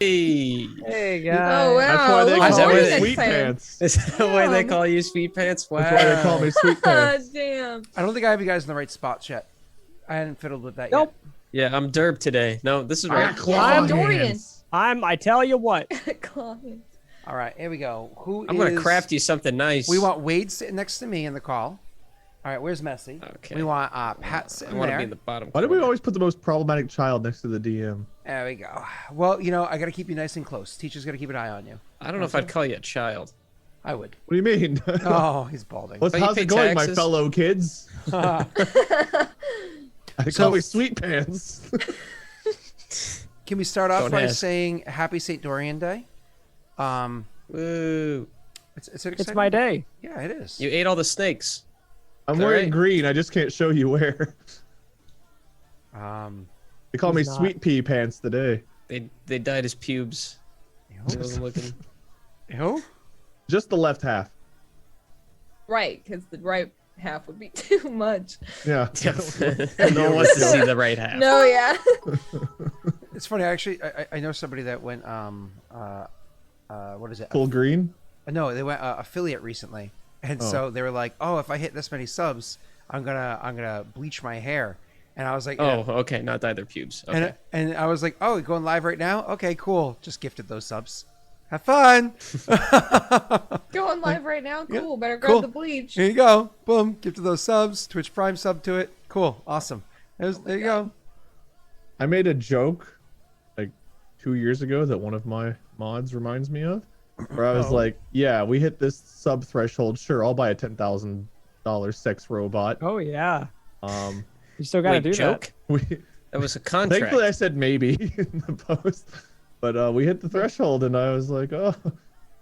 Hey guys. Oh wow. That's why they Look call forward me to next Sweet time. Pants. Is that the way they call you, Sweet Pants? Wow. That's why they call me Sweet Pants. Damn. I don't think I have you guys in the right spots yet. I hadn't fiddled with that Nope. yet. Yeah, I'm Derb today. No, this is I right. got claw I'm Dorian. hands. I tell you what. Client. All right, here we go. I'm gonna craft you something nice. We want Wade sitting next to me in the call. All right, where's Messi? Okay. We want Pat I sitting want to there. be in the bottom. Why do we corner. always put the most problematic child next to the DM? There we go. Well, you know, I got to keep you nice and close. Teacher's got to keep an eye on you. I don't know if I'd call you a child. I would. What do you mean? Oh, he's balding. How's you pay it going, my taxes? fellow kids? They call me Sweet Pants. Can we start off Don't by ask. saying Happy St. Dorian Day? Woo! It's an It's exciting... my day. Yeah, it is. You ate all the snakes. I'm All wearing right. green. I just can't show you where. They call me He's not. Sweet Pea Pants today. They dyed his pubes. He wasn't looking. Who? Just the left half. Right, because the right half would be too much. Yeah. No one wants to see the right half. No, yeah. It's funny. Actually, I know somebody that went what is it? Full green. No, they went affiliate recently, and so they were like, "Oh, if I hit this many subs, I'm gonna bleach my hair." And I was like, Oh, okay, not dye their pubes. Okay. and I was like, "Oh, you're going live right now? Okay, cool. Just gifted those subs. Have fun." Going live right now. Cool. Better grab Cool. the bleach. Here you go. Boom. Gifted those subs. Twitch Prime sub to it. Cool. Awesome. There you go. I made a joke like 2 years ago that one of my mods reminds me of, where I was like, "Yeah, we hit this sub threshold. Sure, I'll buy a $10,000 sex robot." Oh yeah. Um, You still gotta Wait, do joke? we That was a contract. thankfully I said maybe in the post, but we hit the threshold, and I was like, "Oh,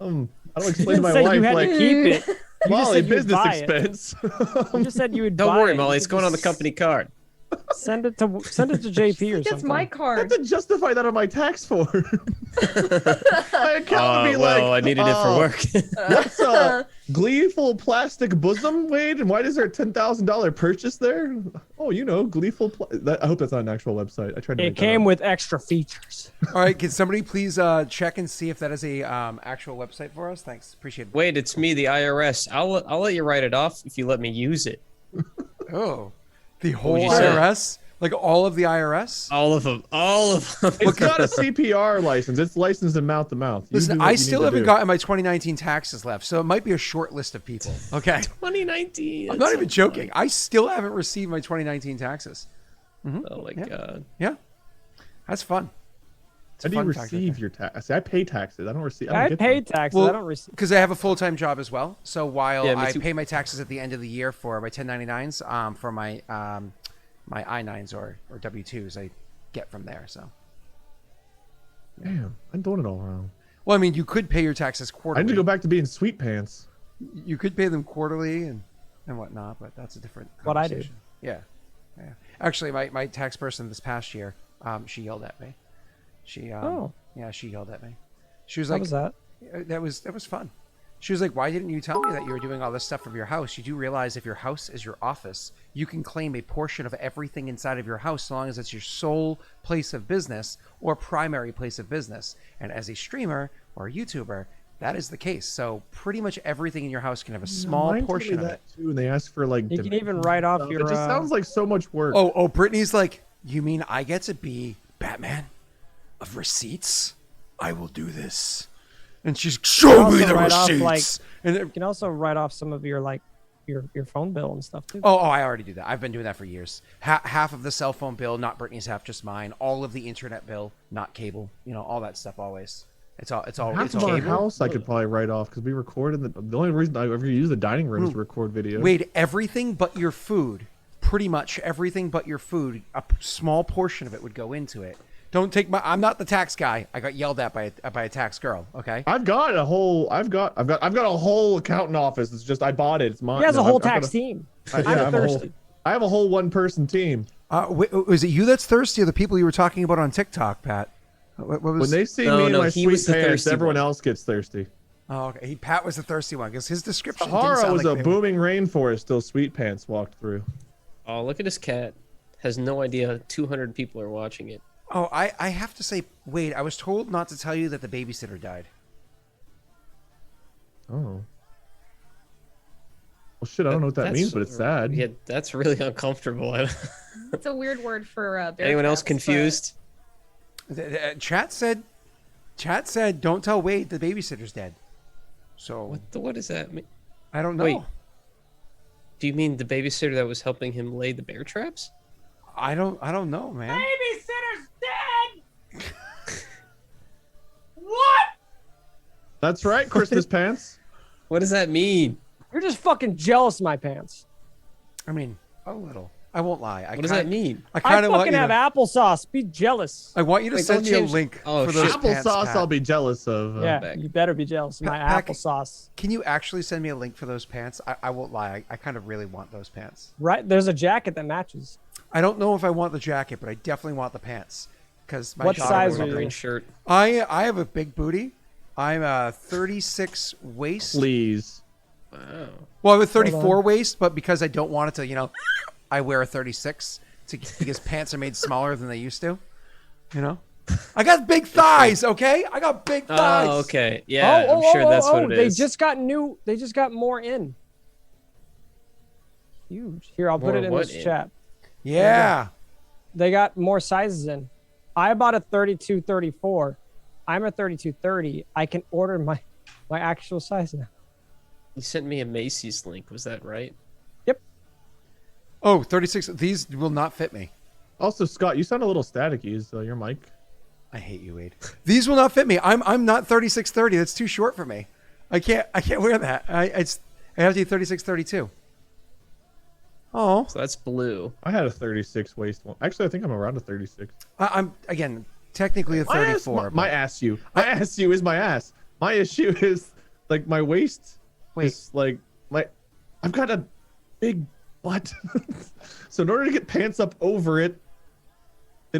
I don't that. explain to You my said wife you had like, to keep it. You just Molly, said you'd business buy it. expense." You just said you would Don't buy worry, it. Molly. You It's could going on the just company card. Send it to JP or That's something. my I have card. to justify that on my tax form. My account would be well, like, I needed it for "Oh, work. That's a gleeful plastic bosom, Wade, and why is there a $10,000 purchase there? Oh, you know, gleeful. I hope that's not an actual website. I tried to. It make that came up. with extra features. All right. Can somebody please check and see if that is a actual website for us? Thanks. Appreciate it. Wait, it's me, the IRS. I'll let you write it off if you let me use it. Oh, the whole would you say? IRS? Like all of the IRS? All of them. All of them. It's not a CPR license. It's licensed in mouth to mouth. You do Listen, what I you still need to haven't do. gotten my 2019 taxes left, so it might be a short list of people. Okay. 2019. I'm not even joking. I still haven't received my 2019 taxes. Oh my god. Yeah. That's fun. How do you receive your tax? See, I pay taxes. I don't receive. I get pay them. taxes. I don't receive. Because I have a full-time job as well. So while Yeah, me I too. pay my taxes at the end of the year for my 1099s, for my my I-9s or W-2s, I get from there. So, Damn, I'm doing it all wrong. well, I mean, you could pay your taxes I quarterly. need to go back to being Sweet Pants. You could pay them quarterly and whatnot, but that's a different What I do. conversation. Yeah. Actually, my tax person this past year, she yelled at me. She yeah, she yelled at me. She was How like, was that? That was fun. She was like, "Why didn't you tell me that you were doing all this stuff from your house? You do realize if your house is your office, you can claim a portion of everything inside of your house so long as it's your sole place of business or primary place of business. And as a streamer or a YouTuber, that is the case. So pretty much everything in your house can have a small Mine told portion me of that it." too, and they ask for like. You can dimensions even write off and stuff. your, It just sounds like so much work. Oh, Brittany's like, "You mean I get to be Batman of receipts? I will do this." And she's, "Show me also the write off, receipts." like, and You can also write off some of your your phone bill and stuff too. Oh, I already do that. I've been doing that for years. Half of the cell phone bill, not Brittany's half, just mine. All of the internet bill, not cable. You know, all that stuff always. It's all Half of our house I could probably write off because we record in the only reason I ever use the dining room is to record videos. Wait, everything but your food. Pretty much everything but your food. A small portion of it would go into it. Don't take my. I'm not the tax guy. I got yelled at by a tax girl. Okay. I've got a whole accountant office. It's just I bought it. It's mine. He has a No, whole I've got tax a- team. I I'm have a whole- thirsty. I have a whole one-person team. Was it you that's thirsty, or the people you were talking about on TikTok, Pat? What was? When they see No, me in no, my he sweet was the pants, thirsty everyone one. else gets thirsty. Oh, okay. Pat was the thirsty one because his description. didn't Sahara sound was like a they- booming rainforest till sweet pants walked through. Oh, look at this cat. Has no idea 200 people are watching it. Oh, I have to say, Wade, I was told not to tell you that the babysitter died. Oh. Well, shit, I don't know what that That's- means, but it's sad. Yeah, that's really uncomfortable. It's a weird word for bear Anyone else traps, but- confused? Chat said, don't tell Wade the babysitter's dead. So What does that mean? I don't know. Wait. Do you mean the babysitter that was helping him lay the bear traps? I don't know, man. Babysitter's dead! What? That's right, Christmas pants. What does that mean? You're just fucking jealous of my pants. I mean, a little. I won't lie. What does that mean? I I kind of want fucking you have to, applesauce. Be jealous. I want you to Wait, send don't me a change- link Oh, for those shit. pants, Applesauce, Pat. I'll be jealous of. Yeah, back. you better be jealous of my Pack- applesauce. Can you actually send me a link for those pants? I won't lie. I kind of really want those pants. Right? There's a jacket that matches. I don't know if I want the jacket, but I definitely want the pants. Because my What daughter size wore are them. you? Green shirt. I have a big booty. I'm a 36 waist. Please. Wow. Well, I have a Hold 34 on. waist, but because I don't want it to, I wear a 36 because pants are made smaller than they used to. I got big thighs, okay? I got big thighs. Oh, okay. Yeah, I'm sure that's what it They is. just got new. They just got more in. Huge. Here, I'll put More it in what this in? chat. Yeah. They got more sizes in. I bought a 32-34. I'm a 32-30. I can order my actual size now. You sent me a Macy's link. Was that right? Oh, 36. These will not fit me. Also, Scott, you sound a little staticky. Is your mic? I hate you, Wade. These will not fit me. I'm not 36-30. That's too short for me. I can't wear that. I have to be 36-32. Oh. So that's blue. I had a 36 waist one. Actually, I think I'm around a 36. I'm again technically a 34. My ass you. My ass you is my ass. My issue is like my waist. Wait. Is like I've got a big butt. So in order to get pants up over it, they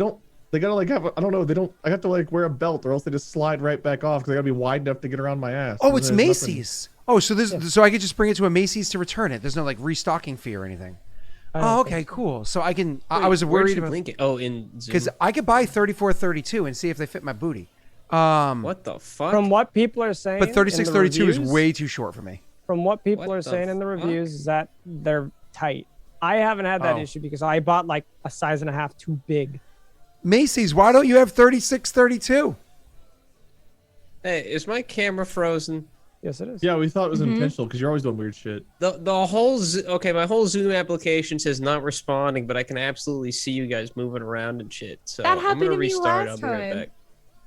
gotta like have I don't know, I have to like wear a belt or else they just slide right back off because they gotta be wide enough to get around my ass. Oh, And it's there's nothing- Macy's. Oh, so I could just bring it to a Macy's to return it. There's no like restocking fee or anything. I don't Oh, think okay, so. cool. So I can. I was Where'd worried you about link it? Oh, in Zoom. because I could buy 34-32 and see if they fit my booty. What the fuck? From what people are saying, But in the 36-32 is reviews- way too short for me. From what people What are the saying in the fuck? reviews is that they're tight. I haven't had that Oh. issue because I bought like a size and a half too big. Macy's, why don't you have 36-32? Hey, is my camera frozen? Yes, it is. Yeah, we thought it was intentional because you're always doing weird shit. The whole okay, my whole Zoom application says not responding, but I can absolutely see you guys moving around and shit. So That I'm happened gonna to me restart. last I'll be right time.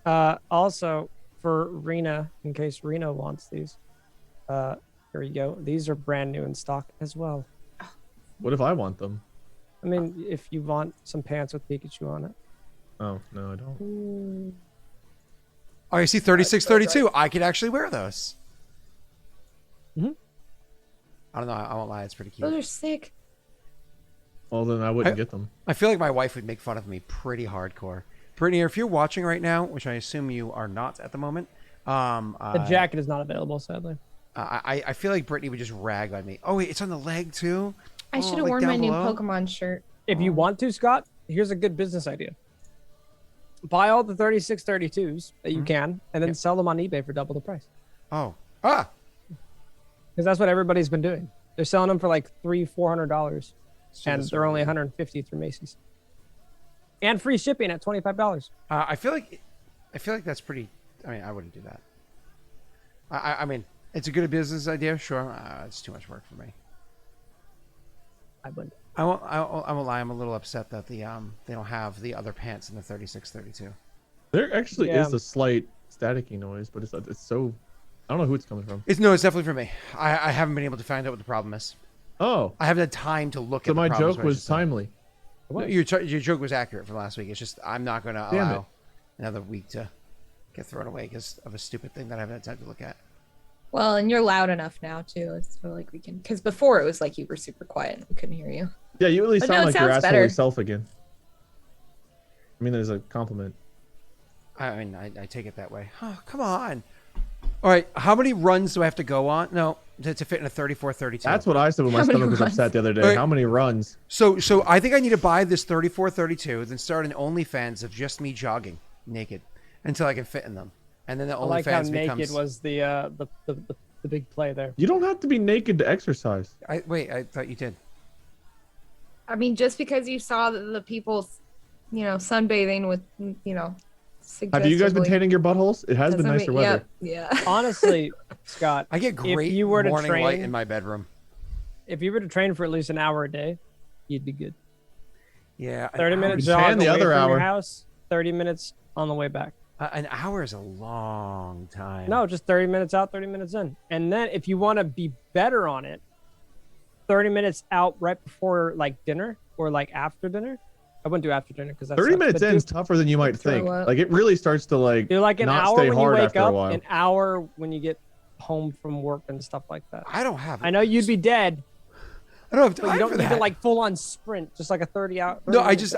back. Also, for Rena, in case Rena wants these, here you go. These are brand new in stock as well. What if I want them? I mean, if you want some pants with Pikachu on it. Oh no, I don't. Oh, I see 36-32. I could actually wear those. Mhm. I don't know. I won't lie. It's pretty Those cute. are sick. Well, then I wouldn't get them. I feel like my wife would make fun of me pretty hardcore. Brittany, if you're watching right now, which I assume you are not at the moment, The jacket is not available, sadly. I feel like Brittany would just rag on me. Oh, wait, it's on the leg too? I Oh, should have like worn down my new below? Pokemon shirt. If you want to, Scott, here's a good business idea. Buy all the 36-32s that you can, and then sell them on eBay for double the price. Oh. Ah! Because that's what everybody's been doing. They're selling them for like $300-$400, So and this they're one. only 150 through Macy's. And free shipping at $25. I feel like that's pretty. I mean, I wouldn't do that. I mean, it's a good business idea, sure. It's too much work for me. I would. I won't lie. I'm a little upset that they don't have the other pants in the 36-32. There actually Yeah. is a slight staticky noise, but it's so. I don't know who it's coming from. It's definitely for me. I haven't been able to find out what the problem is. Oh, I haven't had time to look so at. my the problems, joke what I was should say. timely. No, your joke was accurate from last week. It's just I'm not going to Damn allow it. another week to get thrown away because of a stupid thing that I haven't had time to look at. Well, and you're loud enough now too. So like we can, because before it was like you were super quiet and we couldn't hear you. Yeah, you at least But no, sound it like your sounds asshole better. self again. I mean, there's a compliment. I mean, I take it that way. Oh, come on. All right, how many runs do I have to go on? No, to fit in a 34-32. That's what I said when my How many stomach was runs? upset the other day. Wait. How many runs? So I think I need to buy this 34-32, then start an OnlyFans of just me jogging naked until I can fit in them, and then the I like how OnlyFans naked becomes. was the big play there. You don't have to be naked to exercise. I thought you did. I mean, just because you saw the people, sunbathing with, Have you guys been suggestively tanning your buttholes? It has been doesn't nicer mean- weather. Yeah. Honestly, Scott, I get great you were to morning light train- in my bedroom. if you were to train for at least an hour a day, you'd be good. Yeah, 30 minutes You can jog tan the away other from hour. your house, 30 minutes on the way back. An hour is a long time. No, just 30 minutes out, 30 minutes in. And then if you want to be better on it, 30 minutes out right before like dinner or like after dinner. I wouldn't do after dinner because that's 30 minutes in is tougher than you might throw think. up. Like it really starts to like Do like an not hour stay when you hard wake after a up, while. an hour when you get home from work and stuff like that. I don't have. I know you'd be dead, I don't have but time you don't for need that. to like full on sprint, just like a 30 hour. No, 30 I minutes. just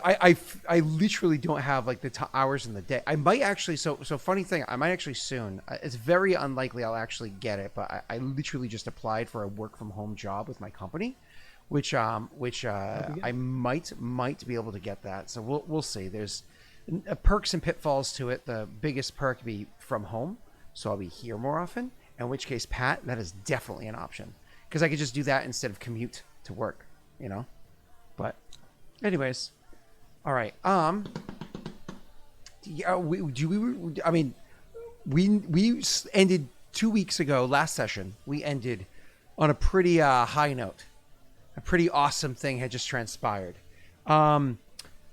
I literally don't have like the hours in the day. I might actually. So funny thing, I might actually soon. It's very unlikely I'll actually get it, but I literally just applied for a work from home job with my company, which I might be able to get that. So we'll see. There's perks and pitfalls to it. The biggest perk be from home, so I'll be here more often. In which case, Pat, that is definitely an option because I could just do that instead of commute to work. But anyways, all right. Yeah, we ended 2 weeks ago. Last session, we ended on a pretty high note. A pretty awesome thing had just transpired. Who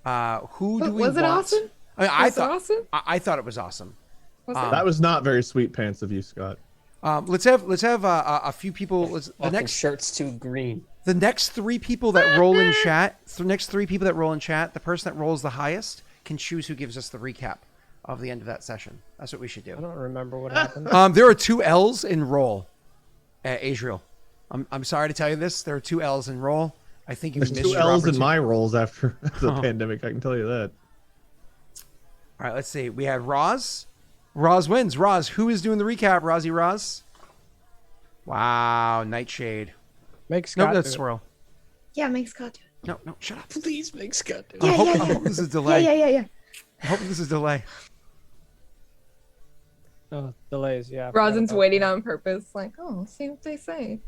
do we Was it want? awesome? I mean, Was it awesome? I thought it was awesome. Was it? That was not very sweet pants of you, Scott. Let's have a few people. The Fucking next shirt's too green. The next three people that roll in chat, the person that rolls the highest can choose who gives us the recap of the end of that session. That's what we should I do. don't remember what happened. There are 2 L's in roll, Adriel. I'm sorry to tell you this. There are 2 L's in roll. I think you There's missed 2 your L's in opportunity. my rolls after the pandemic. I can tell you that. All right, let's see. We had Roz. Roz wins. Roz, who is doing the recap? Roz. Wow, Nightshade. Make Scott No, that's do it. Swirl. Yeah, make Scott do No, shut up. Please make Scott do it. Yeah, I'm yeah, hoping this is it. delay. Yeah. I'm hoping this is delay. Oh, delays, yeah. I forgot Rosin's about waiting that. on purpose, like, oh, see what they say.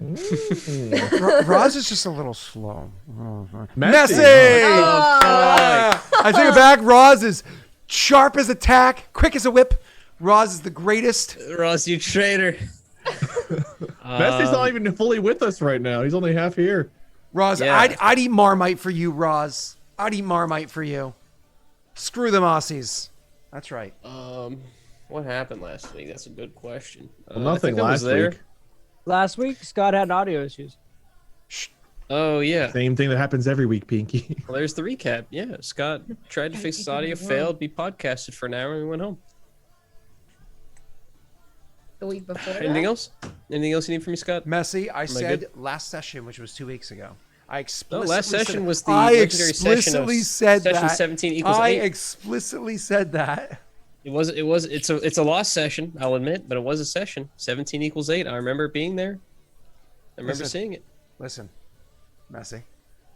Roz is just a little slow. Messy. I take it back. Roz is sharp as a tack, quick as a whip. Roz is the greatest. Ross, you traitor. Messy's not even fully with us right now. He's only half here. Roz, Yeah. I'd eat Marmite for you, Roz. I'd eat Marmite for you. Screw them Aussies. That's right. What happened last week? That's a good question. Well, nothing I think I was last there. week. Last week, Scott had audio issues. Oh yeah. Same thing that happens every week, Pinky. Well, there's the recap. Yeah, Scott tried to fix his audio, failed, be podcasted for an hour, and we went home. The week before. Anything that? else? Anything else you need from me, Scott? Messy, I said good? last session, which was 2 weeks ago. I No, explicitly last said session it. was the I legendary session of explicitly said session that. 17 equals I 8. explicitly said that. It's a lost session, I'll admit, but it was a session. 17 equals 8. I remember being there. I remember Listen. seeing it. Listen, Messy,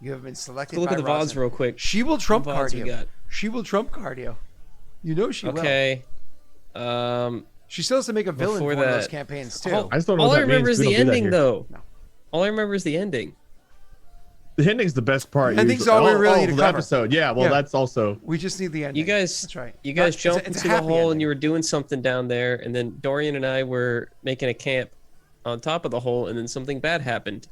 you have been selected Let's look by at the VODs Rosin. real quick. She will trump VODs card we you. got. She will trump card you. You know she will. Okay. She still has to make a villain for Before one of those that- campaigns too. Oh, I just don't know all what I that remember means. is We the don't do that ending, here. though. No. All I remember is the ending. The ending's the best part. Ending's usually. all we really need to the cover. episode. Yeah, well, Yeah. that's also. We just need the ending. You guys, That's right. You guys It's a- jumped it's a into the happy hole ending. and you were doing something down there, and then Dorian and I were making a camp on top of the hole, and then something bad happened.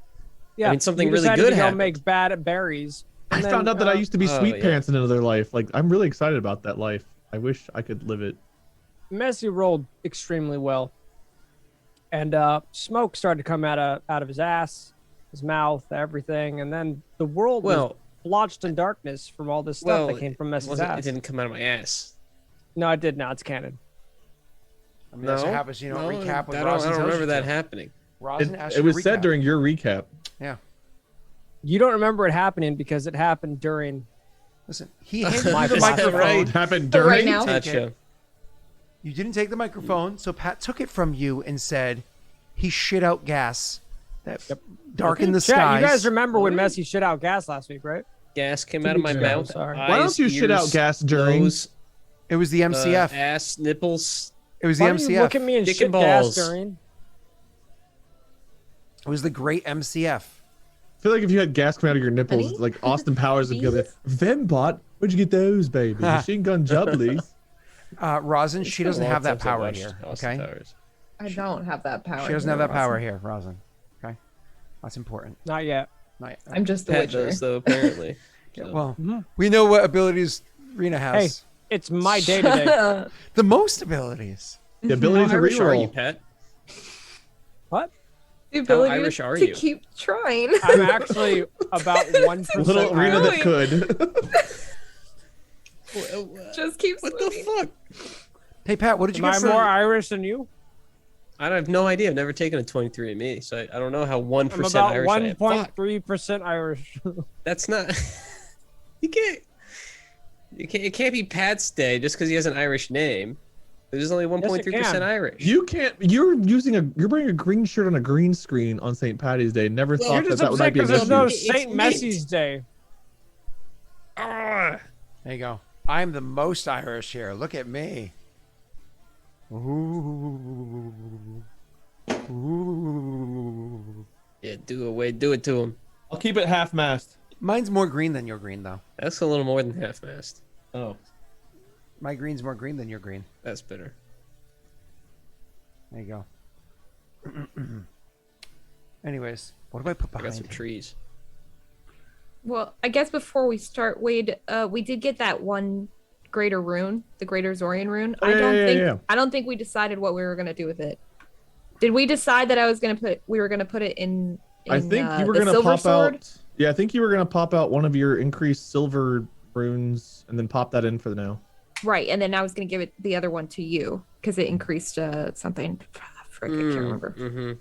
Yeah, mean, something you really decided good to go happened. make bad berries. I and then, found out that I used to be oh, sweet yeah. pants in another life. Like, I'm really excited about that life. I wish I could live it. Messy rolled extremely well, and smoke started to come out of his ass, his mouth, everything, and then the world was Well, blotched in darkness from all this stuff that came from Messy's it ass. didn't come out of my ass. No, it did not. It's canon. I mean, that's what happens. You don't recap what Rosin I don't tells remember you that to. happening. Rosin It, asked it you to was said recap. during your recap. Yeah. You don't remember it happening because it happened during. Listen, he handed My you the fault. microphone. Right. It happened But during. right now- Take Gotcha. it. You didn't take the microphone, so Pat took it from you and said he shit out gas that darkened the Chat, skies. you guys remember when Messi shit out gas last week, right? Gas came 2 out of my weeks ago, mouth. sorry. Why don't eyes, you shit out ears, gas during? nose, It was the MCF. ass, nipples. It was the Why don't you look MCF. at me and Dick shit and gas balls. during? It was the great MCF. I feel like if you had gas coming out of your nipples, Honey? like Austin Powers would go there. Bees? Fembot, where'd you get those, baby? Machine gun jubblies. Rosin, she doesn't have that power Watched here. Austin Okay, Powers. I don't have that power. she doesn't have here, that power Ross. here, Rosin. Okay, that's important. Not yet. Not yet. I'm just the Pat Witcher. does though, apparently. Yeah, So, well, we know what abilities Rena has. Hey, it's my day today. The most abilities. The ability how to Irish are you, reroll. Pat? What? The ability Irish are to you? keep trying. I'm actually about 1% Little Rena Irish. that could. Just keep What the swimming. fuck? Hey Pat, what did you Am get I for? more Irish than you? I have no idea. I've never taken a 23andMe, so I don't know how 1% I'm about Irish I am. Fuck. 1.3% Irish. That's not. You can't. It can't be Pat's Day just because he has an Irish name. There's only 1.3% can. Irish. You can't. You're wearing a green shirt on a green screen on St. Patty's Day. Never Well, thought You're that just that might upset be an because there's issue. no It's St. mint. Messi's Day. Ah. There you go. I'm the most Irish here. Look at me. Ooh. Ooh. Yeah, do it to him. I'll keep it half mast. Mine's more green than your green, though. That's a little more than half mast. Oh. My green's more green than your green. That's better. There you go. Anyways, what do I put I got behind some him? trees. Well, I guess before we start, Wade, we did get that one greater rune, the greater Zorian rune. Oh, yeah. I don't think we decided what we were gonna do with it. Did we decide that we were gonna put it in I think you were the gonna silver pop sword? out. Yeah, I think you were gonna pop out one of your increased silver runes and then pop that in for the now. Right, and then I was gonna give it the other one to you because it increased something. Frick, I can't remember. Mm-hmm.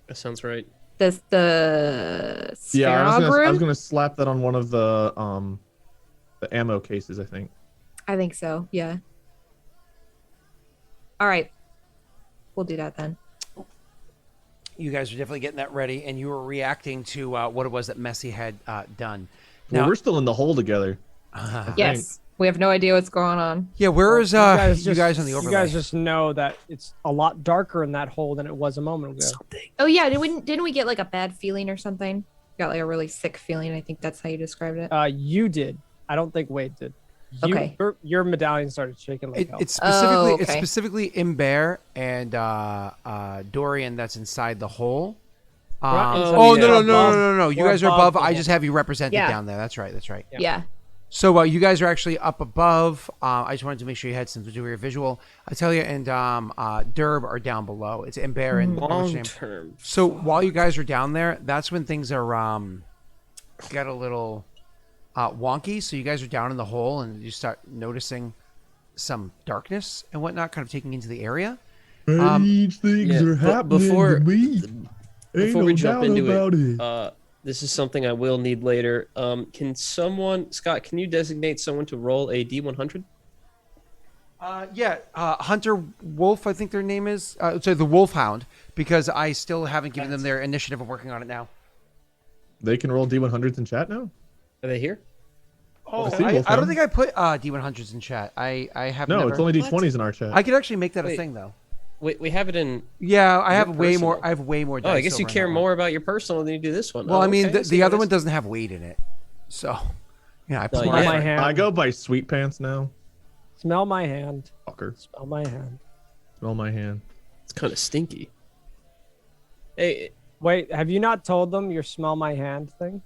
That sounds right. The Yeah, I Sphyrog was rune? gonna slap that on one of the ammo cases, I think. I think so. Yeah. All right, we'll do that then. You guys are definitely getting that ready, and you were reacting to what it was that Messi had done. Well, Now, we're still in the hole together. Yes, we have no idea what's going on. yeah, where is you guys on the overlay? You guys just know that it's a lot darker in that hole than it was a moment ago. Oh yeah, didn't we get like a bad feeling or something? Got like a really sick feeling. I think that's how you described it. You did. I don't think Wade did. Okay. Your medallion started shaking like hell. It's specifically okay. it's specifically Imber and Dorian that's inside the hole. Right, inside Oh the- no! You We're guys are above above. the I hole. just have you represented Yeah. down there. That's right. That's right. Yeah. So you guys are actually up above. I just wanted to make sure you had some to do with your visual. I tell you, and Derb are down below. It's Imber and what's his Long name? term. So while you guys are down there, that's when things are get a little wonky. So you guys are down in the hole, and you start noticing some darkness and whatnot, kind of taking into the area. Strange things yeah, are but happening before- to me. Ain't Before no we jump doubt into about it, this is something I will need later. Can someone, Scott, can you designate someone to roll a D100? Hunter Wolf, I think their name is. So the Wolfhound, because I still haven't given them their initiative. I'm working on it now. They can roll D100s in chat now? Are they here? Oh, I see I don't Wolfhound. think I put D100s in chat. I have No, never. it's only D20s in our chat. I could actually make that a Wait. thing though. We have it in. Yeah, I have Your way more. personal. I have way more. Oh, I dice guess you over in care that one. more about your personal than you do this one. Well, Oh, I mean, okay, the other what one it is. doesn't have weight in it, so yeah, I put No, my yeah. my hand. I go by sweet pants now. Smell my hand. Fucker. Smell my hand. Smell my hand. It's kind of stinky. Hey, Wait, have you not told them your smell my hand thing?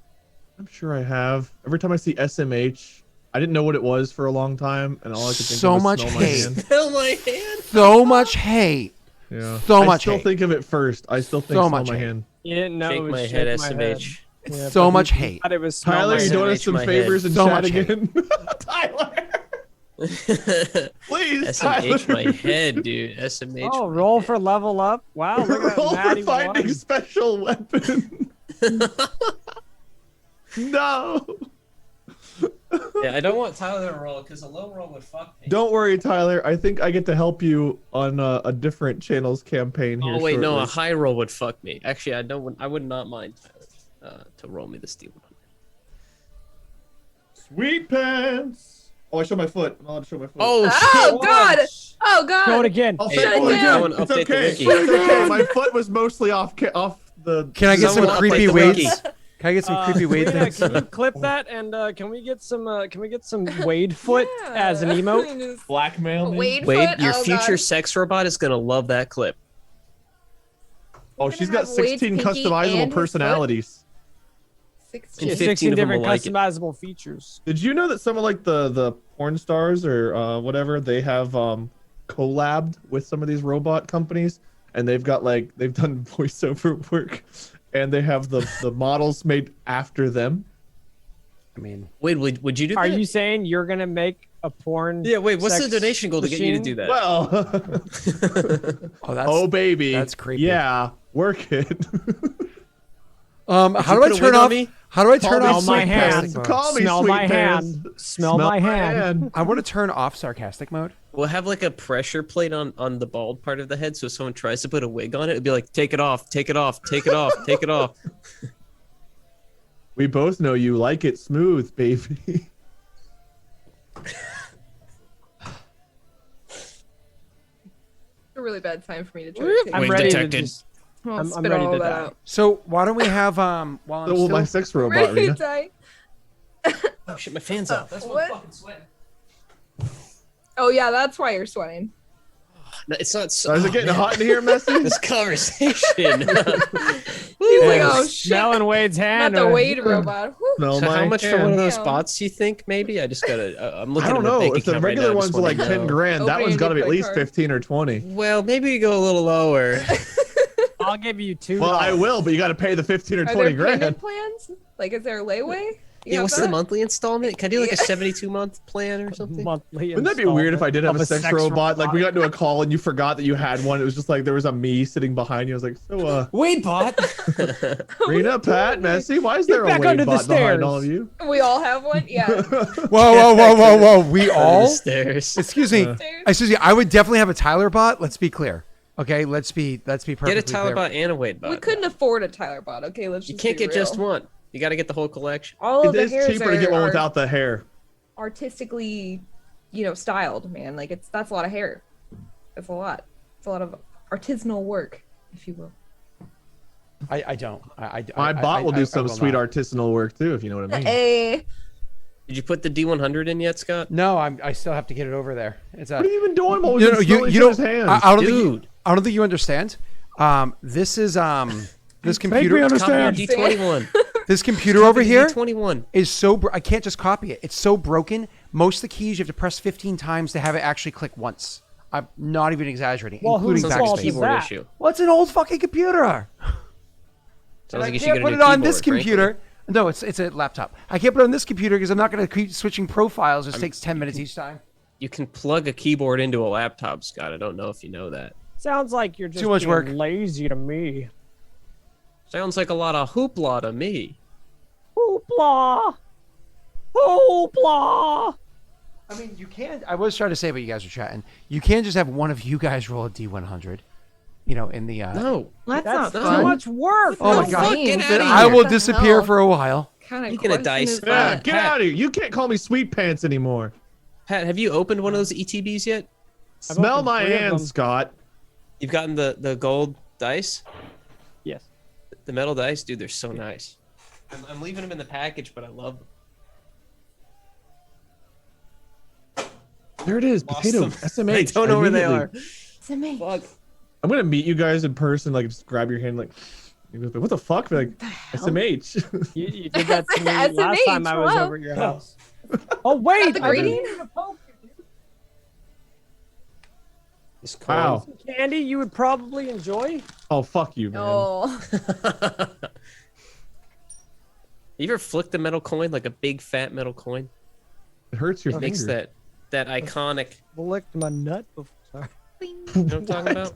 I'm sure I have. Every time I see SMH, I didn't know what it was for a long time, and all I could think So of was much smell my hate. hand. smell my hand. so much hate. Yeah. So I much still hate. think of it first. I still think So smell much my hate. hand. You didn't know it Shake was my shake head, my SMH. It's Yeah, so but much you hate. thought it was smell Tyler, my you hand. doing us SMH some my favors head. in So chat much hate. again? Tyler, please, Tyler. SMH my head, dude. SMH. Oh, my roll head. for level up. Wow, look at Roll that. for Natty finding one. special weapon. No. Yeah, I don't want Tyler to roll because a low roll would fuck me. Don't worry, Tyler. I think I get to help you on a different channel's campaign here. Oh wait, no, a shortly. high roll would fuck me. Actually, I would not mind Tyler to roll me this D100. Sweet pants. Oh, I show my foot. I'm allowed to show my foot. Oh Oh shit! God! Oh God! Show it again. I'll Hey, say Shut it it down. again. It's Update the okay. wiki. It's okay. My foot was mostly off the. Can I get some Someone creepy update the wiki. weights? Can I get some creepy weight Serena, things? can you clip that and can we get some Wade foot as an emote? Blackmail me? Wade Wade, foot? your Oh, future God. sex robot is gonna love that clip. Oh, We're she's gonna got have Wade's 16 pinky customizable and his foot? personalities. 16. And 16 15 of them different will like it. customizable features. Did you know that some of like the porn stars or whatever, they have collabed with some of these robot companies, and they've got like they've done voiceover work, and they have the models made after them. I mean, Wade, would you do Are that? you saying you're gonna make a porn? Yeah, wait, what's the sex donation goal to get you to machine? do that? Well, oh, that's oh baby, that's creepy. Yeah, work it. How you do I put a wig turn on off? me? How do I turn Call off me my sweet hand. pants. sarcastic mode? Call me Smell sweet my pants. hand. Smell my hand. I want to turn off sarcastic mode. We'll have like a pressure plate on the bald part of the head, so if someone tries to put a wig on it, it'd be like, take it off, take it off, take it off, take it off. We both know you like it smooth, baby. A really bad time for me to try Whoop. to take I'm Wig ready detected. to just. I'll I'm spit ready all to that die. out. So why don't we have while I'm So will my still sex robot, Ready to Rena. die. Oh shit, my fan's out. That's What? what fucking sweating. Oh yeah, that's why you're sweating. No, it's not so. Is it getting hot in here, Messy? This conversation. He's like, oh shit. Smelling Wade's Not hand. the Wade robot. Whew. Smell So my how much for one of hand. those Damn. spots do you think? Maybe I just gotta. I'm looking I don't at my know. bank If the account right now, regular I just ones are like wanna 10 know. grand, that Open one's your got to be at credit least card. 15 or 20. Well, maybe you go a little lower. I'll give you $2. Well, I will, but you got to pay the 15 or Are 20 there payment grand. plans? Like, is there a layaway? You Yeah, got what's that? the monthly installment? Can I do like a 72-month plan or something? Monthly. Wouldn't that be weird if I did have of a sex robot? Like we got into a call and you forgot that you had one. It was just like there was a me sitting behind you. I was like, so Wade bot. Rena, Pat, Messy, why is there a back Wade under the bot behind stairs. all of you? We all have one? Yeah. whoa! We all? Stairs. Excuse me. Excuse me. I would definitely have a Tyler bot. Let's be clear. Okay, let's be perfectly Get a Tyler clear. bot and a Wade bot. We couldn't afford a Tyler bot. Okay, let's You just can't be get just real. one. You got to get the whole collection. All of It the is hairs cheaper to get one are without the hair. artistically, styled, man. Like that's a lot of hair. That's a lot. It's a lot of artisanal work, if you will. I don't. My bot will do some will sweet not. artisanal work too, if you know what I mean. Hey. Did you put the D100 in yet, Scott? No, I still have to get it over there. It's a. What have you been doing while we've You been know, stealing you each other's don't. hands? I don't think you, Dude. I don't think you understand. This is this Make me computer. understand. Copy your D21. This computer over here D21. is so. I can't just copy it. It's so broken. Most of the keys you have to press 15 times to have it actually click once. I'm not even exaggerating, Well, including whose Sounds like fault a is backspace. keyboard that? issue. Well, it's an old fucking computer. Sounds And like I you should can't get a put new it on this keyboard, computer. frankly. No, it's a laptop. I can't put it on this computer because I'm not going to keep switching profiles. It takes 10 minutes each time. You can plug a keyboard into a laptop, Scott. I don't know if you know that. Sounds like you're just Too much being work. lazy to me. Sounds like a lot of hoopla to me. Hoopla! Hoopla! I mean, you can't. I was trying to say, but you guys are chatting. You can't just have one of you guys roll a D100. In the. No. That's That's not too fun. much work. Oh my No, god! Wayne, Get then outta I here. will what the disappear hell? for a while. Kind of Speaking of dice, Yeah, Pat, get out of here. You can't call me sweet pants anymore. Pat, have you opened one of those ETBs yet? I've Smell opened my 3 of hands, them. Scott. You've gotten the gold dice? Yes. The metal dice? Dude, they're so nice. I'm leaving them in the package, but I love them. There it is. Lost Potato. them. SMH. I don't know where they immediately. are. It's amazing. Fuck. I'm gonna meet you guys in person. Like, just grab your hand. Like, what the fuck? Be like, SMH. You did that to me That's last time I was hello. over at your house. Oh wait! the I greeting? didn't even poke you. This coin. Wow. Candy, you would probably enjoy. Oh, fuck you, man. Oh. You ever flicked a metal coin, like a big fat metal coin? It hurts your It makes finger. that iconic. Licked my nut before. Sorry. You know what I'm talking about?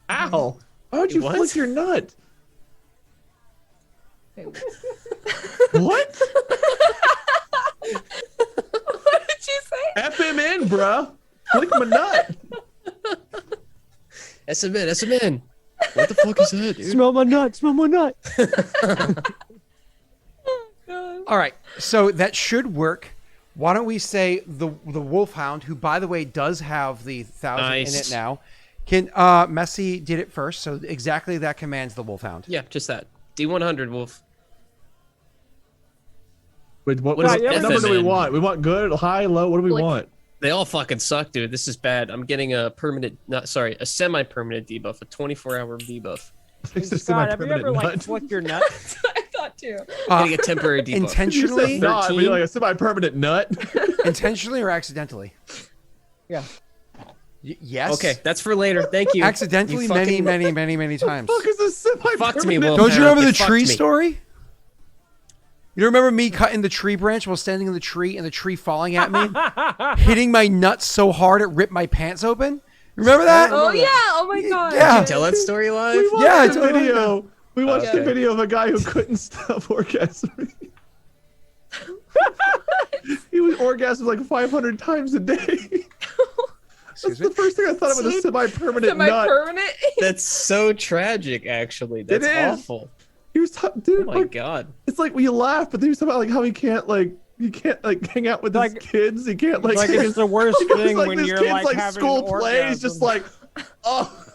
Ow! Why would you What? flick your nut? Wait, What? bruh. Flick my nut. SMN. What the fuck is that, dude? Smell my nut. Smell my nut. All right, so that should work. Why don't we say the wolfhound, who by the way does have the 1,000 in it now? Can Messi did it first, so exactly that commands the wolfhound. Yeah, just that. D100 wolf. Wait, what is number do we FMN? want? We want good, high, low. What do we Flick. want? They all fucking suck, dude. This is bad. I'm getting a a semi-permanent debuff, a 24-hour debuff. It's just God, have you semi-permanent ever like nut. flicked your nut? I thought too. I'm getting a temporary debuff. Intentionally, Not, but 13? you're like a semi-permanent nut. intentionally or accidentally? Yeah. Yes. Okay, that's for later. Thank you. Accidentally, You many, fucking- many, many, many times. Fuck is this semi-permanent? Fucked me, Wolf. Don't you remember the It fucked tree me. story? You remember me cutting the tree branch while standing in the tree and the tree falling at me, hitting my nuts so hard it ripped my pants open? Remember that? Oh yeah! Oh my god! Yeah. Did you tell that story live? We watched Yeah, a it's all right. video. We watched Okay. a video of a guy who couldn't stop orgasming. He was orgasming like 500 times a day. That's Excuse the me? first thing I thought of with a semi-permanent nut. Semi-permanent. That's so tragic, actually. That's It is. awful. He was, dude. Oh my like, god. it's like we laugh, but then he was talking about like how he can't hang out with Like- his kids. He can't like. Like it's the worst he goes, thing like, when this you're kid's like having school an plays, just orgasm. like, oh.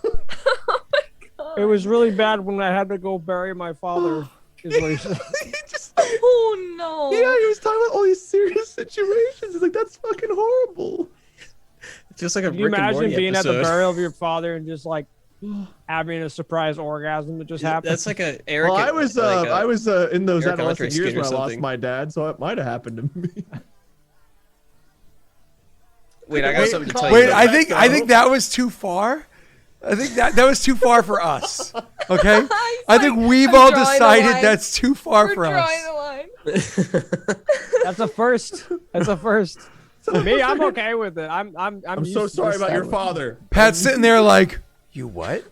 It was really bad when I had to go bury my father. Is what he said. He just, Oh no! yeah, he was talking about all these serious situations. He's like, that's fucking horrible. It feels like a Can you Rick and imagine Morty being episode. at the burial of your father and just like having a surprise orgasm that just happened? That's like a Eric. Well, I was in those Eric adolescent Andre years skit or when I lost something. my dad, so it might have happened to me. Wait, I got Wait, something to tell Wait, you. I think that was too far. I think that was too far for us. Okay, I think we've I'm all drawing the decided line. that's too far We're for drawing us. the line. That's a first. That's a first. For me, I'm okay with it. I'm I'm used so to sorry this about your style. father. Pat's sitting there like, you what?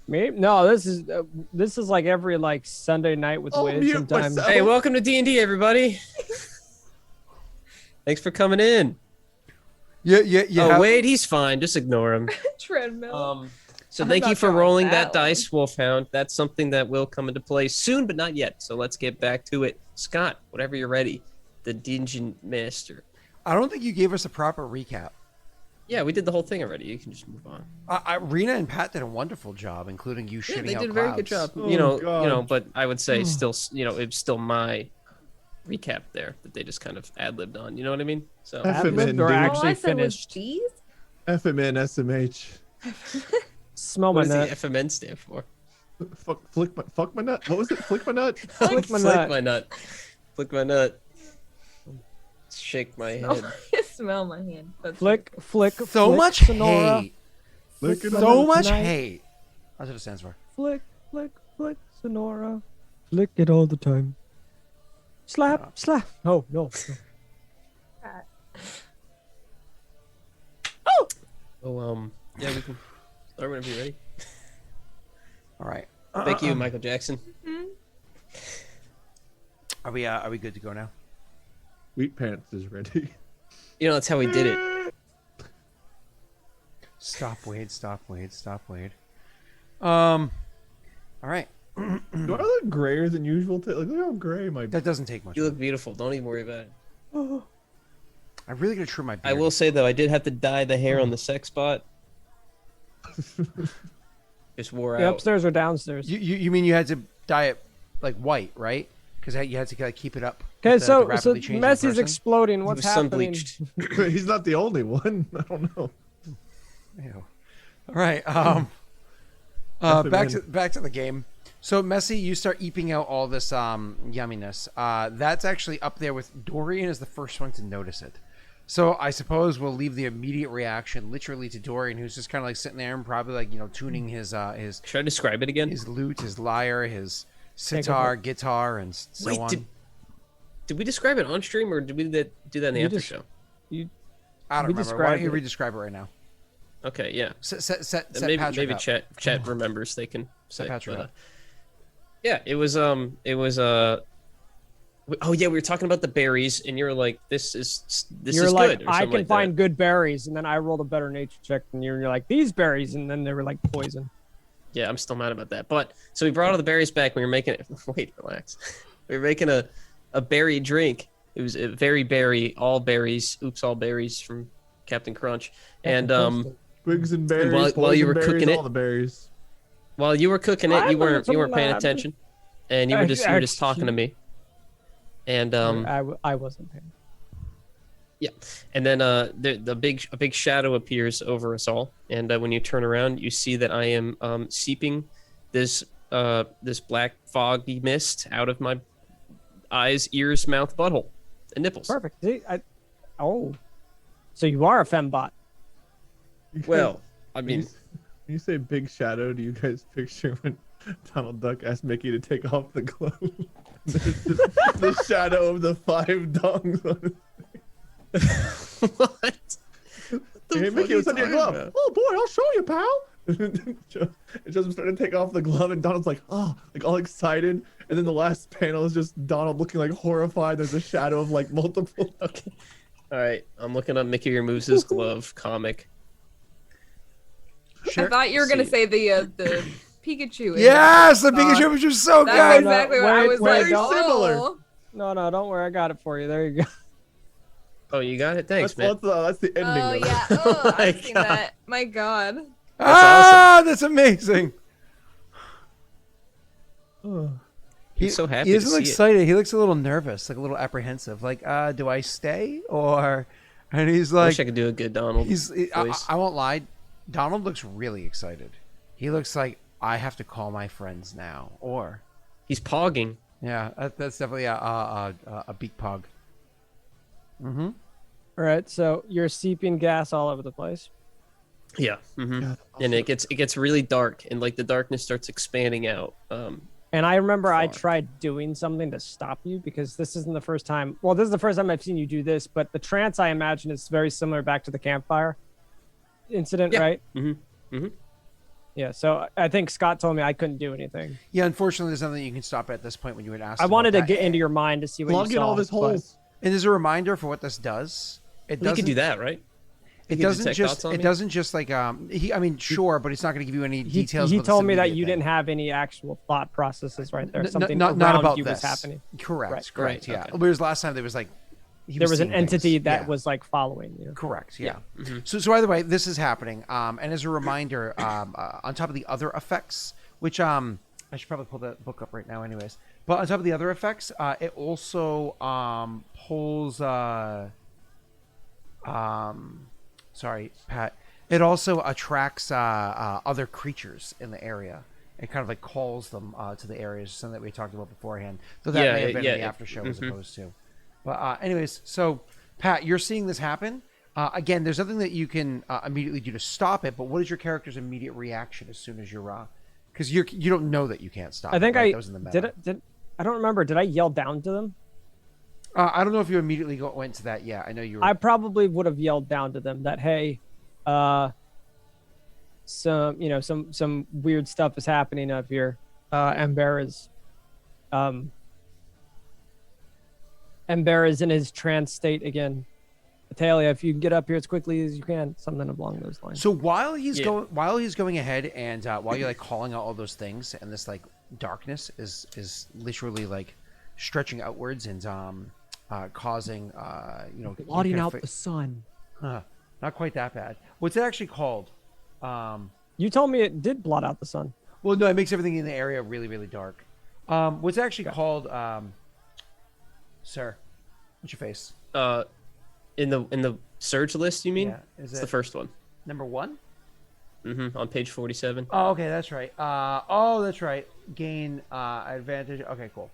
Me? No, this is like every like Sunday night with I'll Wade mute sometimes. myself. Hey, welcome to D&D, everybody. Thanks for coming in. Yeah. Oh, Wade, he's fine. Just ignore him. Treadmill. So I'm thank you not for drawing rolling that that dice, Wolfhound. That's something that will come into play soon, but not yet. So let's get back to it. Scott, whatever you're ready. The Dungeon Master. I don't think you gave us a proper recap. Yeah, we did the whole thing already. You can just move on. Rena and Pat did a wonderful job, including you Yeah, shooting they out did a very good clouds. job. Oh, God. But I would say still, it's still my recap there that they just kind of ad-libbed on. You know what I mean? So F him Ad-libbed in, or dude. All actually I said was finished? cheese. F him in, SMH. Smell what my does nut. the FMN stand for? Fuck my nut. What was it? Flick my nut. Flick my Flick nut. my nut. Flick my nut. Shake my head. Smell my hand. That's Flick. So flick, much Sonora. hate. Flick it So up. much tonight. hate. That's what it stands for. Flick, Sonora. Flick it all the time. Slap. Oh, no. Oh, yeah, we can start whenever you're ready. All right. Thank you, Michael Jackson. Are we good to go now? Wheat Pants is ready. You know, that's how we did it. Stop, Wade. All right. Do I look grayer than usual? Look how gray my. That doesn't take much. You look beautiful. Don't even worry about it. I'm really gonna trim my beard. I will say, though, I did have to dye the hair on the sex spot. Just wore The out. upstairs or downstairs? You mean you had to dye it like white, right? Because you had to like, keep it up. Okay, with the so rapidly changing Messi's person? exploding. He What's was happening? sun-bleached. He's not the only one. I don't know. Ew. All right. Back to the game. So Messi, you start eeping out all this yumminess. That's actually up there with Dorian is the first one to notice it. So I suppose we'll leave the immediate reaction literally to Dorian, who's just kind of like sitting there and probably like tuning his Should I describe it again? his lute, his lyre, his sitar, guitar, and so Wait, on. did we describe it on stream or did we do that in the You after just- show? I don't we remember. Why don't you described it. re-describe it right now? Okay, yeah. Set And maybe Patrick up. chat remembers they can say. Patrick but, up. yeah, it was Oh yeah, we were talking about the berries, and you're like, "This is You're like, good." Or I something can like find that. good berries, and then I rolled a better nature check than you, and you're like, these berries, and then they were like poison. Yeah, I'm still mad about that. But so we brought all the berries back. We were making it. Wait, relax. We were making a berry drink. It was a very berry, all berries. Oops, all berries from Captain Crunch. And Twigs and berries, while you poison were berries, cooking it, all the berries. while you were cooking it, I you learned weren't paying some attention, and you were just talking to me. And I wasn't paying. yeah, and then a big shadow appears over us all, and when you turn around, you see that I am seeping this black foggy mist out of my eyes, ears, mouth, butthole, and nipples. Perfect. See, so you are a fembot. Well, I When mean, when you say big shadow, do you guys picture when Donald Duck asked Mickey to take off the glove? There's just the shadow of the 5 dongs on it. what? Hey, Mickey, what's under your glove? Oh boy, I'll show you, pal. And just started to take off the glove, and Donald's like, oh, like all excited. And then the last panel is just Donald looking like horrified. There's a shadow of like multiple. Okay. All right, I'm looking up Mickey removes his glove comic. I thought you were gonna See. say the Pikachu. Yes, the Pikachu was just so That's good. exactly what I Wait, was wait, like. don't- similar. Oh. No, don't worry. I got it for you. There you go. Oh, you got it. Thanks, That's man. that's the ending. Oh of it. yeah. Oh, my I've seen God. that. My God. That's amazing. He's so happy He to isn't see it. excited. He looks a little nervous, like a little apprehensive. Like, do I stay or? And he's I like, wish I could do a good Donald voice. I won't lie. Donald looks really excited. He looks like I have to call my friends now, or He's pogging. yeah, that's definitely a beak pog. Mm-hmm. All right. So you're seeping gas all over the place. Yeah. And it gets really dark, and like the darkness starts expanding out. And I remember I Far. tried doing something to stop you because this isn't the first time. Well, this is the first time I've seen you do this, but the trance, I imagine, is very similar back to the campfire incident, Yeah. right? Mm-hmm. Yeah. So I think Scott told me I couldn't do anything. Yeah, unfortunately, there's nothing you can stop at this point when you had asked. I about wanted to that. get into your mind to see what Plug you in saw. all his but- holes. And as a reminder for what this does, it You doesn't. could do that, right? It You could doesn't detect just. thoughts on It me? doesn't just like I mean, sure, but it's not going to give you any He, details. he about told this me that immediate you thing. didn't have any actual thought processes right there. N- Something not around about you this. was happening. Correct. Right. Correct. Right, Yeah. okay. Whereas last time there was like There was an seeing entity things. that Yeah. was like following you. Correct. Yeah. Mm-hmm. So either way, this is happening. And as a reminder, on top of the other effects, which I should probably pull that book up right now, anyways. But on top of the other effects, it also pulls. Sorry, Pat. It also attracts other creatures in the area. It kind of like calls them to the areas, something that we talked about beforehand. Though that Yeah, may have been yeah, in the yeah. after show as Mhm. opposed to. But anyways, so Pat, you're seeing this happen. Again, there's nothing that you can immediately do to stop it. But what is your character's immediate reaction as soon as you're because you don't know that you can't stop. I think it, right? I That was in the meta. did. I don't remember. Did I yell down to them? I don't know if you immediately went to that. Yeah, I know you were. I probably would have yelled down to them that, hey, some weird stuff is happening up here. Ember is in his trance state again. Atalia, if you can get up here as quickly as you can, something along those lines. So while he's Yeah. going ahead and while you're like calling out all those things and this like darkness is literally like stretching outwards and causing your blotting out character- the sun. not quite that bad. What's it actually called? You told me it did blot out the sun. Well, no, it makes everything in the area really, really dark. What's it actually called, sir? What's your face? In the surge list, you mean? Yeah, is It's it the first one. number 1? On page 47. Oh, okay, that's right. That's right. Gain advantage. Okay, cool.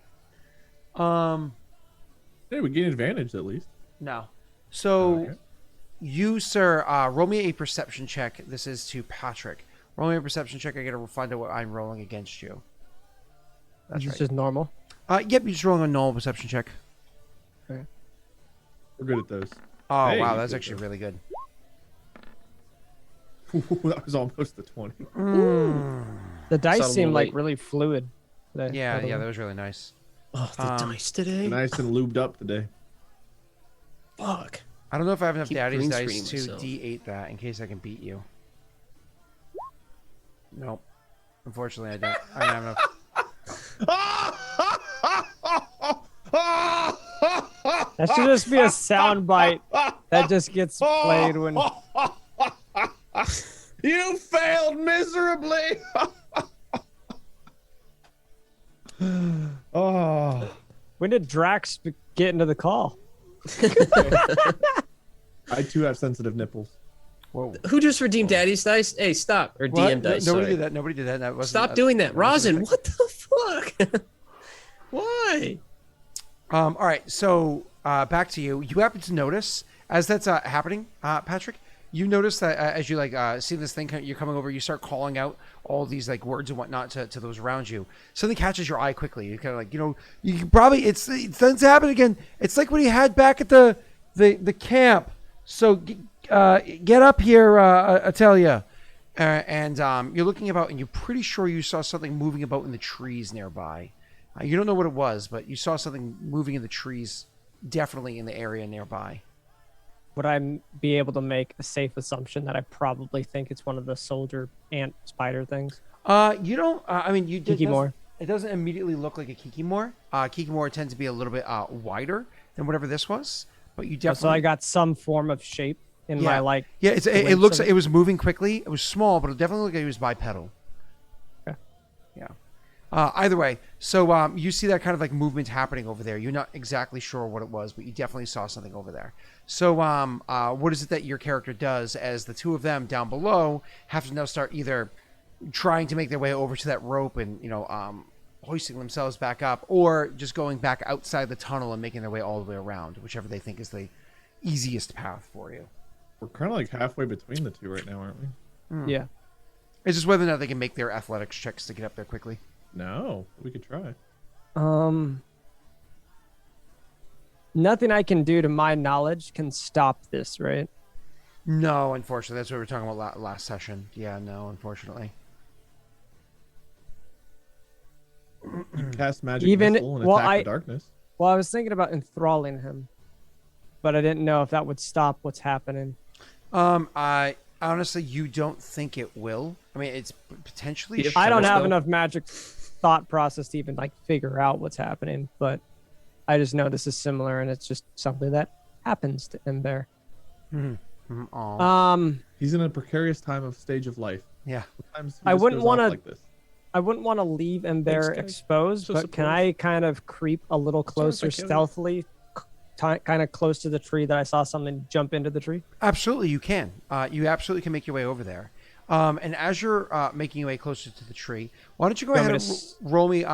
Hey, we gain advantage at least. No. So, Okay. you, sir, roll me a perception check. This is to Patrick. Roll me a perception check. I gotta find out what I'm rolling against you. That's It's right. just normal. Yep, you're just rolling a normal perception check. We're good at those. Oh, Hey, wow, you that's did actually that. really good. That was almost the 20. The dice Subtle seem like weight. really fluid today. Yeah, by the yeah, way. that was really nice. Oh, the dice today. Nice and lubed up today. Fuck. I don't know if I have enough Keep daddy's green dice screening to myself. D8 that in case I can beat you. Nope. Unfortunately, I don't. I don't have enough. That should just be a sound bite that just gets played when. You failed miserably. Oh. When did Drax get into the call? I too have sensitive nipples. Whoa. Who just redeemed Daddy's dice? Hey, stop. Or What? DM dice. Nobody sorry. did that. Nobody did that. That wasn't, Stop doing that. wasn't a Rosin, thing. what the fuck? Why? All right. So back to you. You happen to notice as that's happening, Patrick. You notice that as you see this thing, you're coming over. You start calling out all these like words and whatnot to those around you. Something catches your eye quickly. You're kind of like, you can probably it's happening again. It's like what he had back at the camp. So get up here, I tell you. And you're looking about, and you're pretty sure you saw something moving about in the trees nearby. You don't know what it was, but you saw something moving in the trees, definitely in the area nearby. Would I be able to make a safe assumption that I probably think it's one of the soldier ant spider things? You don't. I mean, you did. Kikimor. It doesn't immediately look like a Kikimor. Kikimor tends to be a little bit wider than whatever this was, but you definitely. So I got some form of shape in my like. Yeah, it glimpse looks of like it was moving quickly. It was small, but it definitely looked like it was bipedal. Okay. Yeah. Either way, so you see that kind of like movement happening over there. You're not exactly sure what it was, but you definitely saw something over there. So what is it that your character does as the two of them down below have to now start either trying to make their way over to that rope and hoisting themselves back up, or just going back outside the tunnel and making their way all the way around, whichever they think is the easiest path for you. We're kind of like halfway between the two right now, aren't we? Yeah. It's just whether or not they can make their athletics checks to get up there quickly. No, we could try. Nothing I can do to my knowledge can stop this, right? No, unfortunately. That's what we were talking about last session. Yeah, no, unfortunately. Cast magic Even- missile and well, attack I- the darkness. Well, I was thinking about enthralling him, but I didn't know if that would stop what's happening. I honestly, you don't think it will. I mean, it's potentially. If- I don't Sure, have so- enough magic thought process to even like figure out what's happening, but I just know this is similar, and it's just something that happens to him there. Aw. He's in a precarious time of stage of life. Yeah. Sometimes he I just wouldn't goes off wanna- like this. I wouldn't want to leave him there Thanks, guys. exposed, So but can supportive. I kind of creep a little closer if I can. stealthily, kind of close to the tree that I saw something jump into the tree? Absolutely, you can. You absolutely can make your way over there. And as you're making your way closer to the tree, why don't you go I'm ahead gonna and s- roll me? You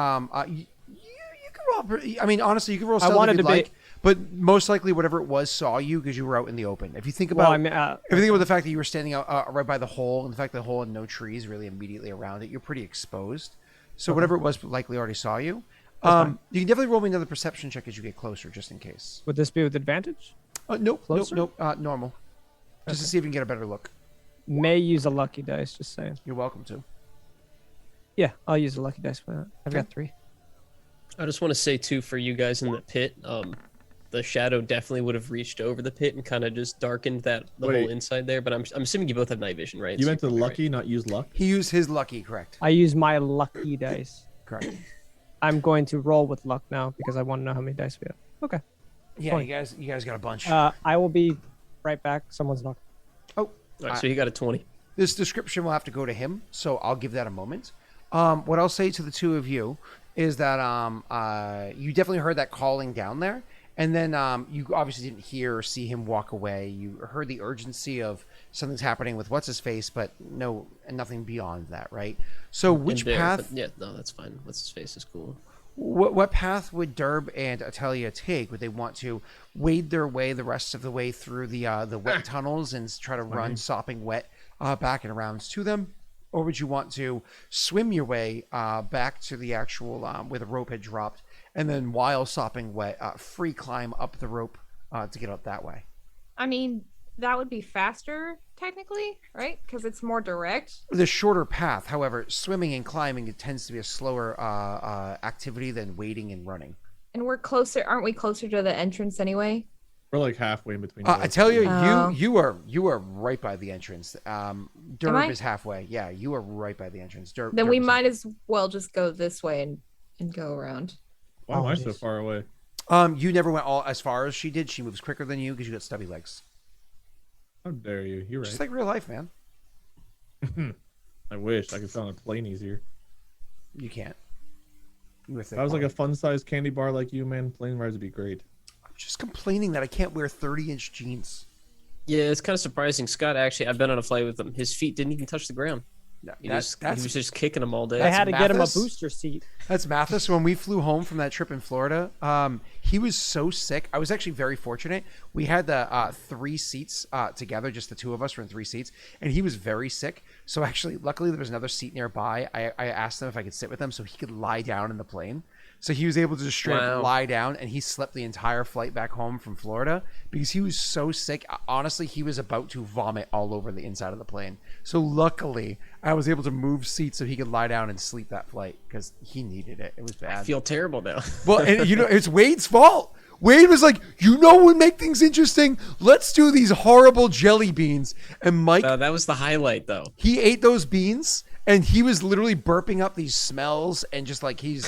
can roll. I mean, honestly, you can roll I stealth wanted if you'd to be- like, but most likely, whatever it was saw you because you were out in the open. If you think Well, about, I mean, if you think about the fact that you were standing out right by the hole, and the fact that the hole had no trees really immediately around it, you're pretty exposed. So whatever it was likely already saw you. fine. You can definitely roll me another perception check as you get closer, just in case. would this be with advantage? Nope, Closer? nope. Normal. Just to see if you can get a better look. May use a lucky dice, just saying. You're welcome to. Yeah, I'll use a lucky dice for that. I've got 3. I just want to say too, for you guys in the pit, the shadow definitely would have reached over the pit and kind of just darkened the whole Wait. inside there. But I'm assuming you both have night vision, right? You So meant to you're probably right. lucky, not use luck. He used his lucky, correct? I use my lucky dice. Correct. I'm going to roll with luck now because I want to know how many dice we have. Okay. Yeah, Fine. you guys got a bunch. I will be right back. Someone's knocking. Oh, All right, so you got a 20. this description will have to go to him, so I'll give that a moment. What I'll say to the two of you is that you definitely heard that calling down there, and then you obviously didn't hear or see him walk away. You heard the urgency of something's happening with what's his face, but nothing beyond that, right? So which And there, path? but yeah, no, that's fine. What's his face is cool. What path would Derb and Atelia take? Would they want to wade their way the rest of the way through the wet tunnels and try to run sopping wet back and around to them? Or would you want to swim your way back to the actual where the rope had dropped, and then while sopping wet, free climb up the rope to get up that way? I mean, that would be faster, technically, right? Because it's more direct. The shorter path, however, swimming and climbing, it tends to be a slower activity than wading and running. And we're closer, aren't we closer to the entrance anyway? We're like halfway in between. I both. tell you, Oh. you are right by the entrance. Derb I? is halfway. Yeah, you are right by the entrance. Then we might as well just go this way and go around. Why am I so Apologies. far away? You never went all as far as she did. She moves quicker than you because you got stubby legs. How dare you? You're Just right. like real life, man. I wish I could sound a plane easier. You can't. With If I was like a fun-sized candy bar like you, man, plane rides would be great. I'm just complaining that I can't wear 30-inch jeans. Yeah, it's kind of surprising. Scott, actually, I've been on a flight with him. His feet didn't even touch the ground. He was just kicking them all day. I had to get him a Mathis. booster seat. That's Mathis. When we flew home from that trip in Florida, he was so sick. I was actually very fortunate. We had the 3 seats together, just the 2 of us were in 3 seats, and he was very sick. So actually, luckily, there was another seat nearby. I asked him if I could sit with him so he could lie down in the plane. So he was able to just straight up lie down, and he slept the entire flight back home from Florida because he was so sick. Honestly, he was about to vomit all over the inside of the plane. So luckily, I was able to move seats so he could lie down and sleep that flight because he needed it. It was bad. I feel terrible now. Well, and it's Wade's fault. Wade was like, what would make things interesting? Let's do these horrible jelly beans. And Mike, That was the highlight, though. he ate those beans and he was literally burping up these smells and just like he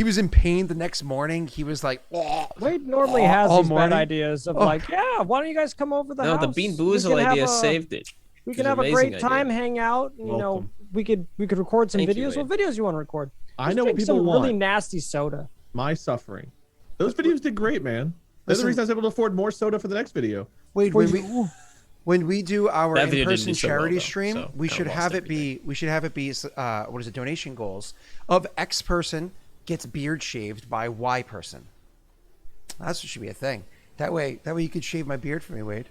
was in pain the next morning. He was like, Wade normally has all these morning? bad ideas of like, yeah, why don't you guys come over the No, house? the Bean We Boozle can have idea a- saved it. We It can was have an a great amazing time, idea. hang out. You know, Welcome. we could record some Thank you, videos. Wade. What videos you want to record? I Just know what drink people some want. really nasty soda. My suffering. Those videos did great, man. That's Listen- the reason I was able to afford more soda for the next video. Wade, when we do our That video didn't in-person do so well, charity though, stream, so we kinda should lost have it everything. be what is it, donation goals of X person gets beard shaved by Y person. That's what should be a thing. That way you could shave my beard for me, Wade.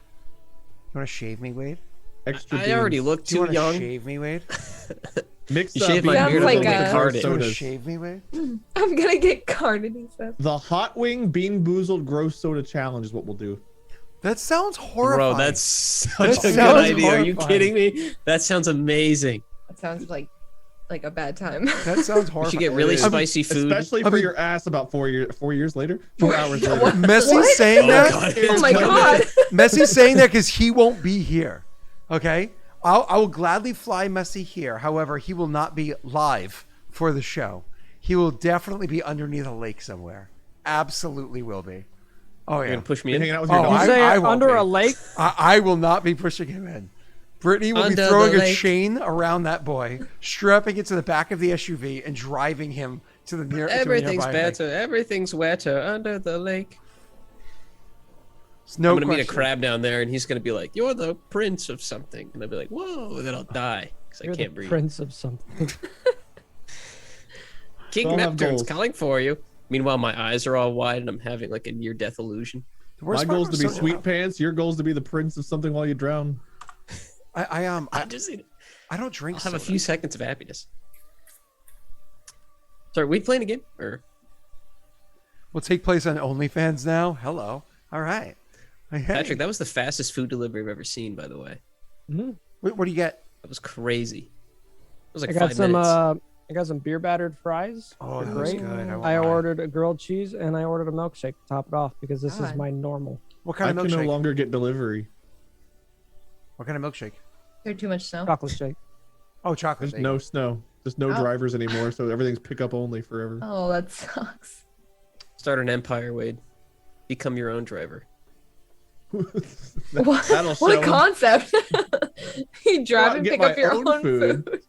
You want to shave me, Wade? Extra I already beans. look Do you too want to young. shave me, Wade? Mix You shave my Sounds beard like and a- get carded. Do you want to sodas. shave me, Wade? I'm gonna get carded, he said. The Hot Wing Bean Boozled Gross Soda Challenge is what we'll do. That sounds horrifying. Bro, that's such That a good sounds idea. Are you horrifying. kidding me? That sounds amazing. That sounds like a bad time. That sounds We horrifying. should get really It is. spicy food. Especially for your ass about 4 years later. 4 hours later. What? Messy's What? saying Oh, that. God. Oh my god. Messy's saying that because he won't be here. Okay, I will gladly fly Messy here. However, he will not be live for the show. He will definitely be underneath a lake somewhere. Absolutely will be. Oh You're yeah. gonna push me You're in. hanging out with your Oh, dog. You say I won't under be. a lake? I will not be pushing him in. Brittany will be Under the throwing a lake. chain around that boy, strapping it to the back of the SUV, and driving him to the near. Everything's to a nearby lake. better. Everything's wetter under the lake. It's no I'm gonna meet a question. crab down there, and he's gonna be like, "You're the prince of something," and I'll be like, "Whoa!" And then I'll die because I You're can't the breathe. prince of something. King Don't have Neptune's goals. calling for you. Meanwhile, my eyes are all wide, and I'm having like a near-death illusion. The worst My part goal is to be was so- sweet pants. Your goal is to be the prince of something while you drown. I just need. I don't drink. I'll have a soda. few seconds of happiness. Sorry, we playing a game or? Will take place on OnlyFans now. Hello. All right. Hey. Patrick, that was the fastest food delivery I've ever seen, by the way. What do you get? That was crazy. It was like I got 5 some minutes. I got some beer battered fries. Oh, They're that was great. good. won't I lie. ordered a grilled cheese and I ordered a milkshake to top it off because this is God. my normal. What I kind of can no milkshake? longer get delivery. What kind of milkshake? There's too much snow. Chocolate shake. Oh, chocolate. There's no snow. There's no Oh. drivers anymore, so everything's pickup only forever. Oh, that sucks. Start an empire, Wade. Become your own driver. What, That'll what show a 'em. concept. You drive Well, and get pick my up your own own food. food.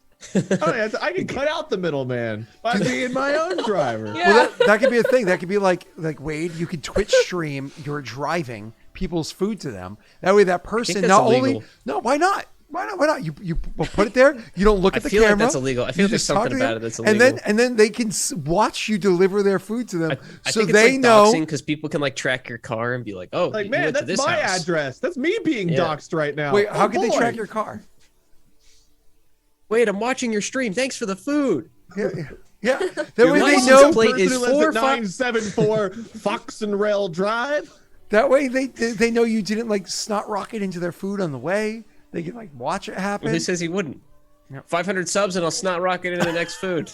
Oh, yeah, I can cut out the middleman by being my own driver. Yeah. Well, that could be a thing. That could be like Wade. You could Twitch stream your driving people's food to them. That way, that person that's not only illegal. no, why not? Why not? Why not? You put it there. You don't look I at the feel camera. like that's illegal. I feel You like there's just talk something to about them, it that's And then illegal. they can watch you deliver their food to them, I so think they it's like know. because people can like track your car and be like, "Oh, Like, you man, went to that's this my house." address. That's me being Yeah. doxxed right now. Wait, how Oh, can they boy. track your car? Wait, I'm watching your stream. Thanks for the food. Yeah, that Your way they license know. plate person is who lives at 4 974 Fox and Rail Drive. That way they know you didn't like snot rocket into their food on the way. They can like watch it happen. Who says he wouldn't? Yep. 500 subs and I'll snot rocket into the next food.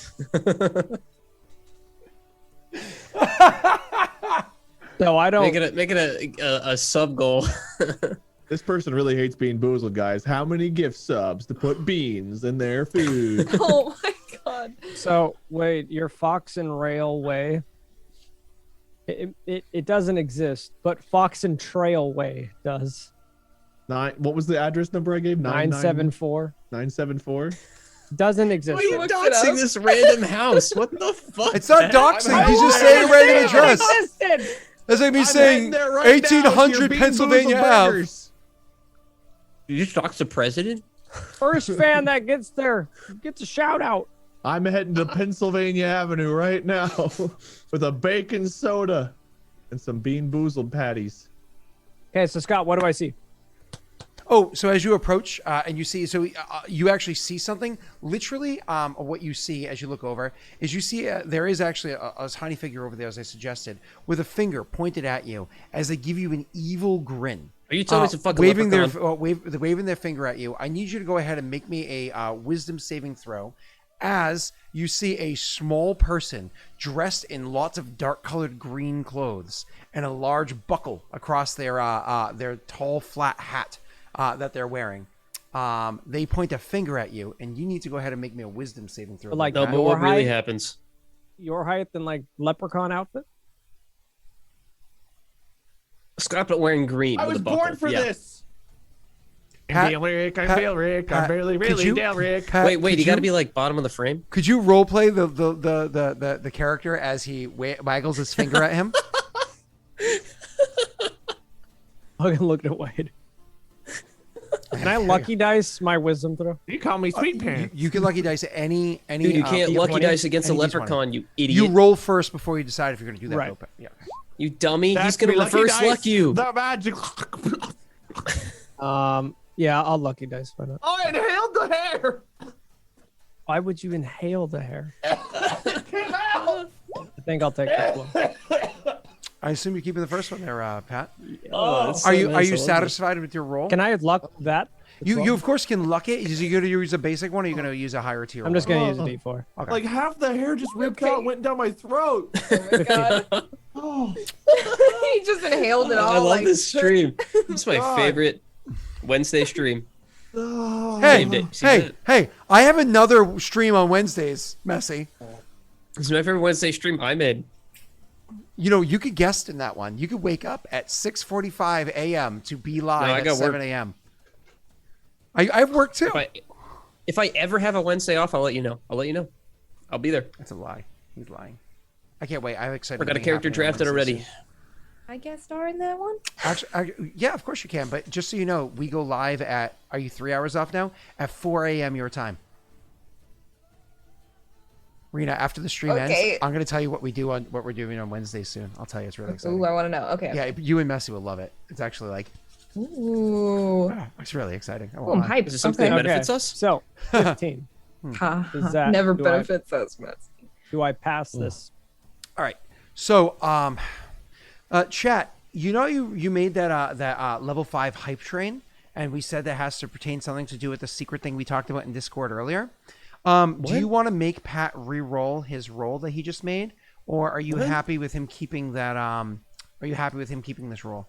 So I don't. Make it a sub goal. This person really hates being boozled, guys. How many gift subs to put beans in their food? Oh my god. So wait, your Fox and Railway. It doesn't exist, but Fox and Trailway does. What was the address number I gave? 974 974. doesn't Why exist. are you looked it doxing up. this random house? What the fuck? It's not doxing. He's just saying a random address. That's like me saying 1800 Pennsylvania Ave. You just dox the president? First fan that gets there gets a shout out. I'm heading to Pennsylvania Avenue right now with a bacon soda and some bean boozled patties. Okay, so Scott, what do I see? Oh, so as you approach and you see, so you actually see something. Literally, what you see as you look over is you see there is actually a tiny figure over there, as I suggested, with a finger pointed at you as they give you an evil grin. Are you telling me it's a fucking waving leprechaun? waving their finger at you? I need you to go ahead and make me a wisdom saving throw. As you see a small person dressed in lots of dark-colored green clothes and a large buckle across their tall, flat hat that they're wearing. They point a finger at you, and you need to go ahead and make me a wisdom saving throw. Like No, that. but what Your really height? happens? Your height and like leprechaun outfit? Scott, but wearing green. I with was a buckle. born for Yeah. this. Pat- I'm Derek. I'm Pat- Derek. Pat, I'm really, could really you- Derek. Pat, Wait, could you got to be like bottom of the frame. Could you role play the character as he waggles his finger at him? I'm gonna look at Wade. Can I lucky dice my wisdom throw? You call me Sweet Pants. You can lucky dice any. Dude, you can't lucky 20? dice against a Any D20. leprechaun, you idiot. You roll first before you decide if you're going to do that. Right. Open. Yeah. You dummy. That's He's going me, to lucky reverse dice. luck you. The magic. Yeah, I'll lucky dice. Why not? I inhaled the hair. Why would you inhale the hair? It came out. I think I'll take this one. I assume you're keeping the first one there, Pat. Oh, that's so Are you nice. I love satisfied with your roll? Can I luck that? as well? You of course can luck it. Is you going to use a basic one, or are you going to use a higher tier? I'm just one? gonna use a D4. Okay. Like half the hair just ripped Okay. out, went down my throat. Oh my god. Oh, He just inhaled it all. I love like, this stream. This is my God. favorite Wednesday stream. oh. Hey, Same day. See hey, that? hey! I have another stream on Wednesdays, Messi. This is my favorite Wednesday stream I made. You know, you could guest in that one. You could wake up at 6:45 a.m. to be live I at got 7 work. a.m. I've worked too. If I ever have a Wednesday off, I'll let you know. I'll be there. That's a lie. He's lying. I can't wait. I'm excited. I got a to character drafted already. I guest star in that one. Actually, yeah, of course you can. But just so you know, we go live at. Are you 3 hours off now? At 4 a.m. your time. Rena, after the stream ends, Okay. I'm going to tell you what we're doing on Wednesday soon. I'll tell you. It's really exciting. Ooh, I want to know. Okay. Yeah, you and Messi will love it. It's actually like, Ooh. it's really exciting. I Ooh, won't I'm lie. hyped. Is it something Okay. that benefits us? So 15. Ha, Is ha. that- Never do I- benefits us, Mess. Do I pass this? All right. So, chat. You know, you made that level 5 hype train, and we said that has to pertain something to do with the secret thing we talked about in Discord earlier. Do you want to make Pat re-roll his roll that he just made, or are you happy with him keeping that? Are you happy with him keeping this roll?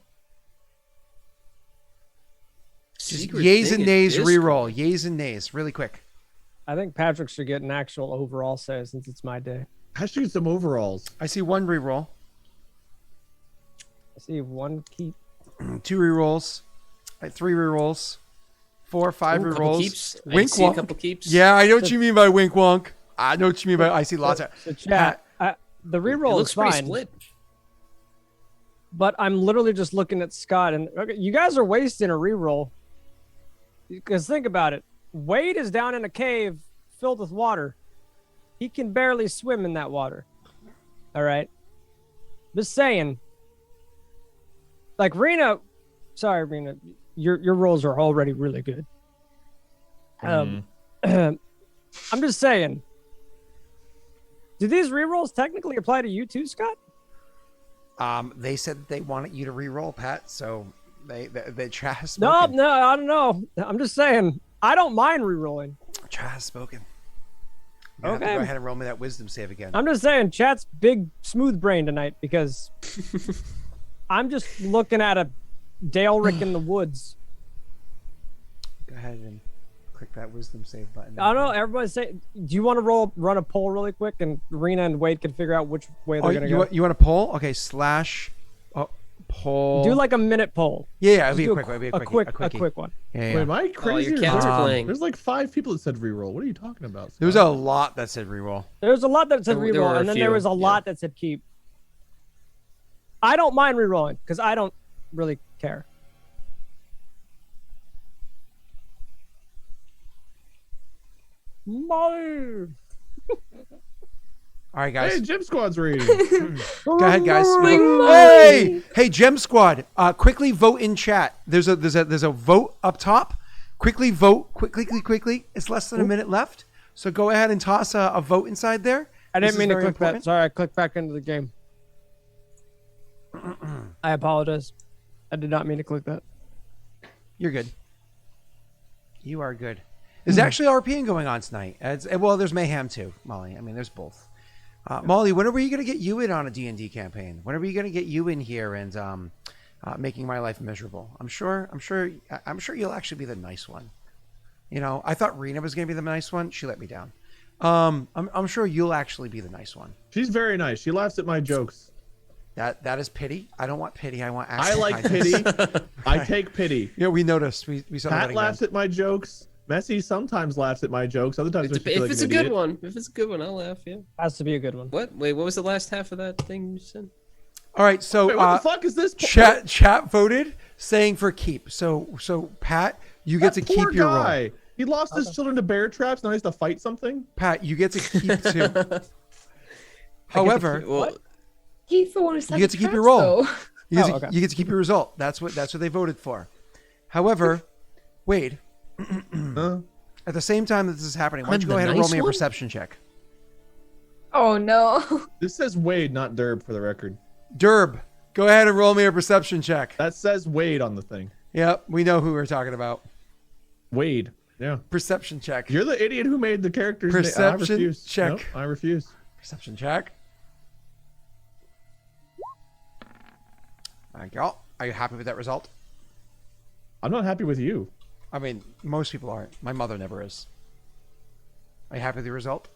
Secret Yays thing and in nays Discord. re-roll. Yays and nays, really quick. I think Patrick should get an actual overall say since it's my day. I should get some overalls. I see 1 re-roll, I see one keep. 2 re-rolls, 3 re-rolls, 4, 5 Ooh, couple re-rolls. keeps. I Wink see a wonk. couple keeps. Yeah, I know what you mean by wink wonk. I know what you mean by. I see lots of. So chat, the It reroll is looks pretty fine, split. but I'm literally just looking at Scott, and okay, you guys are wasting a reroll. Because think about it, Wade is down in a cave filled with water. He can barely swim in that water. All right, just saying. Like Rena, sorry, Rena, your rolls are already really good. I'm just saying. Do these rerolls technically apply to you too, Scott? They said that they wanted you to re-roll, Pat. So the chat has No, spoken. no, I don't know. I'm just saying. I don't mind rerolling. Chat has spoken. You have to Okay. go ahead and roll me that wisdom save again. I'm just saying, chat's big smooth brain tonight because I'm just looking at a Dale-Rick in the woods. Go ahead and click that wisdom save button. I don't know. Everybody say, do you want to run a poll really quick, and Rena and Wade can figure out which way they're gonna go? You want a poll? Okay, poll. Do like a minute poll. Yeah, it'll Just be do a quick one. It'll be a quick one. Yeah. Wait, am I crazy? your or cats what? are playing. There's like 5 people that said reroll. What are you talking about? There was a lot that said reroll. There's a lot that said There were reroll, a and then there few, was a lot that said keep. I don't mind rerolling because I don't really care. Molly. All right, guys. Hey, Gym Squad's reading. Go ahead, guys. Molly. Hey, Gem Squad. Quickly vote in chat. There's a vote up top. Quickly vote. Quickly. It's less than a minute left. So go ahead and toss a vote inside there. I This didn't is mean to very click that. important. Sorry, I clicked back into the game. I apologize. I did not mean to click that. You're good. You are good. There's actually RPing going on tonight. Well, there's Mayhem too, Molly. I mean, there's both. Molly, when are you going to get you in on a D&D campaign? When are we going to get you in here and making my life miserable? I'm sure you'll actually be the nice one. You know, I thought Rena was going to be the nice one. She let me down. I'm sure you'll actually be the nice one. She's very nice. She laughs at my jokes. That is pity. I don't want pity. I want I actual like kindness. pity. I take pity. Yeah, we noticed. We saw that Pat again. laughs at my jokes. Messy sometimes laughs at my jokes. Other times, If it's a good one, I'll laugh. Yeah. Has to be a good one. What? Wait, what was the last half of that thing you said? All right, so Wait, what the fuck is this? chat voted saying for keep. So Pat, you get to That poor keep your guy. roll. He lost his children to bear traps. Now he has to fight something. Pat, you get to keep too. However, Well, He's the one who said You get the to keep your traps, roll. though. Okay. you get to keep your result. That's what they voted for. However, Wade, Huh? at the same time that this is happening, why don't I'm you go the ahead and roll nice me a one? perception check? Oh no. This says Wade, not Derb, for the record. Derb, go ahead and roll me a perception check. That says Wade on the thing. Yep, we know who we're talking about. Wade. Yeah. Perception check. You're the idiot who made the characters. I Perception refuse. check. Nope, I refuse. Perception check. There you go. Are you happy with that result? I'm not happy with you. I mean, most people aren't. My mother never is. Are you happy with the result?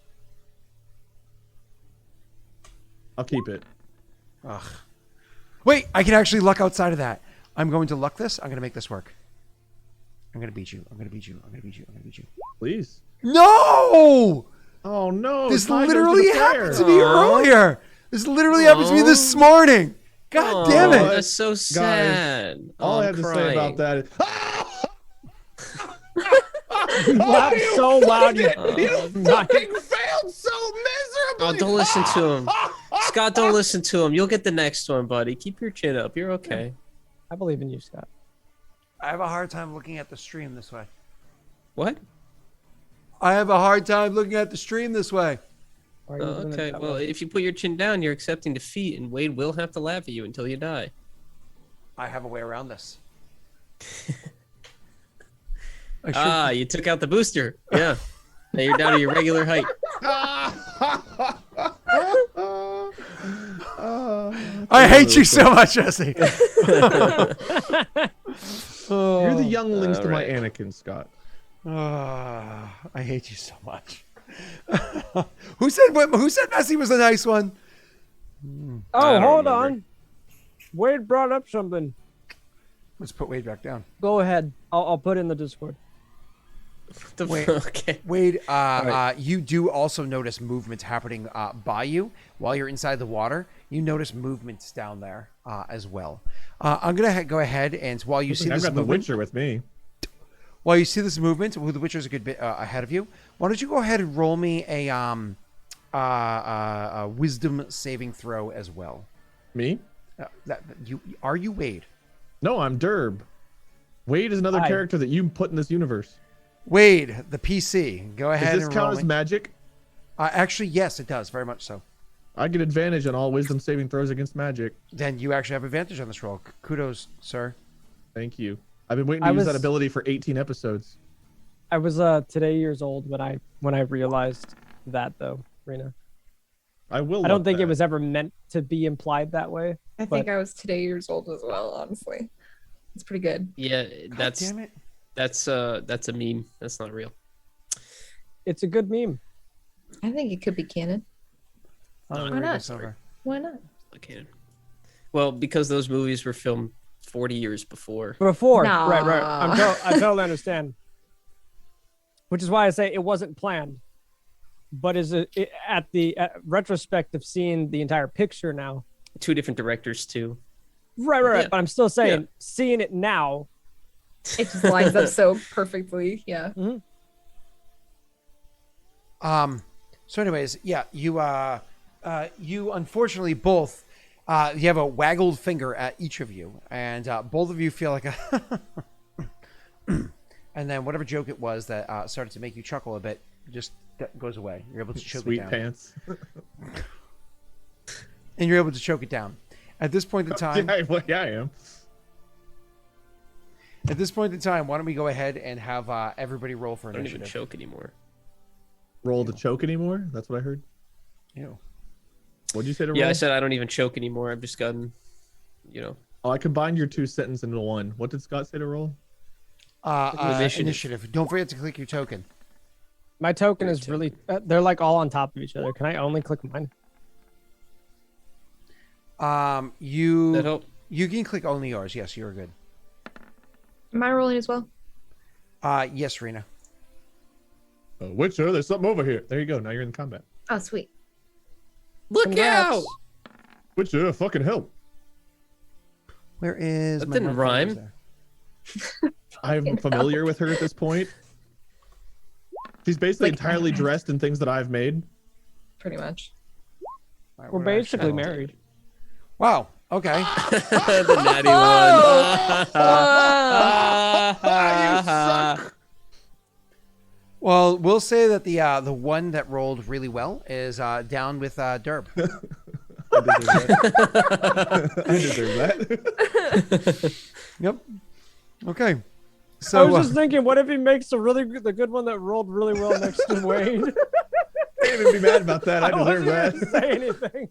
I'll keep it. Ugh. Wait, I can actually luck outside of that. I'm going to luck this. I'm going to make this work. I'm going to beat you. I'm going to beat you. I'm going to beat you. I'm going to beat you. Please. No! Oh no. This Ty goes literally the fire. happened to me earlier. This literally happened to me this morning. God damn oh, it. that's so sad. All Oh, I I'm have to say about crying. that is. You laughed so loud. You You fucking failed so miserably. Oh, don't listen to him. Scott, don't listen to him. You'll get the next one, buddy. Keep your chin up. You're okay. I believe in you, Scott. I have a hard time looking at the stream this way. What? I have a hard time looking at the stream this way. Why are you doing it Okay, that well, way? if you put your chin down, you're accepting defeat, and Wade will have to laugh at you until you die. I have a way around this. I should- Ah, you took out the booster. Yeah. Now you're down to your regular height. I hate you so much, Jesse. You're the younglings to my Alright. Anakin, Scott. I hate you so much. Who said Messi was a nice one? Oh, don't hold remember. on. Wade brought up something. Let's put Wade back down. Go ahead. I'll put it in the Discord. Wait. Okay. Wade, right. you do also notice movements happening by you while you're inside the water. You notice movements down there as well. I'm gonna go ahead and while you see I've this got the movement, Witcher with me. while you see this movement, well, the Witcher's a good bit ahead of you. Why don't you go ahead and roll me a wisdom saving throw as well? Me? Are you Wade? No, I'm Derb. Wade is another Hi. character that you put in this universe. Wade, the PC. Go ahead Does this and roll count as me. magic? Actually, yes, it does. Very much so. I get advantage on all wisdom saving throws against magic. Then you actually have advantage on this roll. Kudos, sir. Thank you. I've been waiting to I use was- that ability for 18 episodes. I was today years old when I realized that though, Rena. I will. I don't look think it back. was ever meant to be implied that way. I But- think I was today years old as well. Honestly, it's pretty good. Yeah, God that's damn it. that's a meme. That's not real. It's a good meme. I think it could be canon. I'll Why read not? this over. Why not? Not canon. Well, because those movies were filmed 40 years before. Before, Nah. right. I totally understand. Which is why I say it wasn't planned. But at retrospect of seeing the entire picture now. 2 different directors too. Right. Yeah. But I'm still saying, seeing it now. It just lines up so perfectly. Yeah. So anyways, yeah, you unfortunately both you have a waggled finger at each of you, and both of you feel like a and then whatever joke it was that started to make you chuckle a bit just goes away. You're able to choke Sweet it down. pants. And you're able to choke it down. At this point in time, Yeah, I am. at this point in time, why don't we go ahead and have everybody roll for I don't even initiative? choke anymore. Roll to choke anymore? That's what I heard. Ew. What'd you say to roll? Yeah, I said I don't even choke anymore. I've just gotten, Oh, I combined your 2 sentences into one. What did Scott say to roll? Initiative. Don't forget to click your token. My token is really, they're like all on top of each other. Can I only click mine? That You help. can click only yours. Yes, you're good. Am I rolling as well? Yes, Rena. Witcher, there's something over here. There you go. Now you're in combat. Oh, sweet. Look Congrats. out! Witcher, fucking help. Where is That my didn't marker? rhyme. Is there? I'm familiar with her at this point. She's basically entirely dressed in things that I've made. Pretty much. All right, We're what did I basically actually- married. Wow. Okay. The natty one. You suck. Well, we'll say that the one that rolled really well is down with Derb. I deserve that. Yep. Okay. I So was just thinking, what if he makes the good one that rolled really well next to Wade? Can't even be mad about that. I wasn't deserve gonna that. say anything.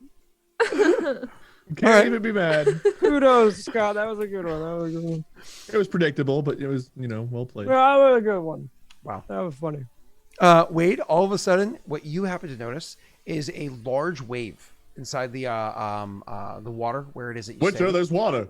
Can't All right. even be mad. Kudos, Scott. That was a good one. That was a good one. It was predictable, but it was, well played. Yeah, that was a good one. wow. That was funny. Wade, all of a sudden, what you happen to notice is a large wave inside the water where it is that you Witcher, stay. there's water.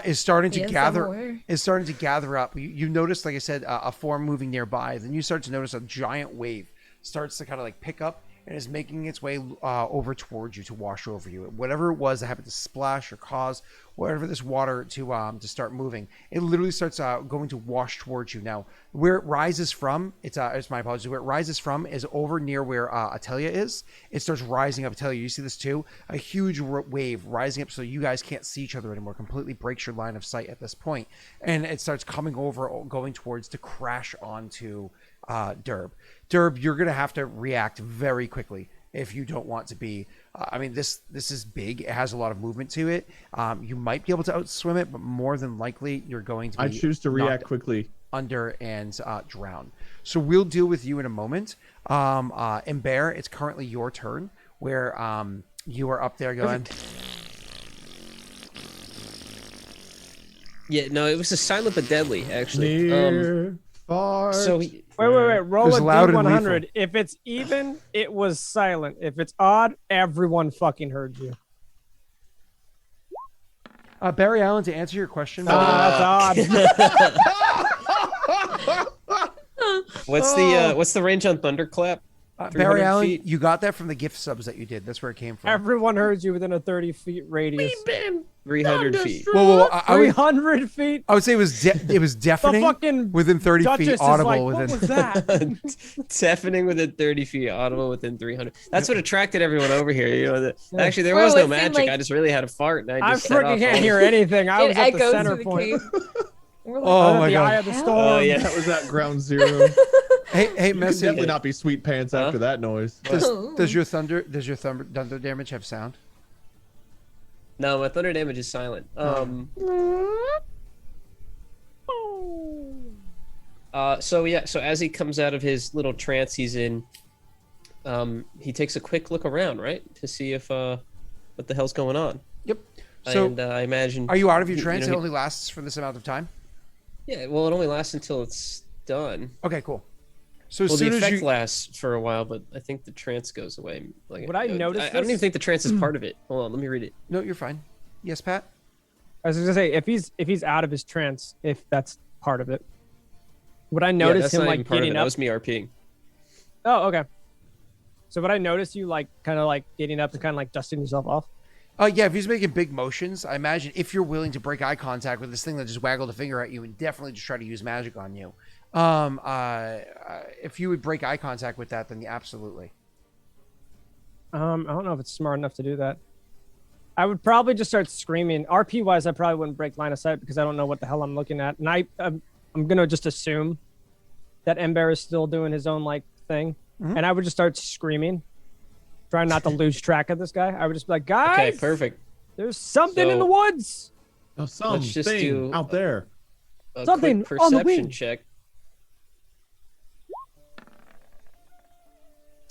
Is starting to Yes, I'm gather. aware. Is starting to gather up. You notice, like I said, a form moving nearby. Then you start to notice a giant wave starts to kind of like pick up and is making its way over towards you to wash over you. Whatever it was that happened to splash or cause whatever this water to start moving, it literally starts going to wash towards you. Now, where it rises from, it's my apologies. Where it rises from is over near where Atelia is. It starts rising up. Atelia, you see this too? A huge wave rising up, so you guys can't see each other anymore. Completely breaks your line of sight at this point, and it starts coming over, going towards to crash onto Derb. Derb, you're gonna have to react very quickly if you don't want to be. I mean, this is big. It has a lot of movement to it. You might be able to outswim it, but more than likely you're going to be I choose to react knocked quickly. under and drown. So we'll deal with you in a moment. And Bear, it's currently your turn where you are up there going. Yeah, no, it was a silent but deadly, actually. Near, far. So Wait. Roll It was a loud and D100. If it's even, it was silent. If it's odd, everyone fucking heard you. Barry Allen, to answer your question, That's odd. what's the range on Thunderclap? Barry 300 Allen, feet? you got that from the gift subs that you did. That's where it came from. Everyone heard you within a 30 feet radius. 300 feet. Whoa, I would, 300 feet? I would say it was deafening fucking within 30 Duchess feet, is audible like, within. what was that? Deafening within 30 feet, audible within 300. That's what attracted everyone over here. Actually, there Bro, was it no seemed magic. like- I just really had a fart, and I I just set freaking off can't all- hear anything. I It was at the echoes center to the point. cave. We're like, Oh I was my at the God. eye of the Hell. storm. Oh yeah. That was at ground zero. Hey, You can Messy, definitely not be sweet pants after that noise. does your thunder damage have sound? No, my thunder damage is silent. So as he comes out of his little trance he's in, he takes a quick look around, right, to see if what the hell's going on. Yep. So, And I imagine. are you out of your you trance? know, It only lasts for this amount of time. Yeah, well, it only lasts until it's done. Okay, cool. So as Well, the soon as effect you, lasts for a while, but I think the trance goes away. Like, Would I notice I don't even this? think the trance is part of it. Hold on, let me read it. no, you're fine. Yes, Pat. I was gonna say if he's out of his trance, if that's part of it, would I Yeah, notice that's him not like even part of getting it. That up? was me RPing. Oh, okay. So would I notice you like kind of like getting up and kind of like dusting yourself off? Yeah, if he's making big motions, I imagine if you're willing to break eye contact with this thing that just waggled a finger at you and definitely just try to use magic on you. If you would break eye contact with that, then yeah, absolutely. I don't know if it's smart enough to do that. I would probably just start screaming. RP wise, I probably wouldn't break line of sight because I don't know what the hell I'm looking at, and I'm gonna just assume that Ember is still doing his own like thing, and I would just start screaming, trying not to lose track of this guy. I would just be like, guys, Okay, perfect. there's something in the So- woods. Oh, something just do- out there. A Something quick on the perception wing. check.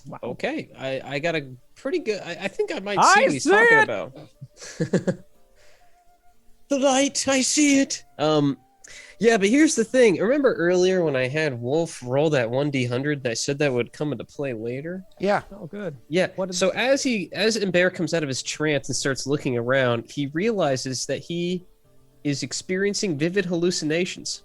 Wow. Okay, I got a pretty good. I think I might I see what he's see talking it! about. The light, I see it. Yeah, but here's the thing. Remember earlier when I had Wolf roll that 1d100 and I said that would come into play later? Yeah. Oh, good. Yeah. What did- So as Ember comes out of his trance and starts looking around, he realizes that he is experiencing vivid hallucinations.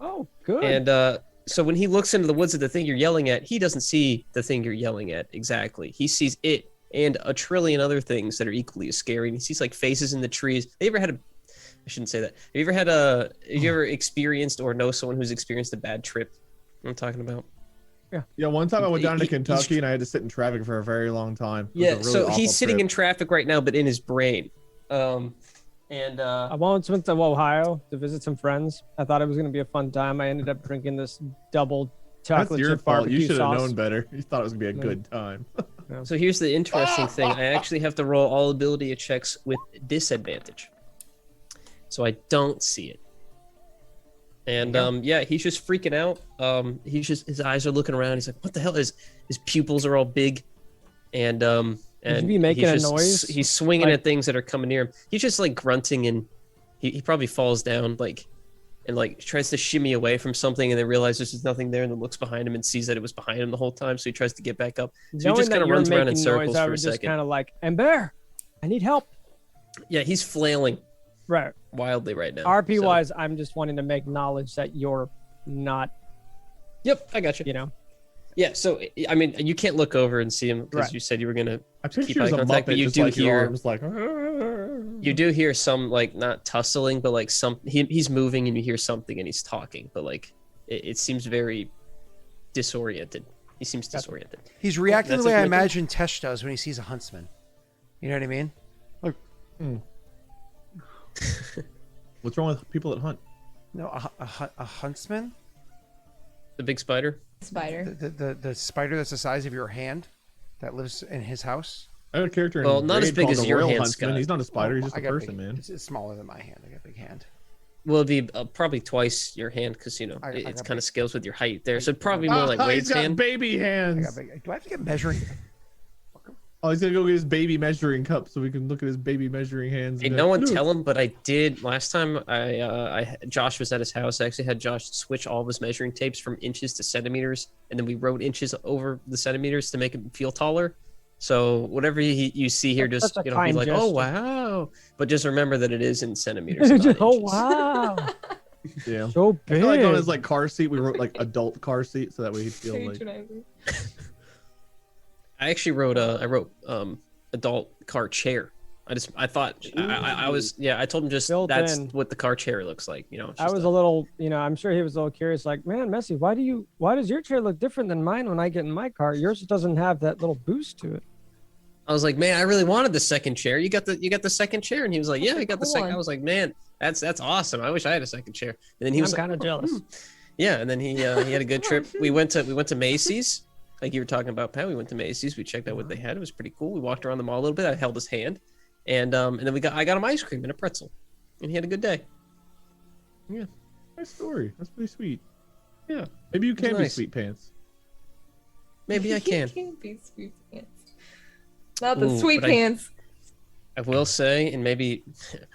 Oh, good. And so when he looks into the woods at the thing you're yelling at, he doesn't see the thing you're yelling at exactly. He sees it and a trillion other things that are equally as scary. And he sees like faces in the trees. Have you ever had I shouldn't say that. Have you ever experienced or know someone who's experienced a bad trip? You know what I'm talking about? Yeah, one time I went down to He's- Kentucky and I had to sit in traffic for a very long time. It was a Yeah. really So awful he's sitting trip. in traffic right now, but in his brain. I once went to Ohio to visit some friends. I thought it was going to be a fun time. I ended up drinking this double That's chocolate your chip fault. barbecue You should have sauce. known better. You thought it was gonna be a No. good time. So here's the interesting thing. I actually have to roll all ability checks with disadvantage. So I don't see it. And yeah, he's just freaking out. His eyes are looking around. He's like, what the hell is his pupils are all big. And Would you be making he's a noise? He's swinging Like- at things that are coming near him. He's just like grunting and he probably falls down and tries to shimmy away from something and then realizes there's nothing there and then looks behind him and sees that it was behind him the whole time. So he tries to get back up. So he Knowing just that kind of you're runs around in making circles noise, I for a would just second. kind of like, Ember, I need help. Yeah, he's flailing Right. wildly right now. RP so- wise, I'm just wanting to make knowledge that you're not, Yep, I got you. you know. Yeah, so I mean, you can't look over and see him because Right. you said you were gonna. I picture Keep you as eye a contact, but Muppet, you just do like your hear- arms like. You do hear some like not tussling, but like he's moving and you hear something and he's talking, but like it seems very disoriented. He seems disoriented. He's reacting That's the way it, I Lincoln? imagine Tesh does when he sees a huntsman. You know what I mean? What's wrong with people that hunt? No, a huntsman? The big spider. Spider. The spider that's the size of your hand that lives in his house? I have a character in Well, not as Raid big called as the your Royal hand, Huntsman. Scott. He's not a spider. He's Oh, just I a got person, big, man. It's smaller than my hand. I got a big hand. Will it be probably twice your hand because I it's got kind big- of scales with your height there. So probably more like he's Wade's got hand. baby I hands. got big. Do I have to get measuring? Oh, he's gonna go get his baby measuring cup so we can look at his baby measuring hands. Hey, and no go, one "Look." tell him, but I did last time. Josh was at his house. I actually had Josh switch all of his measuring tapes from inches to centimeters, and then we wrote inches over the centimeters to make him feel taller. So whatever you see here, That's just such a be kind like, oh gesture. wow, but just remember that it is in centimeters. and not Oh inches. wow, Yeah. so I big. feel like on his like car seat, we wrote like adult car seat, so that way he'd feel like. Patronizing. I actually wrote adult car chair. I thought I was I told him just Built that's in. what the car chair looks like. You know, it's I just was a little, I'm sure he was a little curious. Like, man, Messi, why does your chair look different than mine when I get in my car? Yours doesn't have that little boost to it. I was like, man, I really wanted the second chair. You got the second chair, and he was like, yeah, I got the Cool second. one. I was like, man, that's awesome. I wish I had a second chair. And then he I'm was like, kind of jealous. yeah, and then he had a good trip. We went to Macy's, like you were talking about, Pat. We went to Macy's. We checked out what they had. It was pretty cool. We walked around the mall a little bit. I held his hand, and then I got him ice cream and a pretzel, and he had a good day. Nice story. That's pretty sweet. Yeah, Maybe you can be nice. sweet pants. Maybe I can. You can't be sweet pants. Not the Ooh, sweet but pants. I will say, and maybe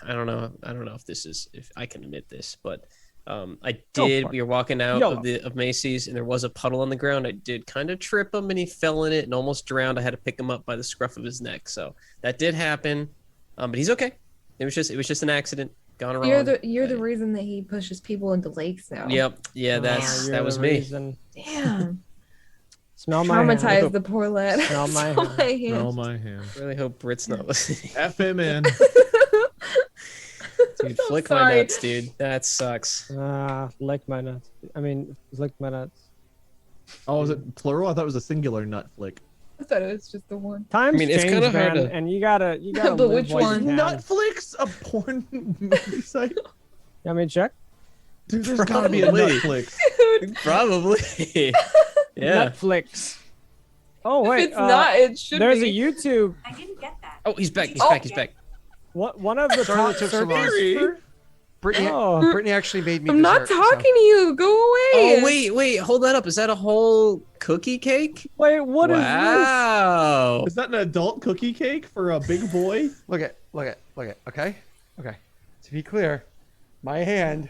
I don't know if I can admit this, but I Go did. for it. We were walking out YOLO. of Macy's, and there was a puddle on the ground. I did kind of trip him, and he fell in it and almost drowned. I had to pick him up by the scruff of his neck. So that did happen, but he's okay. It was just an accident gone wrong. You're the reason that he pushes people into lakes now. Yep. Yeah. You're That was the me. reason. Damn. Smell my hand. Traumatized the poor lad. Smell my Smell hand. my hand. Smell my hand. Really hope Brit's not listening. F him in. Dude, flick my Sorry. nuts, dude. That sucks. Lick my nuts. I mean, lick my nuts. Oh, is it plural? I thought it was a singular nut flick. I thought it was just the one. Times mean, it's change, kinda hard man, to- and you gotta But live which while you one? can. Netflix, a porn movie site. You want me to check? Dude, there's gotta be a Probably. Netflix. Probably. Yeah. Netflix. Oh If wait, it's not, it should there's be. a YouTube. I didn't get that. Oh, he's back. He's Oh. back. He's back. One of the Sorry top that took so long. searches for. Brittany, Oh. Brittany actually made me. I'm not dessert, so- talking to you. Go away. Oh, wait. Hold that up. Is that a whole cookie cake? Wait, what is this? Wow. Is that an adult cookie cake for a big boy? Look at. Okay. To be clear, my hand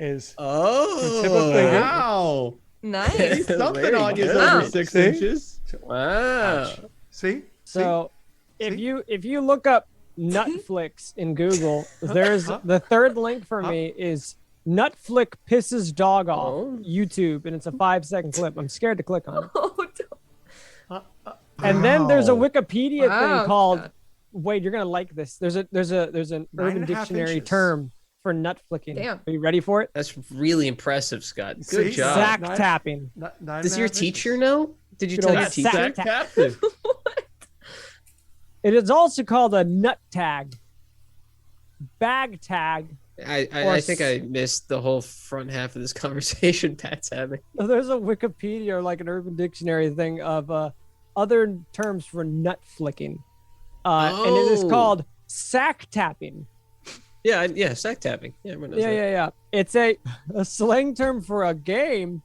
is. Oh. tip of finger. Wow. Nice. Something Very on you is good. over Wow. 6 See? inches. Wow. See. So, if See? you look up Netflix in Google, there's the third link for me is Nutflick pisses dog off Oh. YouTube, and it's a 5-second clip. I'm scared to click on it. Oh, don't- And then there's a Wow. Wikipedia Wow, thing called. Scott. Wait, you're gonna like this. There's an Urban 9.5 Dictionary inches. term for nut flicking. Damn. Are you ready for it? That's really impressive, Scott. Good See? job. Sack Nine- tapping. Does your teacher know? Did you Good tell old your teacher? sack. Sack captain. It is also called a nut tag, bag tag. I think I missed the whole front half of this conversation Pat's having. There's a Wikipedia or like an Urban Dictionary thing of other terms for nut flicking, and it is Oh. called sack tapping. Yeah, sack tapping. Yeah, everyone knows that. Yeah. It's a slang term for a game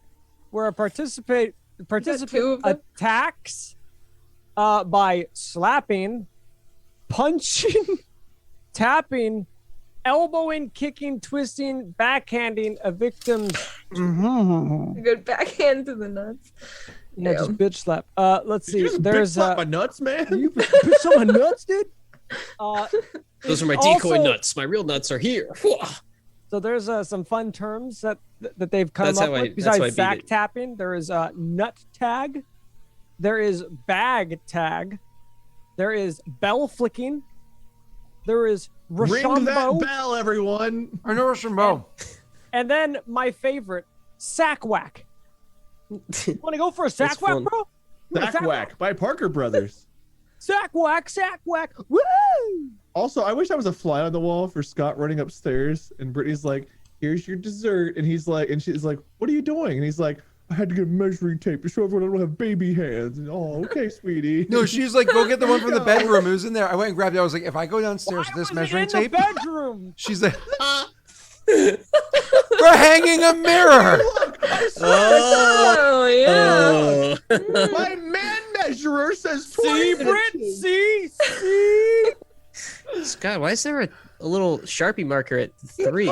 where a participant two of them? attacks by slapping, punching, tapping, elbowing, kicking, twisting, backhanding a victim's A good backhand to the nuts. no, just Damn. bitch slap. Let's Did you see. just There's bitch slap my nuts, man. you bitch on my nuts, dude. Those are my it's decoy also- nuts. My real nuts are here. So there's some fun terms that they've come That's up how I- with that's how I besides beat sack it. tapping. There is nut tag. There is bag tag. There is bell flicking. There is Ring that Rochambeau. bell, everyone. I know Rochambeau. And then my favorite, sack whack. Want to go for a sack That's whack, fun. bro? You want a Sack Whack by Parker Brothers. Sack whack, sack whack. Woo! Also, I wish I was a fly on the wall for Scott running upstairs, and Brittany's like, "Here's your dessert," and he's like, and she's like, "What are you doing?" And he's like, "I had to get measuring tape to show everyone I don't have baby hands." And oh, okay, sweety. No, she's like, go get the one from the bedroom. It was in there. I went and grabbed it. I was like, if I go downstairs with Why this was it measuring in tape, the bedroom. she's like, we're hanging a mirror. Oh, yeah. Oh. My man measurer says 20 See, Brit, inches. see. Scott, why is there a little Sharpie marker at 3?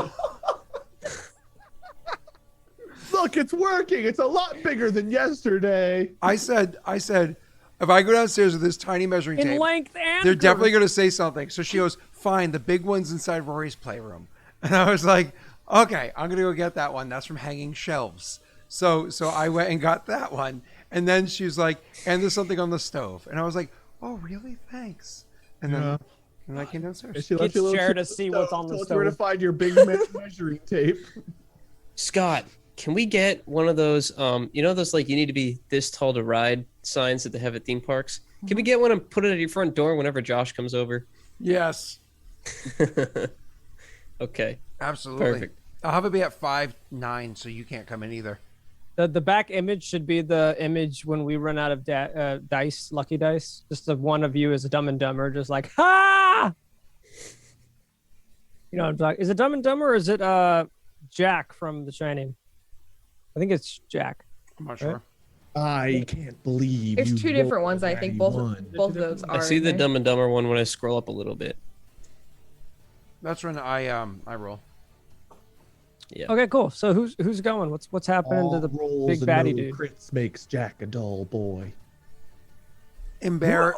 Look, it's working. It's a lot bigger than yesterday. I said, if I go downstairs with this tiny measuring In tape, length and they're girth. definitely going to say something. So she goes, fine, the big one's inside Rory's playroom. And I was like, okay, I'm going to go get that one. That's from hanging shelves. So I went and got that one. And then she's like, and there's something on the stove. And I was like, oh, really? Thanks. And then and I came downstairs. And she left Get you a little Cher tip to of the see what's stove, on the told you where to stove. find your big measuring tape. Scott, can we get one of those those like you need to be this tall to ride signs that they have at theme parks? Can we get one and put it at your front door whenever Josh comes over? Yes, Okay. absolutely. Perfect. I'll have it be at 5'9", so you can't come in either. The back image should be the image when we run out of dice, lucky dice. Just the one of you as a Dumb and Dumber, just like ha. You know what I'm talking? Is it Dumb and Dumber or is it Jack from The Shining? I think it's Jack. I'm not sure. I can't believe There's you two different rolled ones. a I think natty both one. of those are. I see in the there. Dumb and Dumber one when I scroll up a little bit. That's when I roll. Yeah. Okay, cool. So who's going? What's happening to All the rolls big and baddie no dude? crits makes Jack a dull boy. Ember.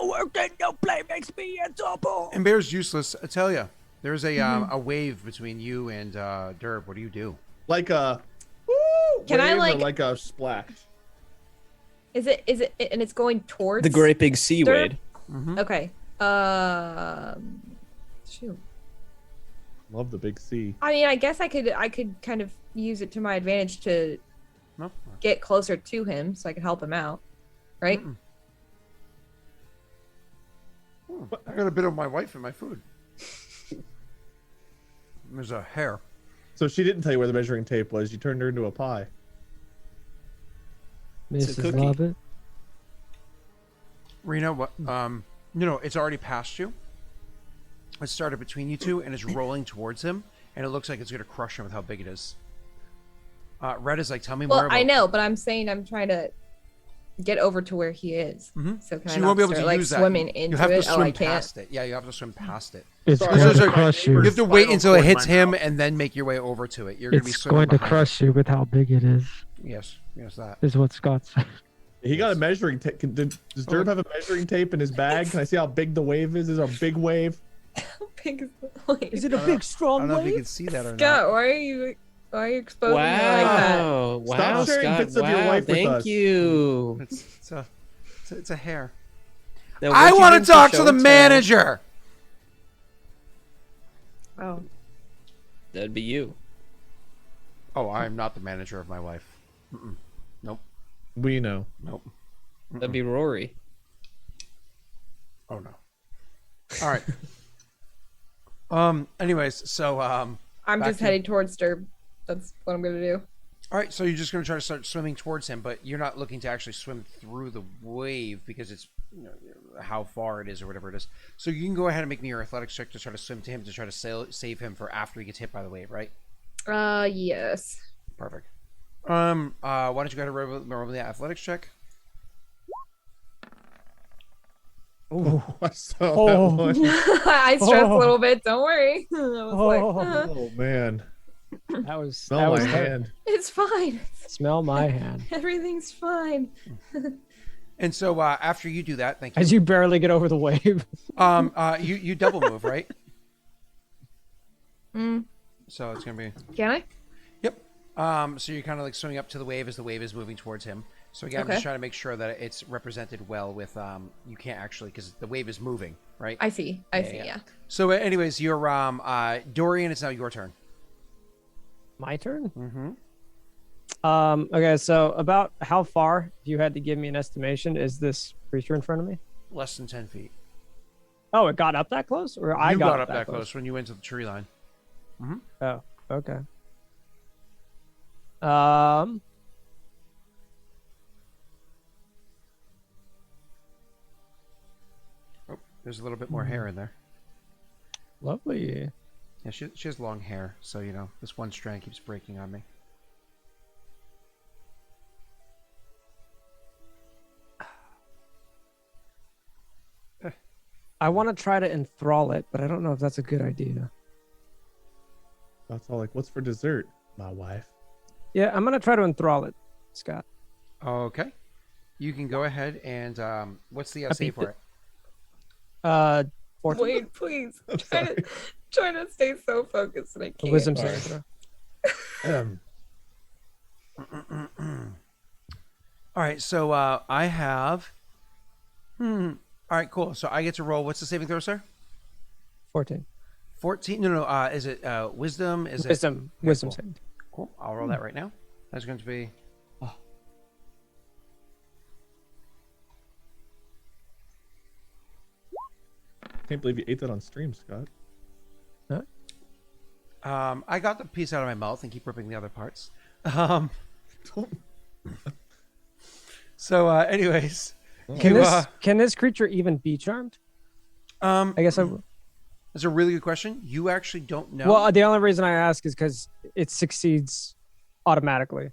No play makes me a double. Ember's useless. I tell you, there's a wave between you and Derb. What do you do? Like a Can I, wave or like- like a splash? Is it? And it's going towards The great big sea Derp? wade. Mm-hmm. Okay. Shoot. Love the big C. I mean, I guess I could kind of use it to my advantage to No. get closer to him, so I can help him out, right? Mm-mm. I got a bit of my wife in my food. There's a hair. So she didn't tell you where the measuring tape was. You turned her into a pie. It's a Mrs. cookie. Lovett. Rena, what? It's already past you. It started between you two, and it's rolling towards him, and it looks like it's going to crush him with how big it is. Red is like, tell me more Well, about. I know, but I'm saying I'm trying to get over to where he is. Mhm. So can So I you not won't be able start, to like, use that. swimming You into have to it? swim I can't. past it. Yeah, you have to swim past it. It's Sorry, going those to are crush my you. You have to wait Spinal until it cord in hits my him, mouth. and then make your way over to it. You're going to be It's swimming going to behind crush you with how big it is. it. Yes, that. Is what Scott said. He got a measuring tape. Does Derb have a measuring tape in his bag? Can I see how big the wave is? Is it a big wave? How big is the wave? Is it a big I strong don't know if you wave? can see that or Scott, not. why are you exposing me like that? Wow. Wow, Stop sharing Scott. bits of your Wow, wife with thank us. you. It's a hair. Now, I what'd you want bring to for talk to show the and tell? manager. Oh, That'd be you. Oh, I'm not the manager of my wife. Mm-mm. Nope. We know. Nope. That'd be Rory. Oh no. All right. Anyways, so I'm Back just to- heading towards Derb. That's what I'm gonna do. all right. So you're just gonna try to start swimming towards him, but you're not looking to actually swim through the wave because it's how far it is or whatever it is. So you can go ahead and make me your athletics check to try to swim to him to try to save him for after he gets hit by the wave, right? Yes. Perfect. Why don't you go ahead and roll the athletics check? Oh, I saw Oh. that one. I stressed a little bit. Don't worry. I was like, Oh man. That was Smell that my was hand. it's fine. Smell my hand. Everything's fine. And so after you do that, thank you. As you barely get over the wave. You double move, right? Mm. So it's gonna be. Can I? Yep. So you're kind of like swimming up to the wave as the wave is moving towards him. So again, I'm Okay. just trying to make sure that it's represented well with you can't actually because the wave is moving, right? I see. I see. Yeah. So anyways, you're Dorian. It's now your turn. My turn? Mm-hmm. Okay, so about how far, if you had to give me an estimation, is this creature in front of me? Less than 10 feet. Oh, it got up that close? Or I You got up that close when you went to the tree line. Oh, okay. Oh, there's a little bit more hair in there. Lovely. Yeah, she has long hair, so this one strand keeps breaking on me. I want to try to enthrall it, but I don't know if that's a good idea. That's all like, what's for dessert? My wife. Yeah, I'm gonna try to enthrall it, Scott. Okay. You can go ahead and what's the I save beat for it? 14. Wait, please. I'm trying to stay so focused and I A can't. wisdom Sorry. saving throw. All right, so I have. All right, cool. So I get to roll. What's the saving throw, sir? 14. 14. No. Is it wisdom? Is it Wisdom cool. saving. Cool. I'll roll that right now. That's going to be. Can't believe you ate that on stream, Scott. I got the piece out of my mouth and keep ripping the other parts. So, anyways, Can this creature even be charmed? I guess I. That's a really good question. You actually don't know. Well, the only reason I ask is because it succeeds automatically.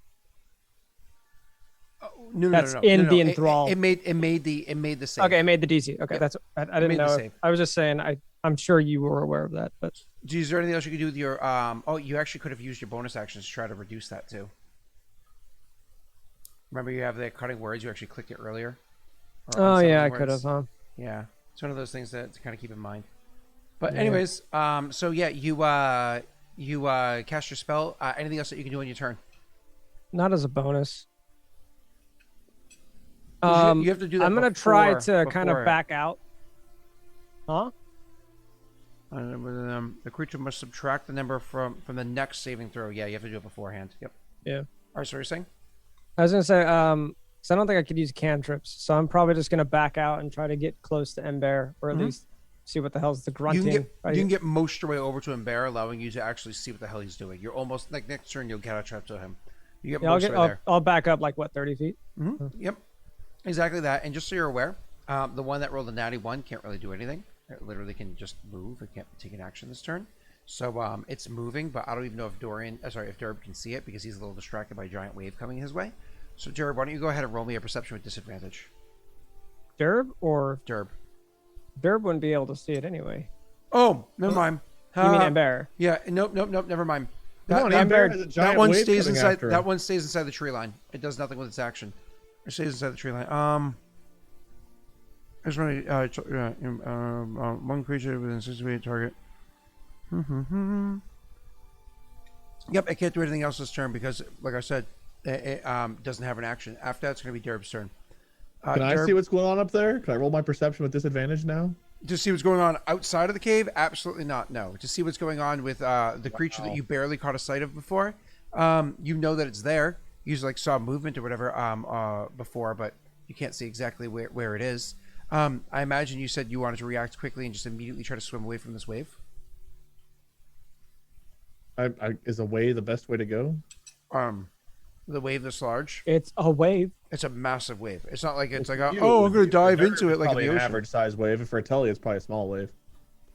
No, That's in the It- enthrall. It made the save. Okay, I made the DC. Okay, Yep. that's I Made didn't the know. save. I was just saying. I'm sure you were aware of that, but Is there anything else you could do with your Oh, you actually could have used your bonus actions to try to reduce that too. Remember, you have the cutting words. You actually clicked it earlier. Or oh yeah, I unsettling could words. have. Huh? Yeah, it's one of those things that to kind of keep in mind. But anyways, so yeah, you cast your spell. Anything else that you can do on your turn? Not as a bonus. 'Cause you have to do that. I'm gonna try to kind before of it. back out. Huh? The creature must subtract the number from the next saving throw. Yeah, you have to do it beforehand. Yep. Yeah. All right, so you're saying? I was gonna say, so I don't think I could use cantrips, so I'm probably just gonna back out and try to get close to Ember, or at least see what the hell's the grunting. You can get most your way over to Ember, allowing you to actually see what the hell he's doing. You're almost like next turn you'll get a trap to him. You get Yeah, most of the way there. I'll back up like what 30 feet. Yep, exactly that. And just so you're aware, the one that rolled a natty 1 can't really do anything. It literally can just move. It can't take an action this turn. So it's moving, but I don't even know if if Derb can see it because he's a little distracted by a giant wave coming his way. So Derb, why don't you go ahead and roll me a perception with disadvantage? Derb or Derb. Derb wouldn't be able to see it anyway. Oh, never mind. You mean Ember? Yeah, nope, never mind. Come on, that, Amber has a that giant one wave stays coming inside. after him. That one stays inside the tree line. It does nothing with its action. It stays inside the tree line. I just want to one creature within 6 feet target. Yep, I can't do anything else this turn because, like I said, it doesn't have an action. After that, it's going to be Derb's turn. Can I see what's going on up there? Can I roll my perception with disadvantage now? To see what's going on outside of the cave? Absolutely not. No. To see what's going on with the creature that you barely caught a sight of before. You know that it's there. You just saw movement or whatever before, but you can't see exactly where it is. I imagine you said you wanted to react quickly and just immediately try to swim away from this wave. Is a way the best way to go? The wave this large. It's a wave. It's a massive wave. It's not like it's like, You, oh, I'm going to dive Derb into it is like in probably the an ocean. average size wave. For a Telly, it's probably a small wave.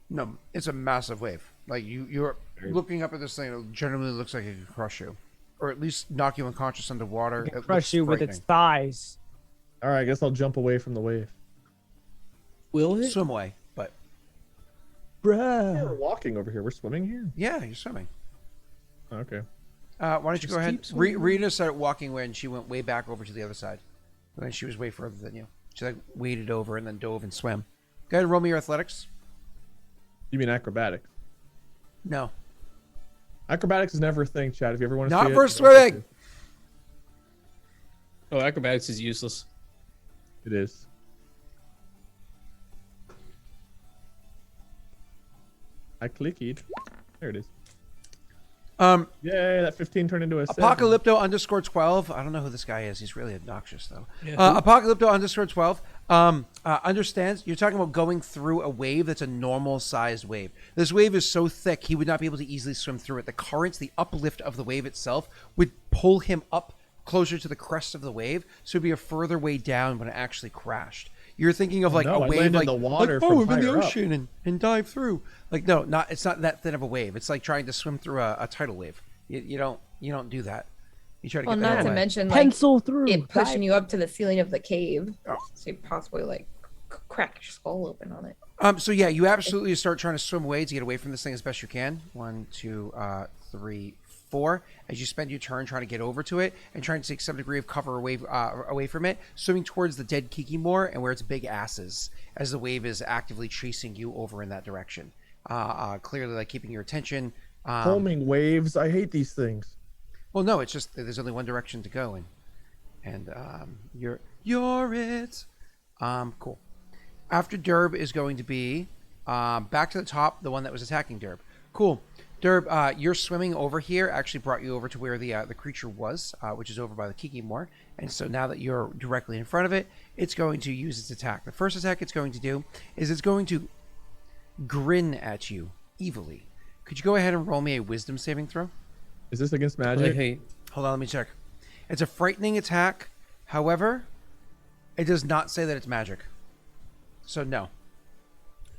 No, it's a massive wave. Like you're looking up at this thing. It generally looks like it could crush you, or at least knock you unconscious underwater. It can It crush looks you with its frightening. thighs. All right, I guess I'll jump away from the wave. Will it? Swim away, but We're walking over here. We're swimming here. yeah, you're swimming. Okay. Why don't you go ahead? keep swimming. Rena started walking when she went way back over to the other side. And then she was way further than you. She waded over and then dove and swam. Go ahead and roll me your athletics. You mean acrobatics? No, Acrobatics is never a thing, Chad. If you ever want to not see for it, swimming. Oh, acrobatics is useless. It is. I clicked. There it is. Yay, that 15 turned into a 7. Apocalypto _12. I don't know who this guy is. He's really obnoxious, though. Yeah, Apocalypto _12 understands you're talking about going through a wave that's a normal sized wave. This wave is so thick he would not be able to easily swim through it. The currents, the uplift of the wave itself would pull him up closer to the crest of the wave, so it'd be a further way down when it actually crashed. You're thinking of like No, a I wave landed like, in the water oh, from we're in the higher up. ocean and dive through. Like no, it's not that thin of a wave. It's like trying to swim through a tidal wave. You don't do that. You try to Well, get the hell not to away. mention like Pencil through. it pushing dive. you up to the ceiling of the cave, Oh. so you possibly like crack your skull open on it. So yeah, you absolutely start trying to swim away to get away from this thing as best you can. 1, 2, 3, 4. As you spend your turn trying to get over to it and trying to take some degree of cover away from it, swimming towards the dead Kikimor and where its big ass is, as the wave is actively chasing you over in that direction. Clearly, like keeping your attention. Foaming waves. I hate these things. Well, no, it's just there's only one direction to go in, and you're it. Cool. After Derb is going to be back to the top, the one that was attacking Derb. Cool. Derb, your swimming over here actually brought you over to where the creature was, which is over by the Kikimor. And so now that you're directly in front of it, it's going to use its attack. The first attack it's going to do is it's going to grin at you evilly. Could you go ahead and roll me a wisdom saving throw? Is this against I magic? hate. Hold on, let me check. It's a frightening attack. However, it does not say that it's magic. So no.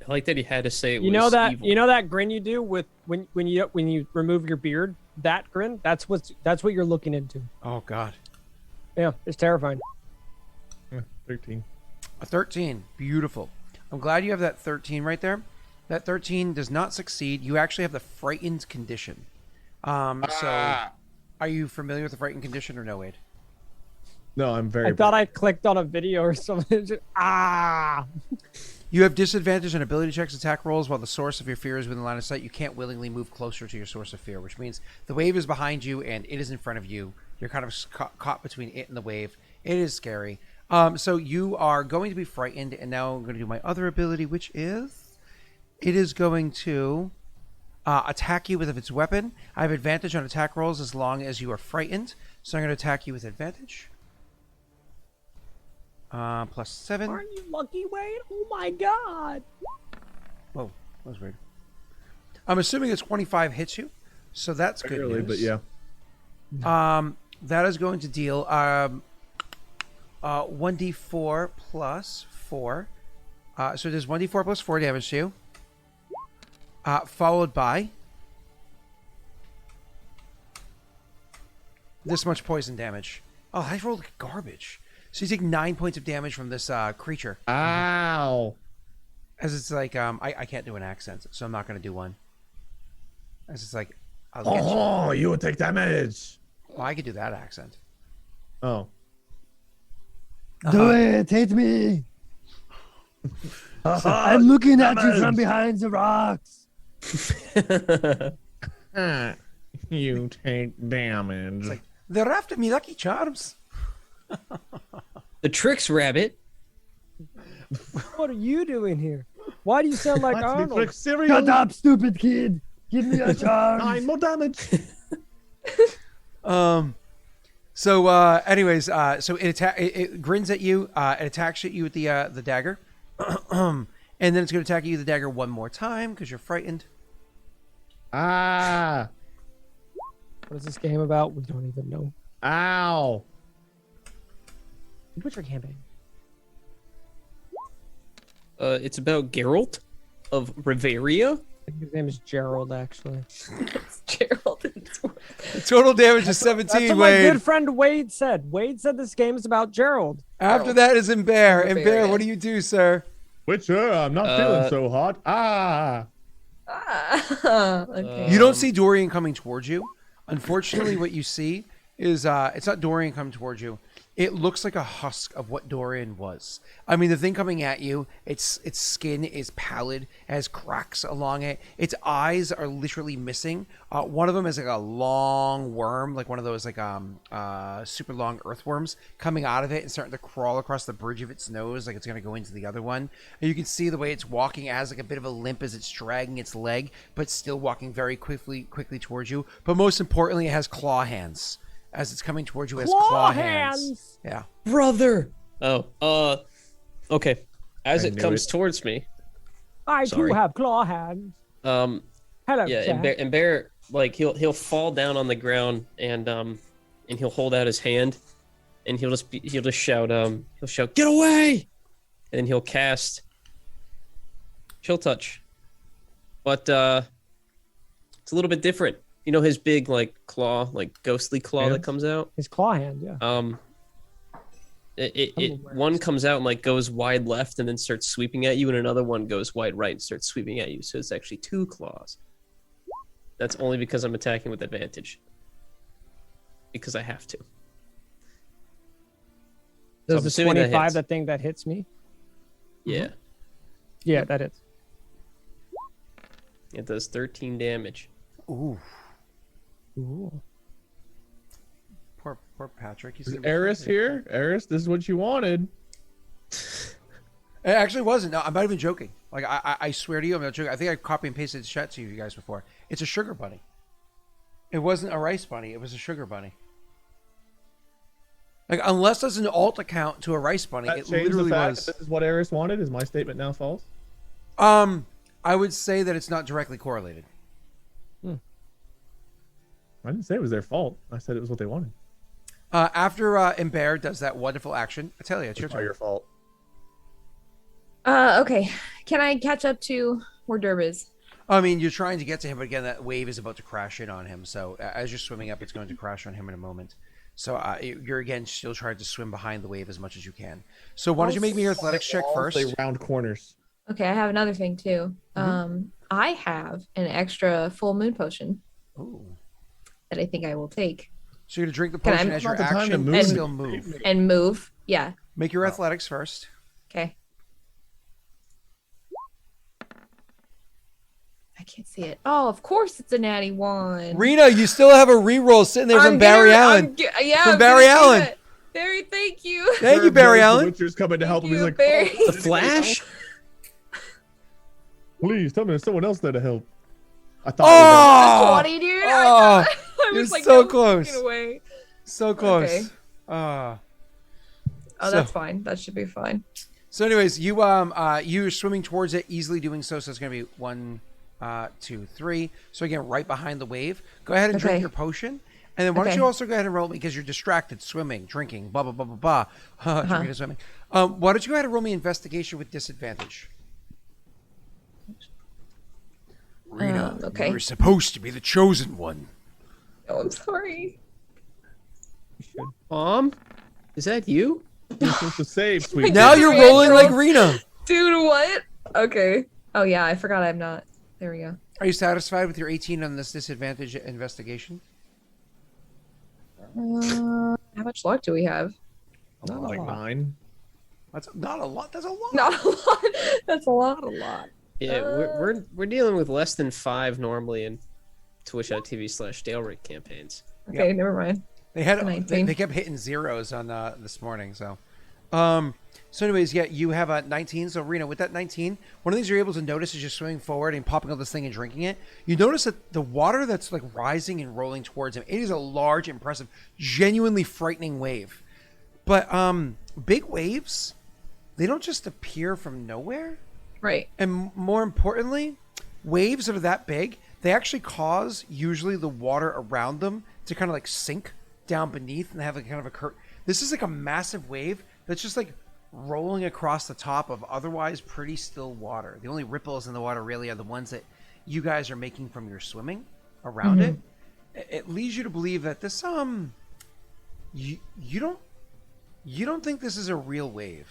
I like that he had to say it You was know that evil. you know that grin you do with when you remove your beard. That grin. That's what you're looking into. Oh God. Yeah, it's terrifying. 13. A 13. Beautiful. I'm glad you have that 13 right there. That 13 does not succeed. You actually have the frightened condition. So, are you familiar with the frightened condition or no, Wade? No, I'm very. I thought I clicked on a video or something. Just, ah! You have disadvantage on ability checks, attack rolls, while the source of your fear is within line of sight. You can't willingly move closer to your source of fear, which means the wave is behind you and it is in front of you. You're kind of caught between it and the wave. It is scary. So you are going to be frightened, and now I'm going to do my other ability, which is it is going to attack you with its weapon. I have advantage on attack rolls as long as you are frightened, so I'm going to attack you with advantage. +7. Aren't you lucky, Wade? Oh my god! Whoa, that was weird. I'm assuming it's 25 hits you, so that's good Barely, news. but yeah. That is going to deal 1d4 plus 4. So it does 1d4 plus 4 damage to you. Followed by this much poison damage. Oh, I rolled like garbage. So you take 9 points of damage from this creature. Ow. As it's like, I can't do an accent, so I'm not going to do one. As it's like, I'll get you. Oh, you would take damage. Well, I could do that accent. Oh. Do it, hit me. I'm looking at you from behind the rocks. You take damage. It's like, they're after me, Lucky Charms. The tricks, rabbit. What are you doing here? Why do you sound like Arnold? Shut up, stupid kid. Give me a charm. 9 more damage. Anyways, so it grins at you, it attacks at you with the dagger. And then it's going to attack you with the dagger one more time because you're frightened. Ah. What is this game about? We don't even know. Ow. Witcher campaign. It's about Geralt of Riveria. I think his name is Gerald, actually. It's Gerald. The total damage is 17, That's what my good friend Wade said. Wade said this game is about Gerald. After that is Imbear. Barbarian. Imbear, what do you do, sir? Witcher, I'm not feeling so hot. Ah. Okay. You don't see Dorian coming towards you. Unfortunately, what you see is it's not Dorian coming towards you. It looks like a husk of what Dorian was. I mean, the thing coming at you, its skin is pallid, it has cracks along it. Its eyes are literally missing. One of them is like a long worm, like one of those like super long earthworms coming out of it and starting to crawl across the bridge of its nose, like it's going to go into the other one. And you can see the way it's walking. It has like a bit of a limp as it's dragging its leg, but still walking very quickly towards you. But most importantly, it has claw hands. As it's coming towards you, as claw hands. Yeah. Brother. Oh, okay. As I it knew comes it. towards me. I Sorry. too have claw hands. Hello, Jack. and Bear, like he'll fall down on the ground and he'll hold out his hand and he'll just shout get away, and then he'll cast Chill Touch, but it's a little bit different. You know his big like claw, like ghostly claw Yeah. that comes out. His claw hand, yeah. One comes out and like goes wide left and then starts sweeping at you, and another one goes wide right and starts sweeping at you. So it's actually 2 claws. That's only because I'm attacking with advantage. Because I have to. So Does I'm the assuming that 25 hits. that thing that hits me? Yeah, Yeah, that hits. it does 13 damage. Ooh. Ooh. Poor Patrick. He's Is gonna be Eris frustrated. here? Eris, this is what you wanted. It actually wasn't. No, I'm not even joking. Like I swear to you, I'm not joking. I think I copy and pasted the chat to you guys before. It's a sugar bunny. It wasn't a rice bunny. It was a sugar bunny. Like unless there's an alt account to a rice bunny, That it changed the literally fact was. that this is what Eris wanted. Is my statement now false? I would say that it's not directly correlated. I didn't say it was their fault. I said it was what they wanted. After Imbear does that wonderful action, I tell you, it's your It's not turn. your fault. Okay. Can I catch up to where Derb is? I mean, you're trying to get to him, but again, that wave is about to crash in on him. So as you're swimming up, it's going to crash on him in a moment. So you're again still trying to swim behind the wave as much as you can. So why don't you make me your athletics check first? They round corners. Okay, I have another thing too. I have an extra full moon potion Ooh. that I think I will take So you're gonna drink the Can I- potion as your Not the time to action move. and still move. and move. Yeah. Make your athletics first. Okay. I can't see it. Oh, of course it's a natty one. Rena, you still have a reroll sitting there from I'm Barry gonna- Allen. I'm ge- yeah, From I'm Barry gonna do Allen. that. Barry, thank you. Thank you, Barry The Allen. Witcher's coming to help him. He's you, like, Barry. "Oh, The Flash? please tell me there's someone else there to help. I thought. Oh, 20, dude. Oh, I you're was like, so no close. fucking way. so close. Okay. Ah. Oh, that's fine. That should be fine. So, anyways, you're swimming towards it, easily doing so. So it's gonna be 1, 2, 3. So again, right behind the wave. Go ahead and drink Okay. your potion, and then why don't Okay. you also go ahead and roll me because you're distracted, swimming, drinking, blah blah blah blah blah. Drinking and swimming. Why don't you go ahead and roll me investigation with disadvantage? Rena, okay. you're supposed to be the chosen one. Oh, I'm sorry. Mom? Is that you? You're supposed to save, sweet. Now Just you're ran rolling like roll. Rena. Dude, what? Okay. Oh, yeah, I forgot I'm not. There we go. Are you satisfied with your 18 on this disadvantage investigation? How much luck do we have? Like 9. That's not a lot. That's a lot. Not a lot. That's a lot. Yeah, we're dealing with less than 5 normally in twitch.tv/DaleRick campaigns. Okay, never mind. They had 19. they kept hitting zeros on this morning. So, so anyways, yeah, you have a 19. So Rena, with that 19, one of the things you're able to notice is you're swimming forward and popping up this thing and drinking it. You notice that the water that's like rising and rolling towards him, it is a large, impressive, genuinely frightening wave. But big waves, they don't just appear from nowhere. Right. And more importantly, waves that are that big, they actually cause usually the water around them to kind of like sink down beneath and have like kind of a curve. This is like a massive wave that's just like rolling across the top of otherwise pretty still water. The only ripples in the water really are the ones that you guys are making from your swimming around it. It leads you to believe that this you don't think this is a real wave.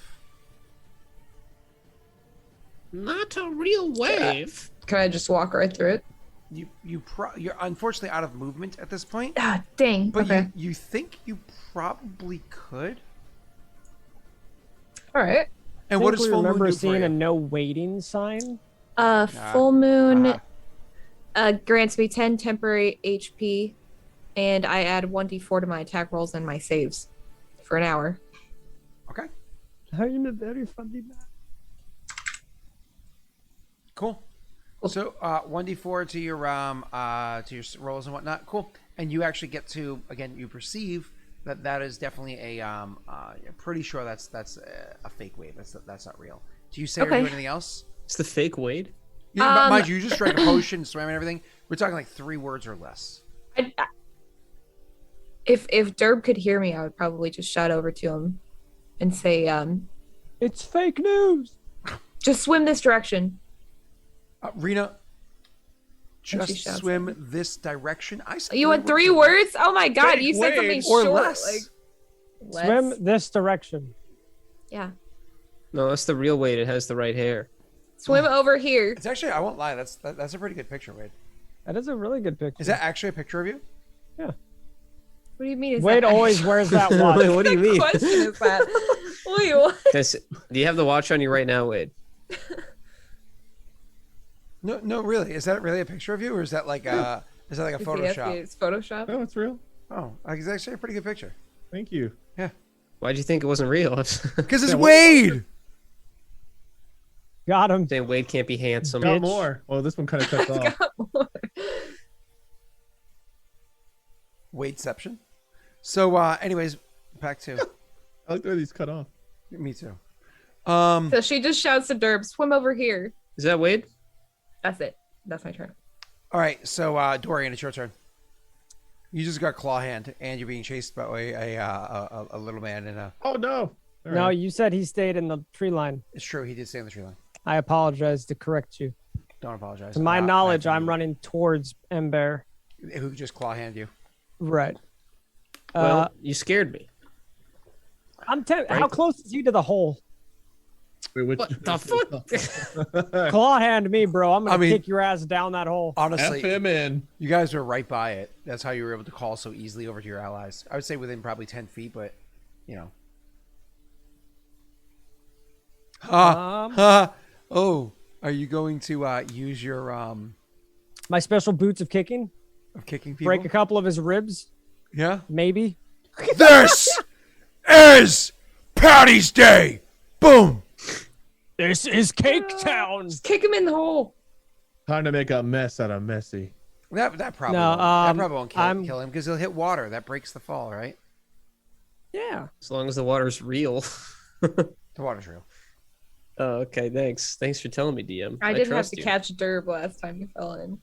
Not a real wave. Can I just walk right through it? You're unfortunately out of movement at this point. Ah, dang. But Okay. you think you probably could. All right. And what does we full moon remember do for seeing a you? no waiting sign? Full moon Uh-huh. grants me 10 temporary HP, and I add 1d4 to my attack rolls and my saves for an hour. Okay, I'm a very funny man. cool. So 1d4 to your rolls and whatnot. Cool. And you actually get to again. You perceive that is definitely a. You're pretty sure that's a fake wave. That's not real. Do you say or do Okay. anything else? It's the fake Wade. Yeah, mind you, you just drank a potion, swam, and everything. We're talking like 3 words or less. If Derb could hear me, I would probably just shout over to him and say, It's fake news. just swim this direction. Rena, And she just shouts swim this direction. I said You want 3 or less. words? Oh my god, Fake you said something waves. Or short. less. Like, Swim less. this direction. Yeah. No, that's the real Wade. It has the right hair. Swim over here. It's actually, I won't lie, that's a pretty good picture, Wade. That is a really good picture. Is that actually a picture of you? Yeah. What do you mean? Is Wade that always wears that watch. Wait, what do you mean? What question is that? Wait, what? Do you have the watch on you right now, Wade? No, really. Is that really a picture of you, or is that like a Photoshop? It's Photoshop. No, it's real. Oh, it's actually a pretty good picture. Thank you. Yeah, Why'd you think it wasn't real? because it's Wade. Got him. Saying Wade can't be handsome. Got more. Well, this one kind of cuts off. Wadeception. So, anyways, back to I like the way these cut off. me too. So she just shouts to Derb, swim over here. Is that Wade? That's it. That's my turn. All right, so Dorian, it's your turn. You just got claw hand, and you're being chased by a little man in a. Oh no! All No, right. you said he stayed in the tree line. It's true, he did stay in the tree line. I apologize to correct you. Don't apologize. To my knowledge, I I'm running towards Ember. Who just claw hand you? Right. Well, you scared me. How Right. close is he to the hole? Wait, What the fuck? Claw hand me, bro. I'm gonna I mean- kick your ass down that hole. Honestly, F him in. you guys were right by it. That's how you were able to call so easily over to your allies. I would say within probably 10 feet, but, you know. Oh, are you going to use your My special boots of kicking. of kicking people? Break a couple of his ribs, Yeah. maybe. This is Patty's Day. Boom. This is Cake Town. Just kick him in the hole. Time to make a mess out of Messy. That probably No, won't, that probably won't I'm- kill him because he'll hit water. That breaks the fall, right? Yeah. As long as the water's real. The water's real. Oh, okay. Thanks for telling me, DM. I didn't have trust to you. catch Derb last time you fell in.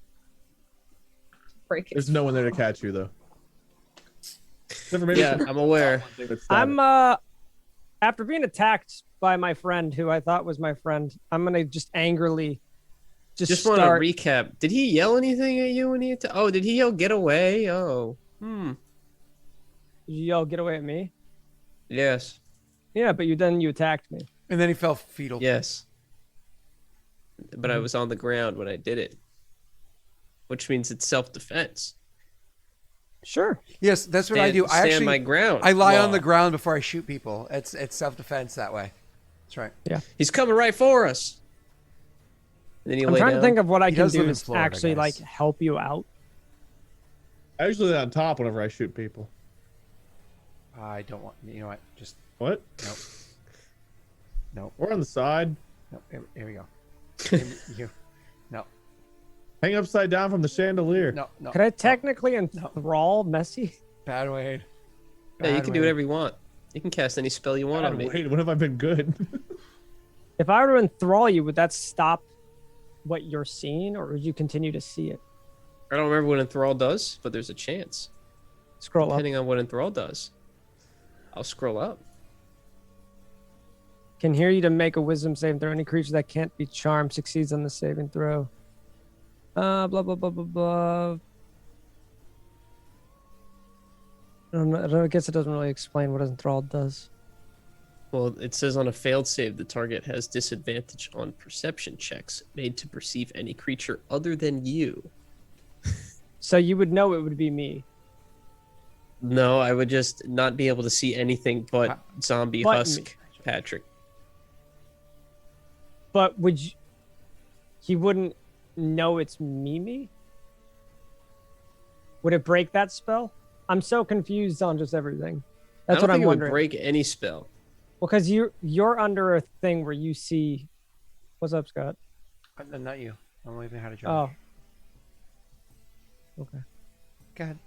Break it. There's no one there to catch you though. Except for maybe Yeah, some- I'm aware. something that's I'm static. after being attacked by my friend who I thought was my friend, I'm gonna just angrily Just want start. to recap. Did he yell anything at you when he attacked? Oh, did he yell "get away"? Oh, Yo, get away at me. yes, Yeah, but you attacked me. And then he fell fetal. yes. But I was on the ground when I did it, which means it's self-defense. Sure. Yes, that's what I do. I Stand actually my ground. I lie on law. the ground before I shoot people. It's self-defense that way. That's right. He's coming right for us. And then you I'm lay trying down. to think of what I He can does live do in to Florida, actually guys. like help you out. I usually lay on top whenever I shoot people. I don't want. You know what? Just What? no. Or on the side. No. Here we go. You. No. Hang upside down from the chandelier. No. No. Could I technically enthrall Messi? Bad Wade. Yeah, you Bad can do Wade. whatever you want. You can cast any spell you want on me. Wait, when have I been good? If I were to enthrall you, would that stop what you're seeing, or would you continue to see it? I don't remember what Enthrall does, but there's a chance. Scroll up. Depending on what Enthrall does. I'll scroll up. Can hear you to make a wisdom saving throw. Any creature that can't be charmed succeeds on the saving throw. Blah blah blah blah blah. I guess it doesn't really explain what enthralled does. Well, it says on a failed save, the target has disadvantage on perception checks made to perceive any creature other than you. So you would know it would be me. No, I would just not be able to see anything but zombie But husk me. Patrick. But would you, he wouldn't know it's me? Would it break that spell? I'm so confused on just everything. That's I don't what I'm think it wondering. would break any spell. Well, because you're under a thing where you see. What's up, Scott? Not you. I'm leaving how to jump. Oh. Okay. Go ahead.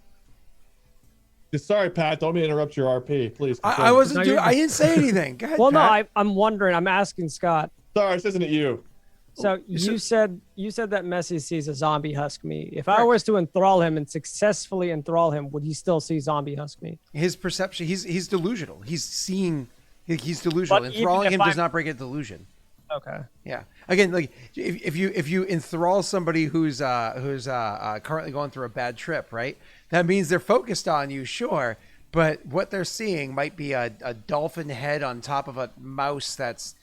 Sorry, Pat. Don't mean to interrupt your RP. Please. I continue. wasn't No, doing. you're- I didn't say anything. Go ahead. Well, no, Pat. I'm wondering. I'm asking Scott. Sorry, this isn't it you. So you said that Messi sees a zombie husk me. If I was to enthrall him and successfully enthrall him, would he still see zombie husk me? His perception. He's delusional. He's seeing. He's delusional. But even Enthralling if him does I'm- not break a delusion. Okay. Yeah. Again, like if you enthrall somebody who's currently going through a bad trip, right? That means they're focused on you, sure, but what they're seeing might be a dolphin head on top of a mouse that's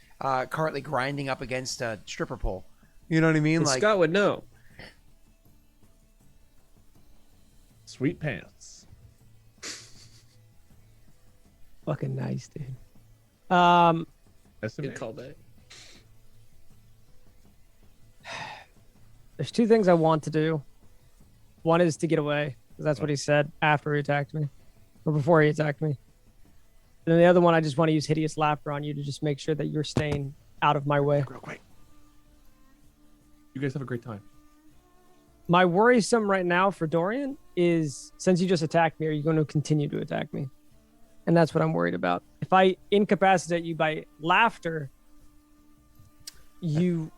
currently grinding up against a stripper pole. You know what I mean? And Like Scott would know. Sweet pants. Fucking nice, dude. That's Good callback. There's two things I want to do. One is to get away, because that's what he said after he attacked me, or before he attacked me. And then the other one, I just want to use Hideous Laughter on you to just make sure that you're staying out of my way. Real quick. You guys have a great time. My worrisome right now for Dorian is, since you just attacked me, are you going to continue to attack me? And that's what I'm worried about. If I incapacitate you by laughter,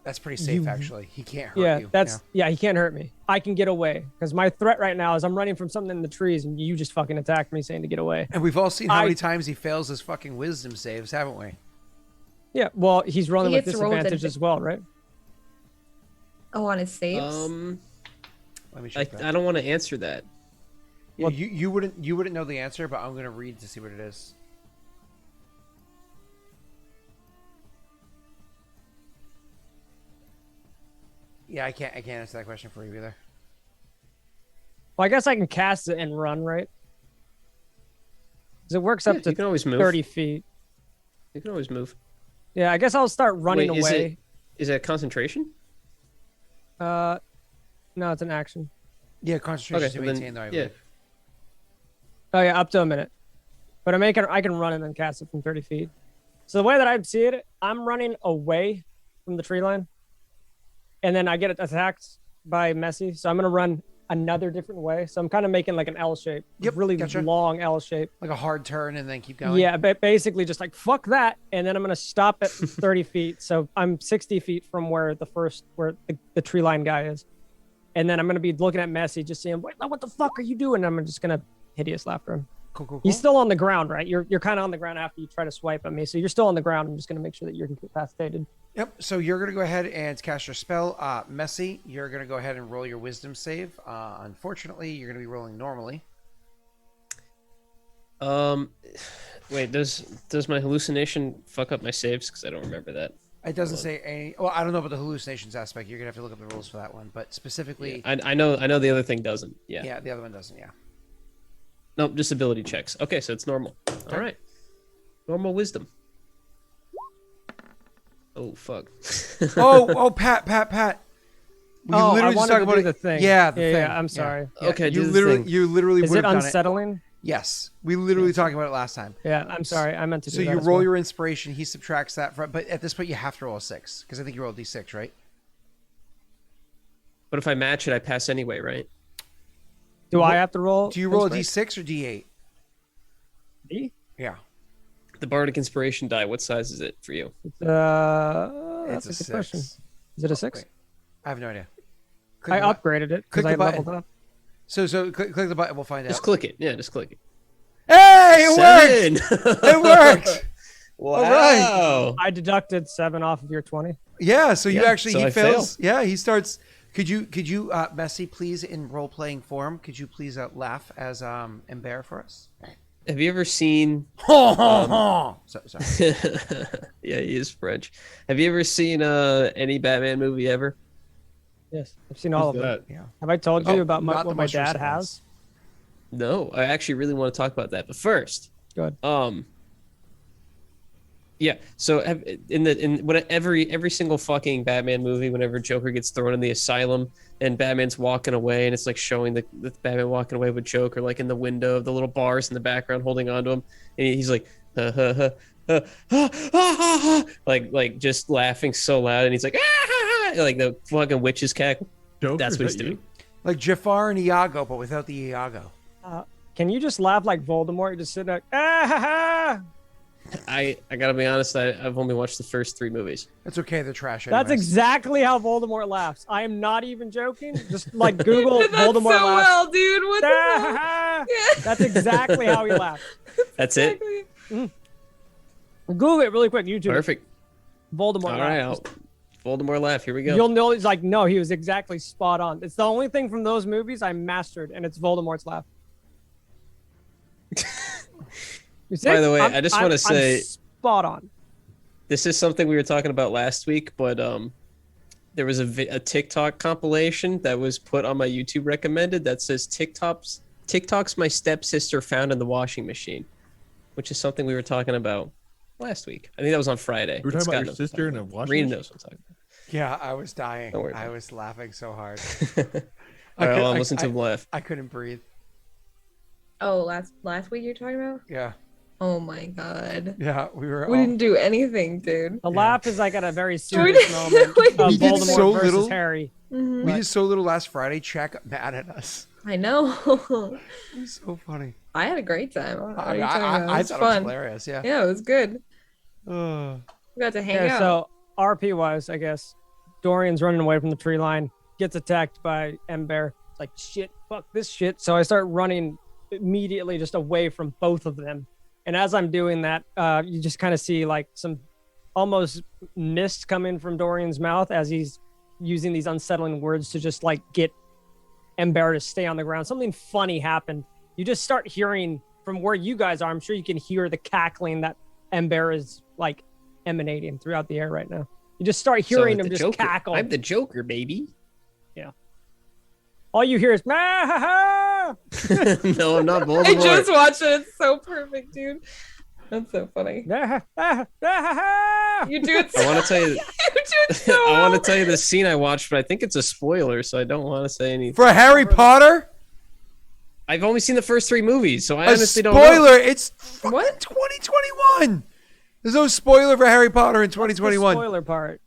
that's pretty safe, actually. He can't hurt yeah, you. he can't hurt me. I can get away because my threat right now is I'm running from something in the trees and you just fucking attacked me saying to get away. And we've all seen how many times he fails his fucking wisdom saves, haven't we? Yeah, well, he's rolling He with gets to roll with disadvantage as well, right? Oh, on his saves. Let me check that. I don't want to answer that. Yeah, you wouldn't know the answer, but I'm gonna read to see what it is. Yeah, I can't answer that question for you either. Well, I guess I can cast it and run, right? Because it works up Yeah, to you can always move. 30 feet. You can always move. Yeah, I guess I'll start running Wait, away. Is that concentration? No, it's an action. Yeah, concentration Okay, to then, maintain though. I yeah. believe. Oh yeah, up to a minute. But I can run and then cast it from 30 feet. So the way that I see it, I'm running away from the tree line, and then I get attacked by Messy. So I'm gonna run another different way. So I'm kind of making like an L shape. Yep, Really gotcha. long L shape. Like a hard turn and then keep going. Yeah, but basically just like fuck that, and then I'm gonna stop at 30 feet. So I'm 60 feet from where the tree line guy is, and then I'm gonna be looking at Messy, just seeing what the fuck are you doing? And I'm just gonna hideous laughter him. Cool. He's still on the ground, right? You're kind of on the ground after you try to swipe at me, so you're still on the ground. I'm just gonna make sure that you're incapacitated. Yep. So you're gonna go ahead and cast your spell. Messy, you're gonna go ahead and roll your wisdom save. Unfortunately, you're gonna be rolling normally. Wait, does my hallucination fuck up my saves? Because I don't remember that. It doesn't say any. Well, I don't know about the hallucinations aspect. You're gonna have to look up the rules for that one. But specifically, I know the other thing doesn't. yeah, the other one doesn't. Yeah. Nope, just ability checks. Okay, so it's normal. All right. Normal wisdom. Oh, fuck. Pat. We I literally just wanted talked to about do it. the thing. Yeah, the thing. Yeah, I'm sorry. Yeah. Okay, do you the literally, thing. you literally Is would it have done it. unsettling? Yes, we literally talked about it last time. Yeah, I'm sorry. I meant to do So that you as roll well. your inspiration. He subtracts that from. But at this point, you have to roll a 6 because I think you rolled D6, right? But if I match it, I pass anyway, right? Do I have to roll? Do you roll a inspiration? D6 or D8? D? Yeah, The bardic inspiration die. What size is it for you? That's it's a good question. six. Is it a 6? Wait. I have no idea. I upgraded it click because I the button. leveled up. So click the button. We'll find Just out. click it. Yeah, just click it. Hey, it worked! 7! It worked! Wow. All right. I deducted 7 off of your 20. Yeah, so you Yeah, actually so he I fails. Yeah, he starts. Could you Messy, please, in role playing form, could you please laugh as Ember for us? Have you ever seen? Sorry. Yeah, he is French. Have you ever seen any Batman movie ever? Yes, I've seen all of them. that? Yeah. Have I told you about not the what my most dad recent has? ones. No, I actually really want to talk about that. But first, Good. yeah. So every single fucking Batman movie, whenever Joker gets thrown in the asylum and Batman's walking away, and it's like showing the Batman walking away with Joker, like in the window of the little bars in the background, holding onto him, and he's like, like just laughing so loud, and he's like, like the fucking witch's cackle. Joker, That's is what he's that you? doing. Like Jafar and Iago, but without the Iago. Can you just laugh like Voldemort? You just sit there, ah ha ha. I gotta be honest. I've only watched the first 3 movies. That's okay. They're trash. That's anyways. exactly how Voldemort laughs. I am not even joking. Just like Google Did that Voldemort so laughs. well, dude. What the Ah, hell? ha, ha. Yeah. That's exactly how he laughs. That's it. Exactly. Google it really quick. YouTube. Perfect. Voldemort All laughs. right, Voldemort laugh. Here we go. You'll know. It's like, no, he was exactly spot on. It's the only thing from those movies I mastered, and it's Voldemort's laugh. You see? By the way, I just want to I'm say spot on. this is something we were talking about last week, but there was a TikTok compilation that was put on my YouTube recommended that says TikTok's my stepsister found in the washing machine, which is something we were talking about last week. I think that was on Friday. We were talking Scott about your knows sister what in I'm a talking washing about. Reed machine? knows what I'm talking Yeah, I was dying. Don't worry I about was laughing so hard. about. All right, well, I'll listen to him laugh. I couldn't breathe. Oh, last week you're talking about? Yeah. Oh my god. Yeah, we were. We didn't do anything, dude. The laugh is like at a very We serious did- moment we of did Voldemort so versus little. Harry. Mhm. We did so little last Friday. Chat got mad at us. I know. It was so funny. I had a great time. What are you I talking about? It thought was it was fun. hilarious. Yeah. Yeah, it was good. Uh, We got to hang Yeah, out. so RP wise, I guess Dorian's running away from the tree line, gets attacked by Ember. It's like, shit, fuck this shit. So I start running immediately just away from both of them. And as I'm doing that, you just kind of see like some almost mist coming from Dorian's mouth as he's using these unsettling words to just like get Ember to stay on the ground. Something funny happened. you just start hearing from where you guys are. I'm sure you can hear the cackling that Ember is like emanating throughout the air right now. You just start hearing him just Joker. cackle. I'm the Joker, baby. All you hear is "Ah, ha, ha." No, I'm not I Voldemort. just watched it. It's so perfect, dude. That's so funny. Ah, ha, ah, ha, ha. You do it so I want to tell you. you do it so I want well. to tell you the scene I watched, but I think it's a spoiler, so I don't want to say anything. For Harry Potter, I've only seen the first 3 movies, so I a honestly don't know. spoiler. It's fucking What? 2021. There's no spoiler for Harry Potter in The 2021. spoiler part.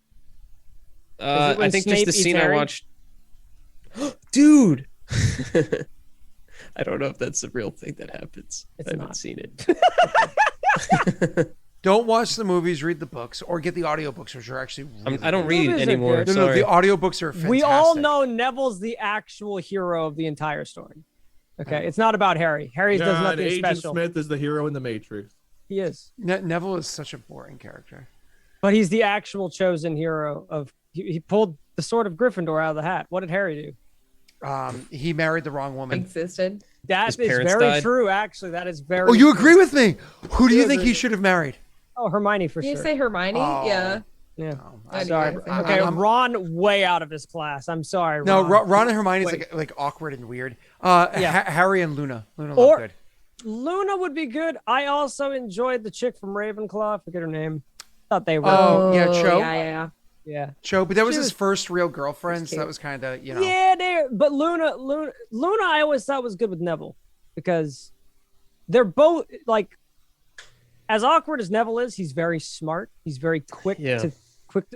Is it when I think just Snape the eats scene I Harry? watched. Dude! I don't know if that's the real thing that happens. It's I haven't not. seen it. Don't watch the movies, read the books, or get the audiobooks, which are actually really I don't good. read Movies are anymore. good. No, Sorry. the audiobooks are fantastic. We all know Neville's the actual hero of the entire story. Okay, it's not about Harry. Harry does God, nothing Agent special. Smith is the hero in the Matrix. He is, Neville is such a boring character. but he's the actual chosen hero of. He pulled the sword of Gryffindor out of the hat. What did Harry do? He married the wrong woman. Existed. That His is parents very died. true. Actually, that is very. Oh, you true. agree with me? Who do you Yeah, think he agree. should have married? Oh, Hermione for Did you sure. say Hermione? Oh. Yeah. Yeah. I knew Sorry. you were Okay, saying I'm- Ron way out of his class. I'm sorry. No, Ron. Ron and Hermione is Wait. like awkward and weird. Yeah. Harry and Luna. Luna Or- look good. Luna would be good. I also enjoyed the chick from Ravenclaw. I forget her name. Thought they were. Oh, yeah, Cho. Yeah. Yeah. Cho, but that was She his was- first real girlfriend, so cute. that was kind of, you know. Yeah, but Luna, I always thought was good with Neville because they're both like as awkward as Neville is. He's very smart. He's very quick Yeah.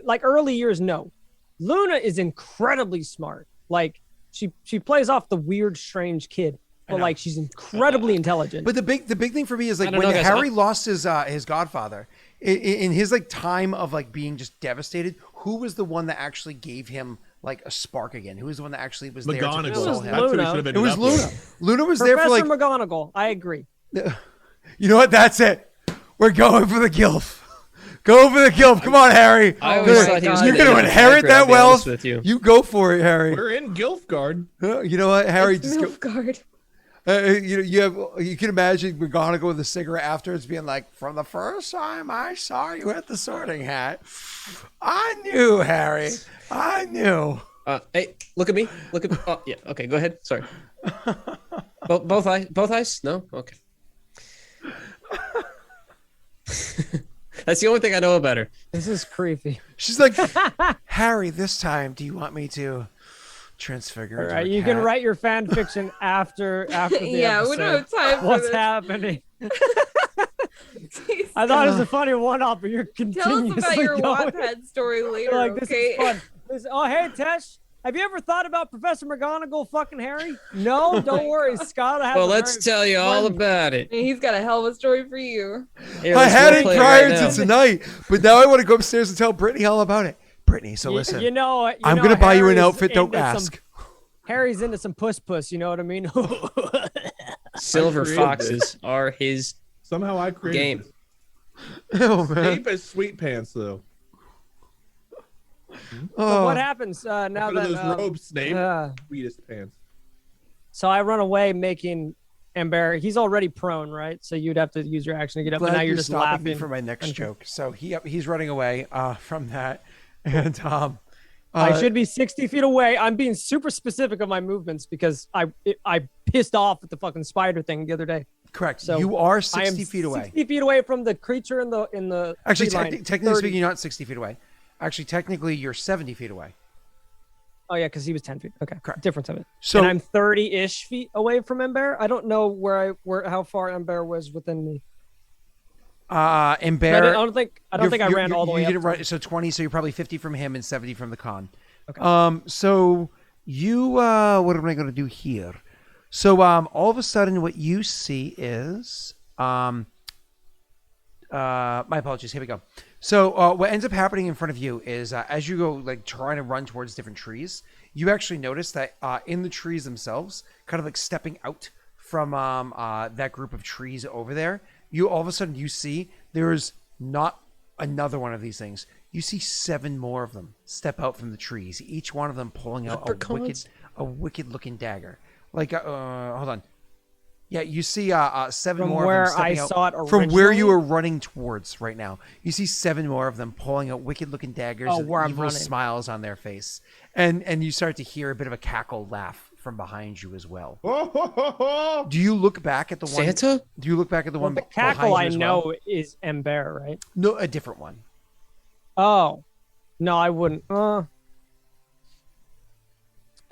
like early years. No, Luna is incredibly smart. Like she plays off the weird, strange kid, but know. like she's incredibly intelligent. But the big thing for me is like I don't when know, guys. Harry lost his godfather in his like time of like being just devastated. Who was the one that actually gave him like a spark again? Who was the one that actually was there to McGonagall. console was him? That's who he Luna. should have It ended was up Luna. with. Luna was there Professor for like McGonagall, I agree. you know what? That's it. We're going for the gilf. Go for the gilf. Come on, Harry. I Oh always my thought he was God. You're gonna going to end up inherit Hagrid, that I'll be honest wealth. with you. Go for it, Harry. We're in Gilfgard. You know what, Harry? It's Just go. Nilfgaard. You can imagine McGonagall with a cigarette afterwards being like, from the first time I saw you at the Sorting Hat, I knew, Harry. I knew. Hey, look at me. Look at. Oh, yeah. Okay, go ahead. Sorry. Both eyes. Both eyes. No. Okay. That's the only thing I know about her. This is creepy. She's like, Harry, this time, do you want me to transfigure All into right, a you can cat? write your fan fiction after the Yeah, we episode. don't have time for What's this. happening? Jeez. I thought it was a funny one-off, but you're Tell us continuously about your going. Wattpad story later, Like, this okay? is fun. Oh, hey, Tesh. Have you ever thought about Professor McGonagall fucking Harry? No? Don't worry. Scott has Well, a let's very tell you all fun- about it. And he's got a hell of a story for you. Here, I let's had roleplay it right prior now. to tonight, but now I want to go upstairs and tell Brittany all about it. Brittany, so listen. You know, I'm going to buy you an Harry's outfit, don't into ask. Harry's into some puss, you know what I mean? Silver I created foxes are his Somehow I created game. this. Oh, man. Snape has sweet pants though. So Oh. what happens now Look at that... those robes, Snape. uh, Sweetest pants. so I run away making Amber. He's already prone, right? So you'd have to use your action to get up, Glad and now you're you're just stopping me laughing. for my next joke. So he's running away from that, and I should be 60 feet away. I'm being super specific of my movements because I pissed off at the fucking spider thing the other day. correct. So you are I am 60 feet away. 60 feet away from the creature in the Actually, tree line. technically 30. speaking, you're not 60 feet away. Actually, technically, you're 70 feet away. Oh yeah, because he was 10 feet. Okay, Correct. difference of it. So And I'm 30-ish feet away from Ember. I don't know how far Ember was within me. and I Bear, don't think I ran all the way you up. didn't to- run, so 20. So you're probably 50 from him and 70 from the con. Okay. So you what am I going to do here? So all of a sudden, what you see is my apologies. Here we go. So what ends up happening in front of you is as you go like trying to run towards different trees, you actually notice that in the trees themselves, kind of like stepping out from that group of trees over there, you all of a sudden you see there's not another one of these things. You see 7 more of them step out from the trees, each one of them pulling out Leprechauns? a wicked looking dagger. Like hold on. Yeah, you see 7 From more where of them I stepping out saw it from where you originally? are running towards right now. You see 7 more of them pulling out wicked-looking daggers Oh, with where I'm evil running. smiles on their face, and you start to hear a bit of a cackle laugh from behind you as well. Do you look back at the one? Santa? Do you look back at the Well, one the behind cackle you I as well? know is Ember, right? No, a different one. Oh, no, I wouldn't. If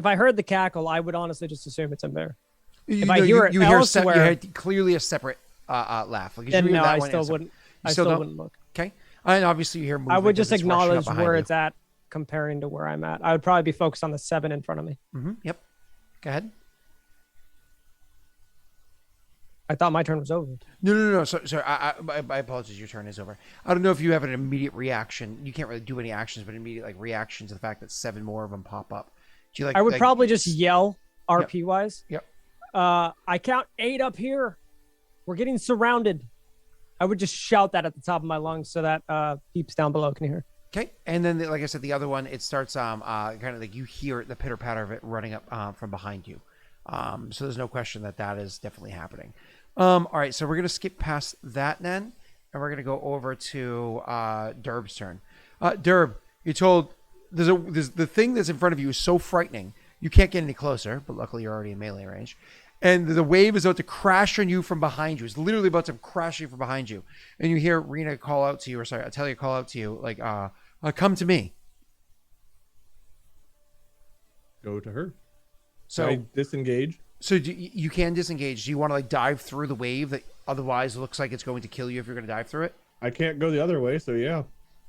I heard the cackle, I would honestly just assume it's Ember. You I hear it you elsewhere- hear clearly a separate laugh. Like, Then you hear no, that I one still and wouldn't. You I still still don't? wouldn't look. Okay, and obviously you hear movement. I would just as it's rushing up acknowledge behind where you. it's at comparing to where I'm at. I would probably be focused on the 7 in front of me. Yep. Go ahead. I thought my turn was over. No. Sorry. I apologize. Your turn is over. I don't know if you have an immediate reaction. You can't really do any actions, but immediate like reaction to the fact that 7 more of them pop up. Do you like? I would like, probably just yell RP wise. Yep. I count 8 up here. We're getting surrounded. I would just shout that at the top of my lungs so that peeps down below can hear. Okay, and then like I said, the other one, it starts kind of like you hear the pitter patter of it running up from behind you. So there's no question that is definitely happening. All right, so we're gonna skip past that then, and we're gonna go over to Derb's turn. Derb, you're told there's the thing that's in front of you is so frightening you can't get any closer, but luckily you're already in melee range. And the wave is about to crash on you from behind you. It's literally about to crash you from behind you. And you hear Rena call out to you, or sorry, Atelia call out to you, like, come to me. Go to her. So I disengage. So you can disengage. Do you want to like dive through the wave that otherwise looks like it's going to kill you if you're going to dive through it? I can't go the other way, so yeah.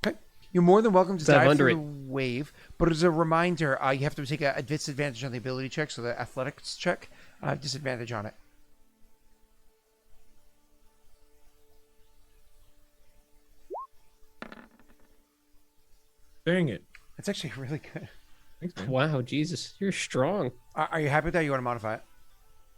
Okay. You're more than welcome to Dive dive under through the wave, but as a reminder, you have to take a disadvantage on the ability check, so the athletics check, disadvantage on it. Dang it. It's actually really good. Thanks, man. Wow, Jesus, you're strong. Are you happy with that? You want to modify it?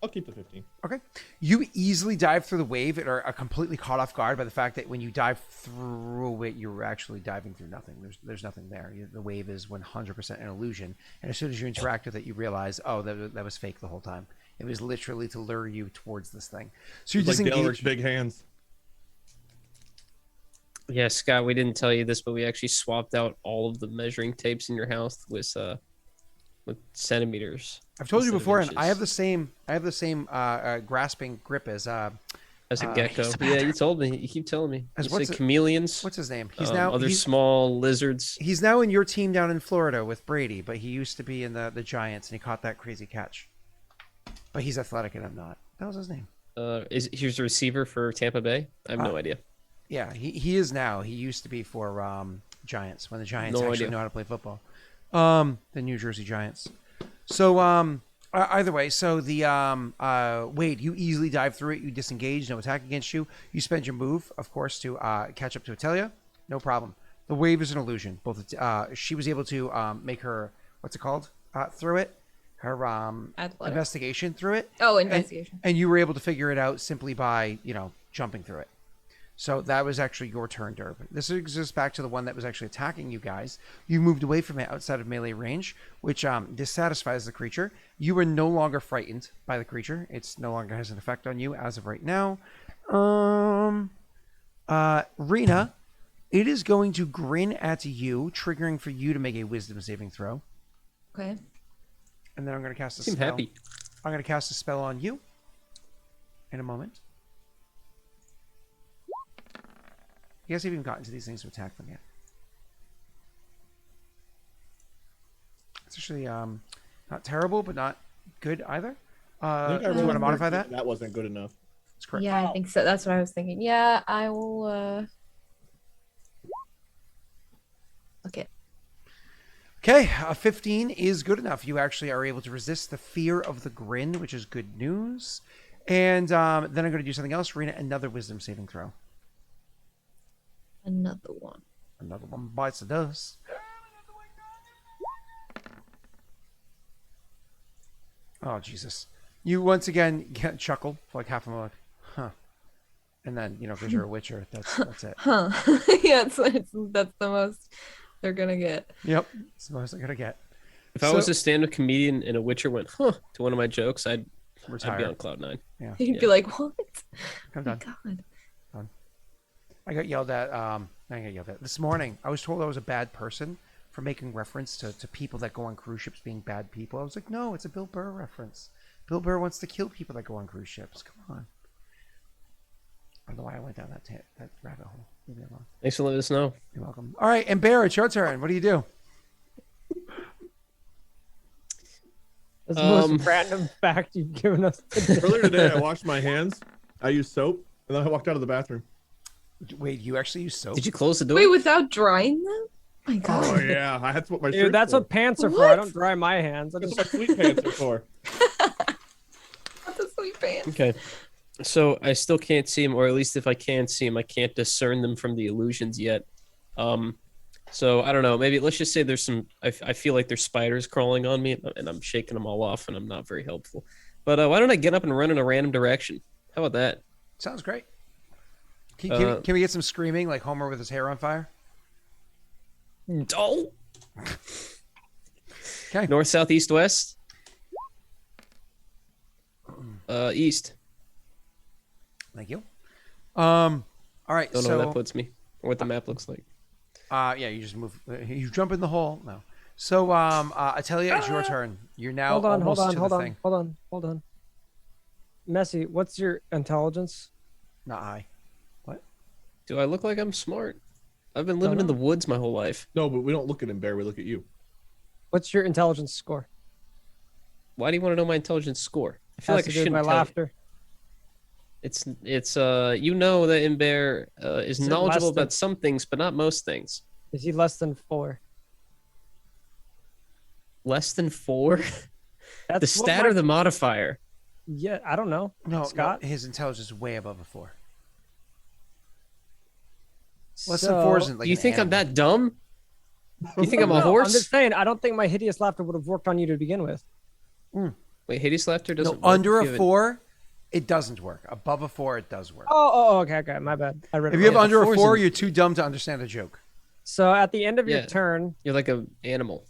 I'll keep the 15. Okay. You easily dive through the wave and are completely caught off guard by the fact that when you dive through it, you're actually diving through nothing. There's nothing there. The wave is 100% an illusion. And as soon as you interact with it, you realize, oh, that was fake the whole time. It was literally to lure you towards this thing. So you Like disengage. Delric's big hands. Yeah, Scott, we didn't tell you this, but we actually swapped out all of the measuring tapes in your house with centimeters. I've told you instead of before, and inches. I have the same grasping grip as As a gecko. Yeah, you told me. You keep telling me. As You what's said it- chameleons. what's his name? He's Other small lizards. he's now in your team down in Florida with Brady, but he used to be in the Giants, and he caught that crazy catch. But he's athletic, and I'm not. That was his name. Here's the receiver for Tampa Bay. I have no idea. Yeah, he is now. He used to be for Giants when the Giants No actually idea. know how to play football. The New Jersey Giants. So either way, so the Wade, you easily dive through it. You disengage, no attack against you. You spend your move, of course, to catch up to Atelia. No problem. The wave is an illusion. Both she was able to make her what's it called through it. Her Athletic. investigation through it. Oh, investigation. And you were able to figure it out simply by jumping through it. So that was actually your turn, Derb. This exists back to the one that was actually attacking you guys. You moved away from it outside of melee range, which dissatisfies the creature. You are no longer frightened by the creature. It's no longer has an effect on you as of right now. Rena, it is going to grin at you, triggering for you to make a wisdom saving throw. Okay. And then I'm going to cast a Seem spell. happy. I'm going to cast a spell on you in a moment. You guys haven't even gotten to these things to attack them yet. It's actually not terrible, but not good either. I think Do you want to modify that? That wasn't good enough. That's correct. Yeah, I think so. That's what I was thinking. Yeah, I will. Okay. Okay, a 15 is good enough. You actually are able to resist the fear of the grin, which is good news. And then I'm going to do something else. Rena, another wisdom saving throw. Another one. Another one bites the dust. Oh, Jesus. You once again get chuckle for like half a moment. Huh. And then, because you're a witcher, that's it. Huh. Yeah, that's the most they're gonna get. Yep. It's the most I'm going to get. If I was a stand-up comedian and a Witcher went, huh, to one of my jokes, I'd I'd be retire. on cloud 9. Yeah, You'd Yeah. be like, what? I'm Oh my done. God. I got yelled at. I got yelled at this morning. I was told I was a bad person for making reference to people that go on cruise ships being bad people. I was like, no, it's a Bill Burr reference. Bill Burr wants to kill people that go on cruise ships. Come on. I don't know why I went down that rabbit hole. Leave me alone. Thanks for letting us know. You're welcome. All right, and Bear, it's your turn. What do you do? That's the most random fact you've given us today. Earlier today, I washed my hands. I used soap, and then I walked out of the bathroom. Wait, you actually use soap? Did you close the door? Wait, without drying them? My God. Oh yeah, I had to put my shirt. Dude, that's for. what pants are for. I don't dry my hands. I That's just what my sweet pants are for. That's a sweet pants. Okay. So I still can't see them, or at least if I can see them, I can't discern them from the illusions yet. So I don't know. Maybe let's just say there's some. I feel like there's spiders crawling on me, and I'm shaking them all off, and I'm not very helpful. But why don't I get up and run in a random direction? How about that? Sounds great. Can we get some screaming like Homer with his hair on fire? Oh. Okay. North, south, east, west. East. Thank you. All right. Don't know so where that puts me, or what the map looks like. yeah, you just move. You jump in the hole. No. So Atelia, it's your turn. You're now hold on, almost hold to on, the thing. hold on. Messy, what's your intelligence? Not high. Do I look like I'm smart? I've been living in the woods my whole life. No, but we don't look at him, Bear. We look at you. What's your intelligence score? Why do you want to know my intelligence score? I feel Has like I to do with shouldn't my tell you. laughter. It's you know that Imber is Is it knowledgeable less than- about some things, but not most things. Is he less than 4? Less than 4? That's The what stat my- or the modifier? Yeah, I don't know. No, Scott? no, his intelligence is way above a 4. Less So- than 4 isn't like Do you an think I'm animal. that dumb? You think I'm a No, horse? I'm just saying, I don't think my hideous laughter would have worked on you to begin with. Wait, Hideous laughter doesn't No, work under if a you have 4, it doesn't work. Above a 4, it does work. Okay, my bad. I read If it you have wrong. under a fours 4, in- you're too dumb to understand a joke. So at the end of your Yeah. turn, You're like an animal.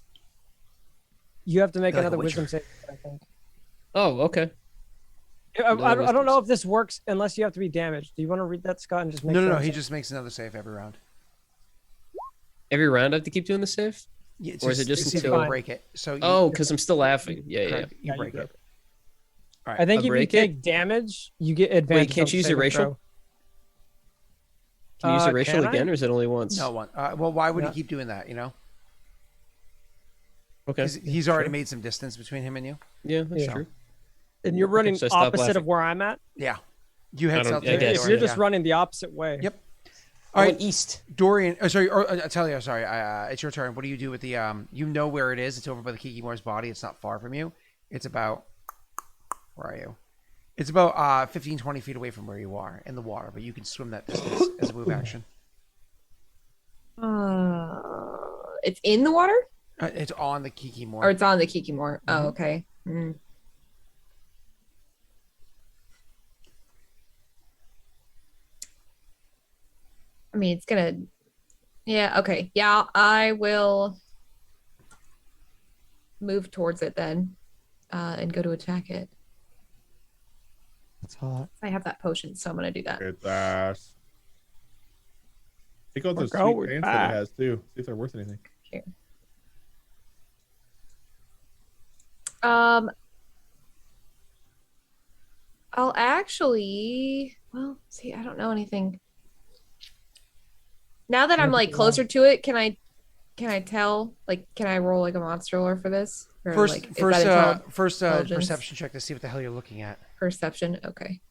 you have to make Like a another witcher. wisdom save, I think. Oh, okay. I Another don't know wisdom if this works unless you have to be damaged. Do you want to read that, Scott, and just make No, sure? he just makes another save every round. Every round I have to keep doing the save? Yeah, Or is it just to see if you until- can break it? So you, Oh, because I'm still laughing. Yeah, yeah. correct, you you break break it. All I right. think I if you break it? take damage, you get advantage. can't on you use saving erasure? throw. Can you use can erasure I? again, or is it only once? No one. Well, why would Yeah. he keep doing that? You know, Okay. he's already made some distance between him and you. Yeah, that's Yeah. true. And you're running so I stop opposite of laughing. where I'm at. Yeah, you I head don't- south. I to guess. If Dorian, you're just yeah. running the opposite way. Yep. I All went right, east. Dorian. Sorry, Atelia. Sorry, it's your turn. What do you do with the? You know where it is. It's over by the Kikimore's body. It's not far from you. It's about. Where are you? It's about 15, 20 feet away from where you are in the water, but you can swim that distance as a move action. It's in the water, It's on the Kikimore. or it's on the Kikimore. Mm-hmm. Oh, okay. Mm. I mean, it's gonna. Yeah. Okay. Yeah, I will move towards it then, and go to attack it. It's hot. I have that potion, so I'm gonna do that. It's ass. Take out those We're sweet going pants that back. it has too. See if they're worth anything. Here. I'll actually. Well, see, I don't know anything. Now that I'm like closer to it, can I tell? Like, can I roll like a monster roller for this? Or, First, like, is that intelligence? perception check to see what the hell you're looking at. Perception. Okay.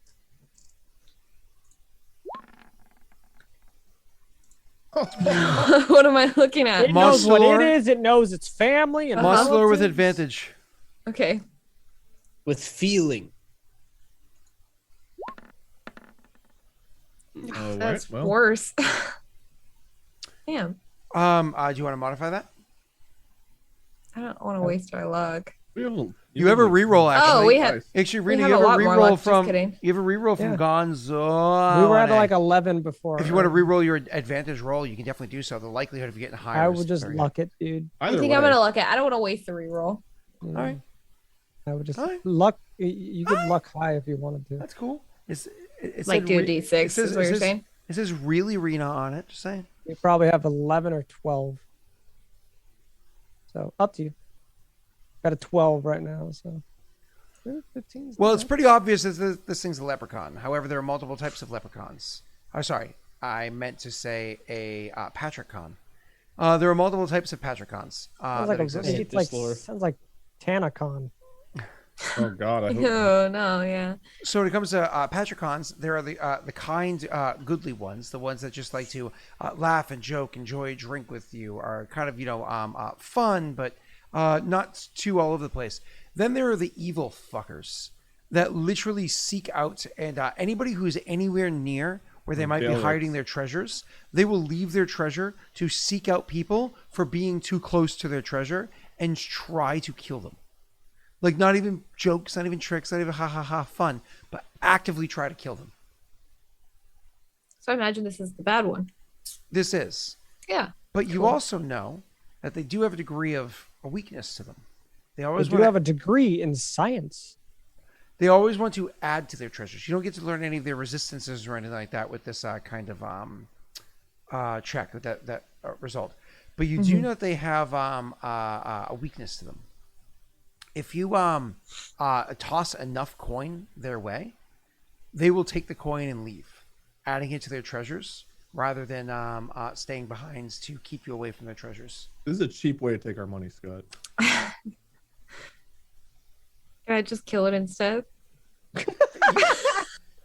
What am I looking at? It knows what Muscular. it is. It knows its family and Muscular with relatives. advantage. Okay. With feeling. Oh, That's well. worse. Damn. Do you want to modify that? I don't want to waste my luck. We have a, You have a reroll actually. Oh, we have. Actually, we Rena, have you a have a lot more reroll luck, just from. kidding. You have a reroll from Yeah. Gonzo. We were at like 11 before. If you want to reroll your advantage roll, you can definitely do so. The likelihood of you getting higher. I is would just very luck it, dude. I Either think way. I'm gonna luck it. I don't want to waste the reroll. high. All right. I would just Alright. luck. You could luck high if you wanted to. That's cool. It Like said do a re- D6 it says- is what it you're says- saying? It says really Rena on it. Just saying. You probably have 11 or 12. So up to you. Got a 12 right now, so 15. Well, it's pretty obvious that this thing's a leprechaun. However, there are multiple types of leprechauns. Oh, sorry. I meant to say a patricon. There are multiple types of patricons sounds that like exist. it's like sounds like Tanacon. Oh God, I hope. Oh no, yeah. So when it comes to patricons, there are the kind, goodly ones, the ones that just like to laugh and joke, enjoy a drink with you, are kind of fun, but not too all over the place. Then there are the evil fuckers that literally seek out, and anybody who's anywhere near where they might be hiding their treasures, they will leave their treasure to seek out people for being too close to their treasure and try to kill them. Like, not even jokes, not even tricks, not even ha ha ha fun, but actively try to kill them. So I imagine this is the bad one. This is. Yeah. But you Cool. also know that they do have a degree of a weakness to them. They They always do want have a degree in science. they always want to add to their treasures. You don't get to learn any of their resistances or anything like that with this kind of check, with that result. But you do know that they have a weakness to them. If you toss enough coin their way, they will take the coin and leave, adding it to their treasures rather than staying behind to keep you away from their treasures. This is a cheap way to take our money, Scott. Can I just kill it instead?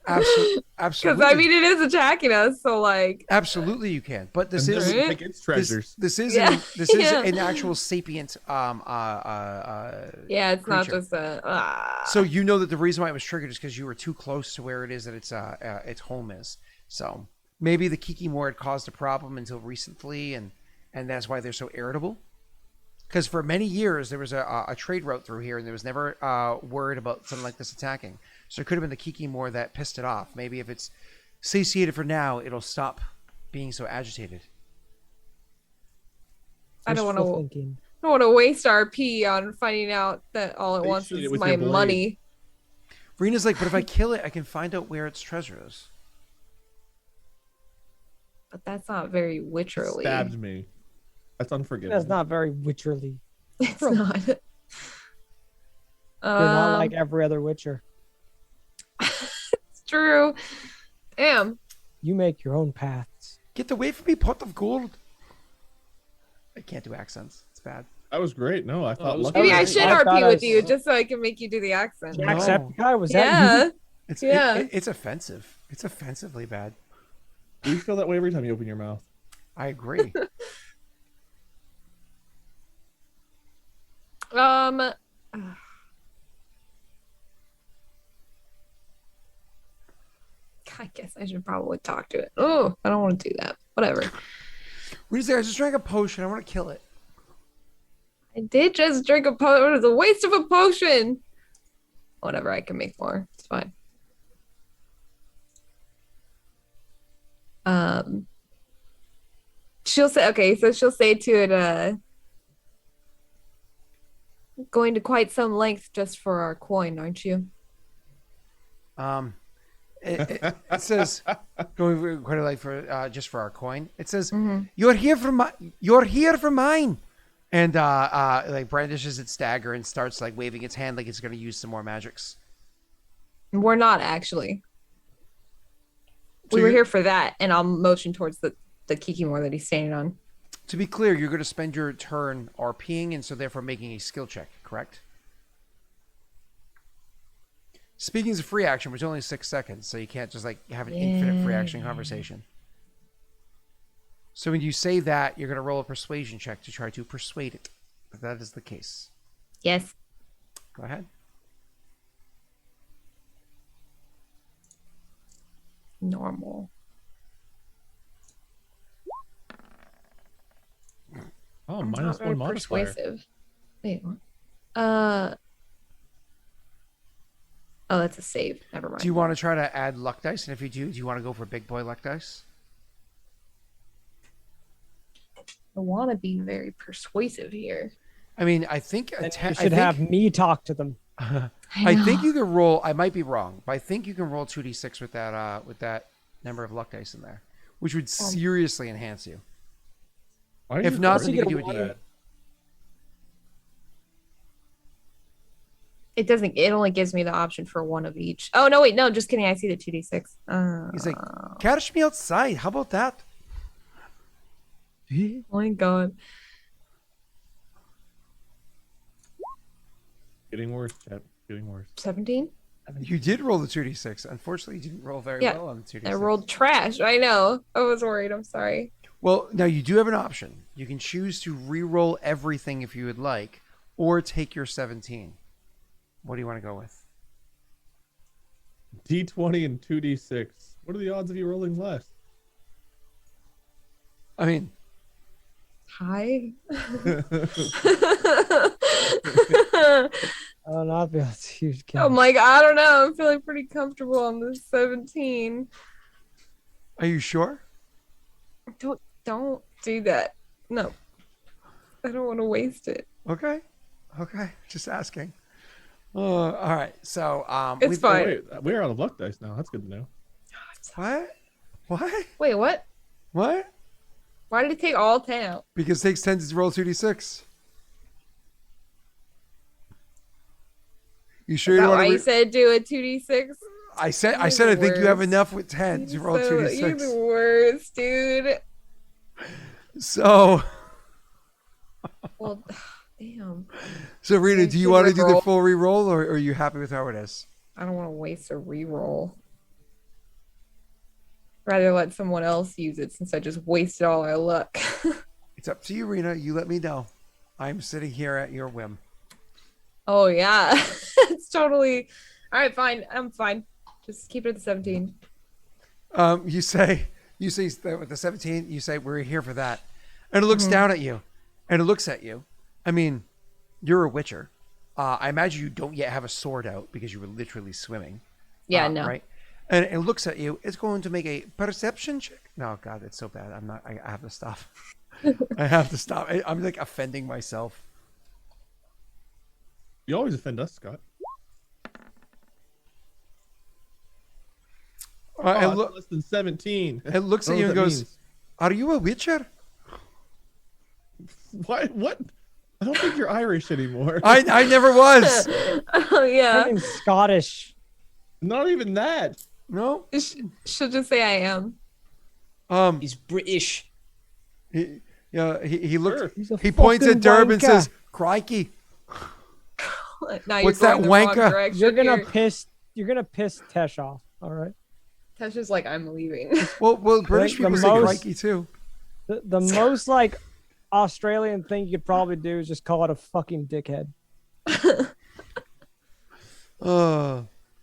Absolutely. Because I mean, it is attacking us, so like. Absolutely, you can. But this And is then we take its treasures. this is Yeah. this is Yeah. an actual sapient Yeah, it's not creature. just a. So you know that the reason why it was triggered is because you were too close to where it is that its home is. So maybe the Kikimor had caused a problem until recently, and that's why they're so irritable. Because for many years there was a trade route through here, and there was never word about something like this attacking. So it could have been the Kikimor that pissed it off. Maybe if it's satiated for now, it'll stop being so agitated. I don't want Wishful to. thinking. I don't want to waste RP on finding out that all it wants Satiate it is with my your blade. money. Rena's like, but if I kill it, I can find out where its treasure is. But that's not very witcherly. Stabbed me. That's unforgivable. That's not very witcherly. It's not. You're not like every other witcher. It's true. Damn. You make your own paths. Get away from me, pot of gold. I can't do accents. It's bad. That was great. No, I thought. it was lucky Maybe I great. should I thought RP I with was- you just so I can make you do the accent. No. Jacksepticeye, was that Yeah. you? It's Yeah. it's offensive. It's offensively bad. You feel that way every time you open your mouth. I agree. I guess I should probably talk to it. Oh, I don't want to do that. Whatever. Rena's like, I just drank a potion. I want to kill it. I did just drink a potion. It was a waste of a potion. Whatever, I can make more. It's fine. She'll say, okay, so she'll say to it, going to quite some length just for our coin, aren't you? It says going quite a like for just for our coin. It says Mm-hmm. you're here for mine, and like brandishes its dagger and starts like waving its hand like it's going to use some more magics. We're not actually. So We were you- here for that, and I'll motion towards the Kikimor that he's standing on. To be clear, you're going to spend your turn RPing, and so therefore making a skill check, correct? Speaking is a free action, which is only 6 seconds, so you can't just like have an infinite free action conversation. So when you say that, you're going to roll a persuasion check to try to persuade it. If that is the case. Yes. Go ahead. Normal. Oh, I'm minus not very one modifier. persuasive. Wait, what? Oh, that's a save. Never mind. Do you want to try to add luck dice? And if you do you want to go for big boy luck dice? I want to be very persuasive here. I mean, I think And you should have me talk to them. I think you can roll. I might be wrong, but I think you can roll 2d6 with that number of luck dice in there, which would seriously enhance you. Why are If you not, forcing then you me can to do it do to you. that? It doesn't. It only gives me the option for one of each. Oh no, wait, no, just kidding. I see the 2d6. He's like, catch me outside. How about that? Oh my god. Getting worse, chat. Getting worse. 17. You did roll the 2d6. Unfortunately, you didn't roll very Yeah, well on the 2d6. I rolled trash. I know. I was worried. I'm sorry. Well, now you do have an option. You can choose to re-roll everything if you would like, or take your 17. What do you want to go with? D20 and 2d6. What are the odds of you rolling less? I mean, Hi. Oh, not be that's huge. I'm like, I don't know. I'm feeling pretty comfortable on this 17. are you sure? Don't do that. No. I don't want to waste it. Okay. Just asking. All right. So, It's fine. Wait, we're out of luck dice now. That's good to know. What? Wait, what? What? Why did it take all 10 out? Because it takes 10 to roll 2d6. You sure Is you that want why to? you said do a 2d6? I said You're I the think you have worst. enough with 10 to roll You're the 2d6. worst, dude. So, Well, damn. so Rita, You do you should want to do the re-roll. full re-roll, or are you happy with how it is? I don't want to waste a reroll. Rather let someone else use it since I just wasted all our luck. It's up to you, Rena. You let me know. I'm sitting here at your whim. Oh yeah. It's totally all right, fine. I'm fine. Just keep it at the 17. You say that with the 17. You say we're here for that, and it looks down at you, and it looks at you. I mean, you're a witcher. I imagine you don't yet have a sword out because you were literally swimming. Yeah, no. Right. And it looks at you. It's going to make a perception check. No, God, it's so bad. I'm not. I have to stop. I have to stop. I'm like offending myself. You always offend us, Scott. And It's look, less than 17. it looks I at don't you know and what that goes, means. "Are you a witcher?" What? I don't think you're Irish anymore. I never was. Oh yeah. I'm Scottish. Not even that. No. She'll just say I am. He's British. He looks. Sure. He's a He points at fucking Durb and wanker. says, "Crikey." Now What's you're that going the wrong wanker? direction You're gonna here. piss. You're gonna piss Tesh off. All right. Tasha's like, I'm leaving. Well, British the people say most- crikey too. The most like Australian thing you could probably do is just call it a fucking dickhead.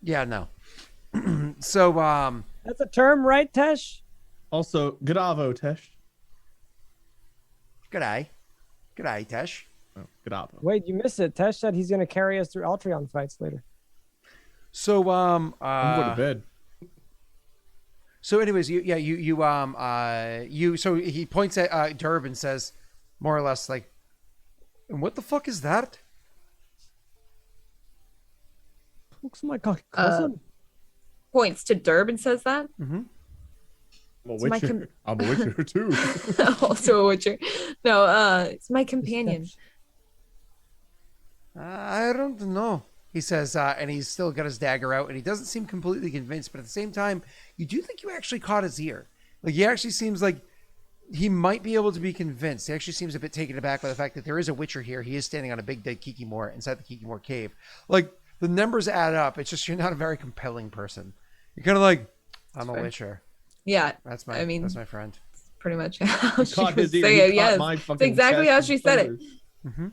Yeah, no. So, That's a term, right, Tesh? Also, Gadavo, Tesh. g'day, Tesh. Oh, Gadavo. Wait, you missed it. Tesh said he's gonna carry us through Altreon fights later. So, I'm going to bed. So, anyways, so he points at Durb and says, more or less, like, "And what the fuck is that?" Looks like my cousin. Points to Durb and says that. I'm a my witcher. I'm a witcher too. Also a witcher. No, it's my companion. I don't know. He says, and he's still got his dagger out, and he doesn't seem completely convinced, but at the same time, you do think you actually caught his ear. Like, he actually seems like he might be able to be convinced. He actually seems a bit taken aback by the fact that there is a witcher here. He is standing on a big dead Kikimor inside the Kikimor cave. Like, the numbers add up. It's just you're not a very compelling person. You're kind of like, I'm a fair. witcher. Yeah, That's my friend. pretty much how she Caught would his ear. say He it. caught Yes, my that's fucking exactly chest how and she said it. shoulders.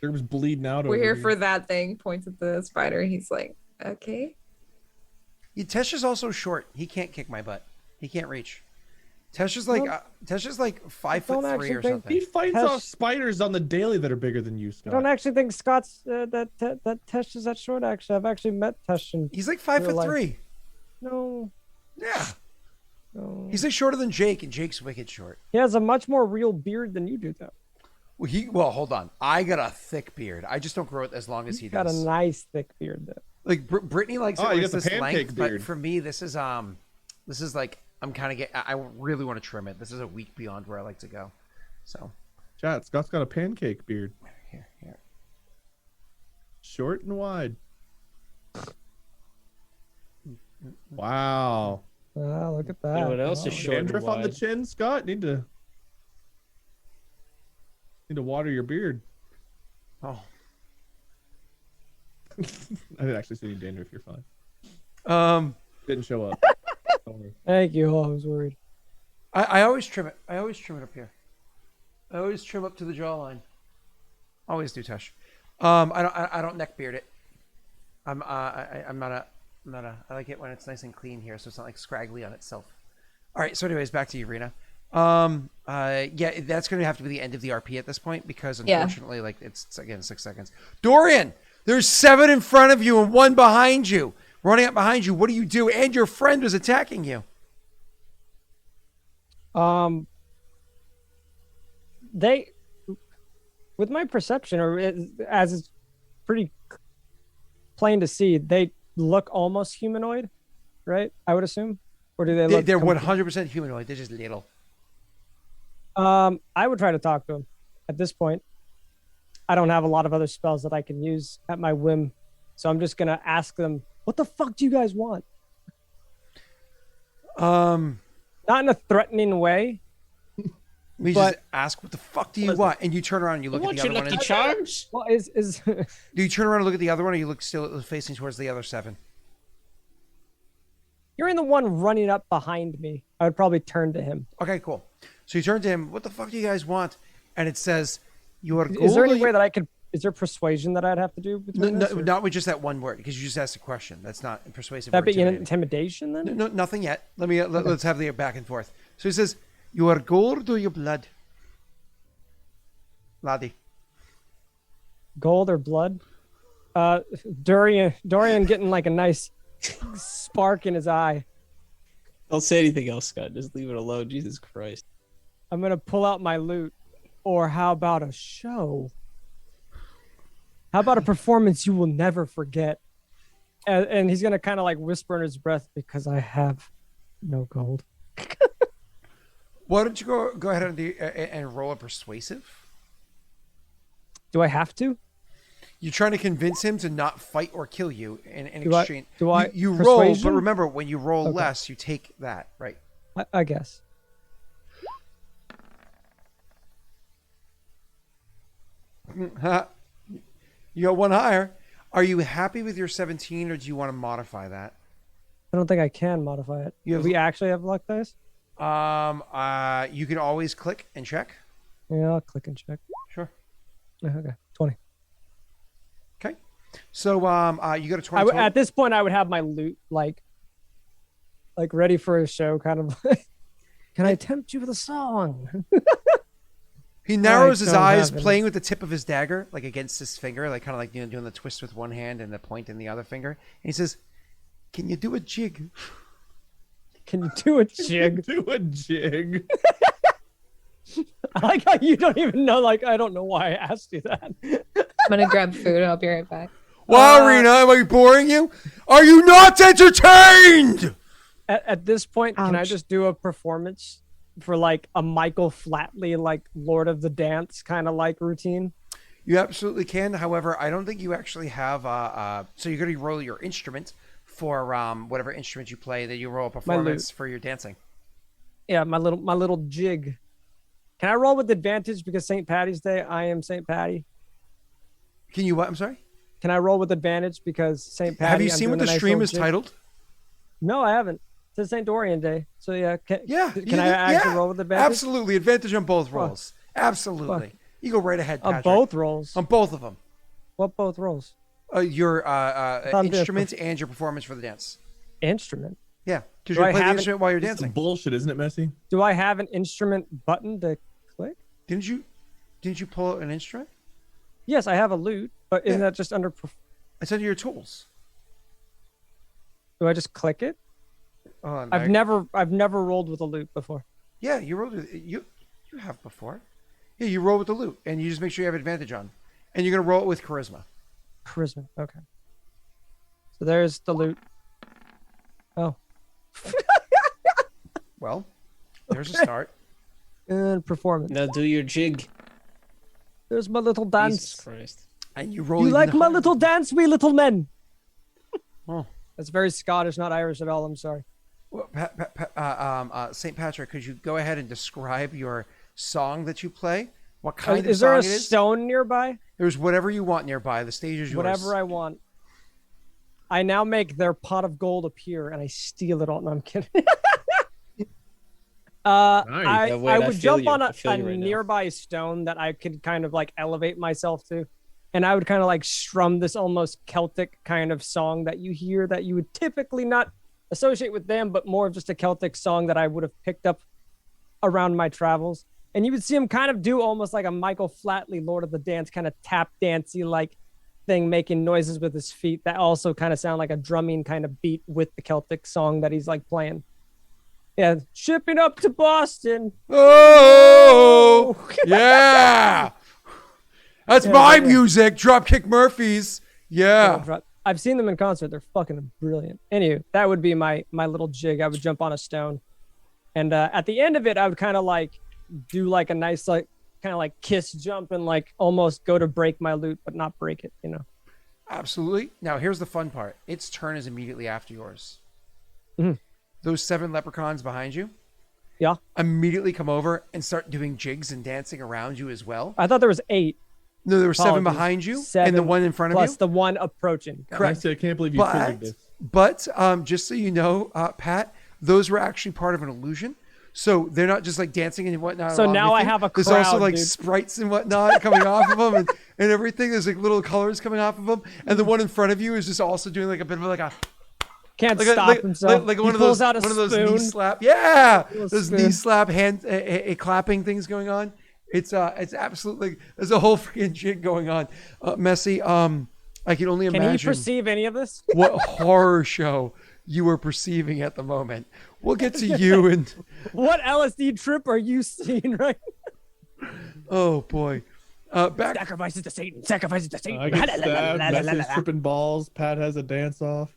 There was bleeding out. We're over here for that thing. Points at the spider. He's like, okay. Tesh is also short. He can't kick my butt. He can't reach. Tesh is like 5'3" don't or actually think- something. He fights Tesh- off spiders on the daily that are bigger than you, I Scott. don't actually think Scott's that Tesh is that short. Actually, I've actually met Tesh and He's like Real life. 5'3". no, Yeah. no. He's like shorter than Jake, and Jake's wicked short. He has a much more real beard than you do, though. Well, hold on. I got a thick beard. I just don't grow it as long as he Got a does. nice thick beard though. Like Brittany likes it Oh, when you it's got the this pancake length, beard. but for me, this is like I'm kind of I really want to trim it. This is a week beyond where I like to go. So, Chat, Scott's got a pancake beard. here. Short and wide. Wow. Ah, look at You that. know what else is Oh. short and Dandruff on the wide? chin, Scott. Need to water your beard. Oh. I didn't actually see any dandruff. You're fine. Didn't show up. Don't worry. Thank you. Oh, I was worried. I always trim it. I always trim it up here. I always trim up to the jawline. Always do, Tush. I don't neck beard it. I'm not a I like it when it's nice and clean here, so it's not like scraggly on itself. All right. So, anyways, back to you, Rena. Yeah, that's going to have to be the end of the RP at this point because unfortunately, like it's again 6 seconds. Dorian, there's 7 in front of you and 1 behind you, running up behind you. What do you do? And your friend was attacking you. They, with my perception, or as it's pretty plain to see, they look almost humanoid, right? I would assume, or do they look? They're 100% humanoid. They're just little. I would try to talk to him. At this point, I don't have a lot of other spells that I can use at my whim, so I'm just gonna ask them, "What the fuck do you guys want?" Not in a threatening way. We But- just ask, "What the fuck do you want?" And you turn around and you look at Want the your other one. Lucky And, Charms? Well, is do you turn around and look at the other one, or you look still facing towards the other 7? you're in the one running up behind me? I would probably turn to him. Okay, cool. So you turn to him. What the fuck do you guys want? And it says, "You are." Is there any way that I could? Is there persuasion that I'd have to do between No, this, or- not with just that one word, because you just asked a question. That's not persuasive. That or be an intimidating. intimidation then? No, nothing yet. Let's have the back and forth. So he says, "You are gold or your blood, laddie?" Gold or blood? Dorian getting like a nice spark in his eye. Don't say anything else, Scott. Just leave it alone. Jesus Christ. I'm gonna pull out my loot. Or how about a show? How about a performance you will never forget? And he's gonna kind of like whisper in his breath, because I have no gold. Why don't you go ahead and roll a persuasive? Do I have to? You're trying to convince him to not fight or kill you in Do I- exchange. do I- You roll, but persuasion? remember, when you roll Okay. less, you take that, right? I guess. You got 1 higher. Are you happy with your 17, or do you want to modify that? I don't think I can modify it. You have- Do we actually have luck dice? You can always click and check. Yeah, I'll click and check. Sure. Okay, 20. Okay. So, you got a 20. At this point, I would have my loot like ready for a show, kind of. Can I tempt you with a song? He narrows his don't eyes, have any. playing with the tip of his dagger, like against his finger, like kind of like doing the twist with one hand and the point in the other finger. And he says, "Can you do a jig?" Can you do a jig? Do a jig. I like how you don't even know. Like, I don't know why I asked you that. I'm gonna grab food and I'll be right back. Wow, Rena, am I boring you? Are you not entertained? At this point, can I Ouch. just do a performance for like a Michael Flatley, like Lord of the Dance kind of like routine? You absolutely can. However, I don't think you actually have. So you're going to roll your instrument for whatever instrument you play. That you roll a performance for your dancing. Yeah, my little jig. Can I roll with advantage because St. Patty's Day? I am St. Patty. Can you what? I'm sorry. Can I roll with advantage because St. Patty? Have you I'm seen what doing the a nice stream little is jig? titled? No, I haven't. It says St. Dorian Day. So yeah, Yeah. Can I actually roll with advantage? Absolutely. Advantage on both rolls. Absolutely. Fuck. You go right ahead, On Patrick. both rolls. On both of them. What both rolls? Your I'm doing instrument and your performance for the dance. Instrument. Yeah, because Do you're I playing the have it- instrument while you're This is dancing. bullshit, isn't it, Messy? Do I have an instrument button to click? Didn't you pull out an instrument? Yes, I have a lute, but isn't Yeah. that just under? It's under your tools. Do I just click it? Oh, I've never rolled with a lute before. Yeah, you rolled it. You have before. Yeah, you roll with the loot, and you just make sure you have advantage on. And you're going to roll it with charisma. Charisma. Okay. So there's the loot. Oh. Well, there's a start. And performance. Now do your jig. There's my little Jesus dance. Christ. And you roll You even like my higher. little dance, we little men? Oh. That's very Scottish, not Irish at all. I'm sorry. Well, St. Patrick, could you go ahead and describe your song that you play? What kind of Is song there a it is? stone nearby? There's whatever you want nearby. The stage is yours. Whatever I want. I now make their pot of gold appear, and I steal it all. No, I'm kidding. Nice. Yeah, wait, I I would feel jump you. on I a feel you right now. nearby stone that I could kind of like elevate myself to. And I would kind of like strum this almost Celtic kind of song that you hear that you would typically not associate with them, but more of just a Celtic song that I would have picked up around my travels. And you would see him kind of do almost like a Michael Flatley Lord of the Dance kind of tap dancey like thing, making noises with his feet that also kind of sound like a drumming kind of beat with the Celtic song that he's like playing. Yeah, shipping up to Boston. Oh, yeah. That's Yeah, my yeah. music. Dropkick Murphys. Yeah. I've seen them in concert. They're fucking brilliant. Anyway, that would be my little jig. I would jump on a stone, and at the end of it, I would kind of like do like a nice like kind of like kiss jump and like almost go to break my loot, but not break it. You know. Absolutely. Now, here's the fun part. Its turn is immediately after yours. Mhm. Those 7 leprechauns behind you Yeah. immediately come over and start doing jigs and dancing around you as well. I thought there was 8. No, there were 7 Apologies. behind you 7 and the one in front of plus you. the one approaching. Correct. I can't believe you triggered this. But just so you know, Pat, those were actually part of an illusion. So they're not just like dancing and whatnot. So along now with I you. have a There's also crowd, like dude. sprites and whatnot coming off of them and everything. There's like little colors coming off of them. And the one in front of you is just also doing like a bit of like a Can't like stop himself. like He one of pulls those out a one of those spoon. knee slap. Yeah, Little those knee spoon. slap hand a clapping things going on. It's absolutely there's a whole freaking jig going on. Messy. I can only Can imagine he perceive any of this? what horror show you were perceiving at the moment. We'll get to you and What LSD trip are you seeing right oh boy. Back Sacrifices to Satan. Sacrifices to Satan. I get stabbed. Messi's tripping balls. Pat has a dance off.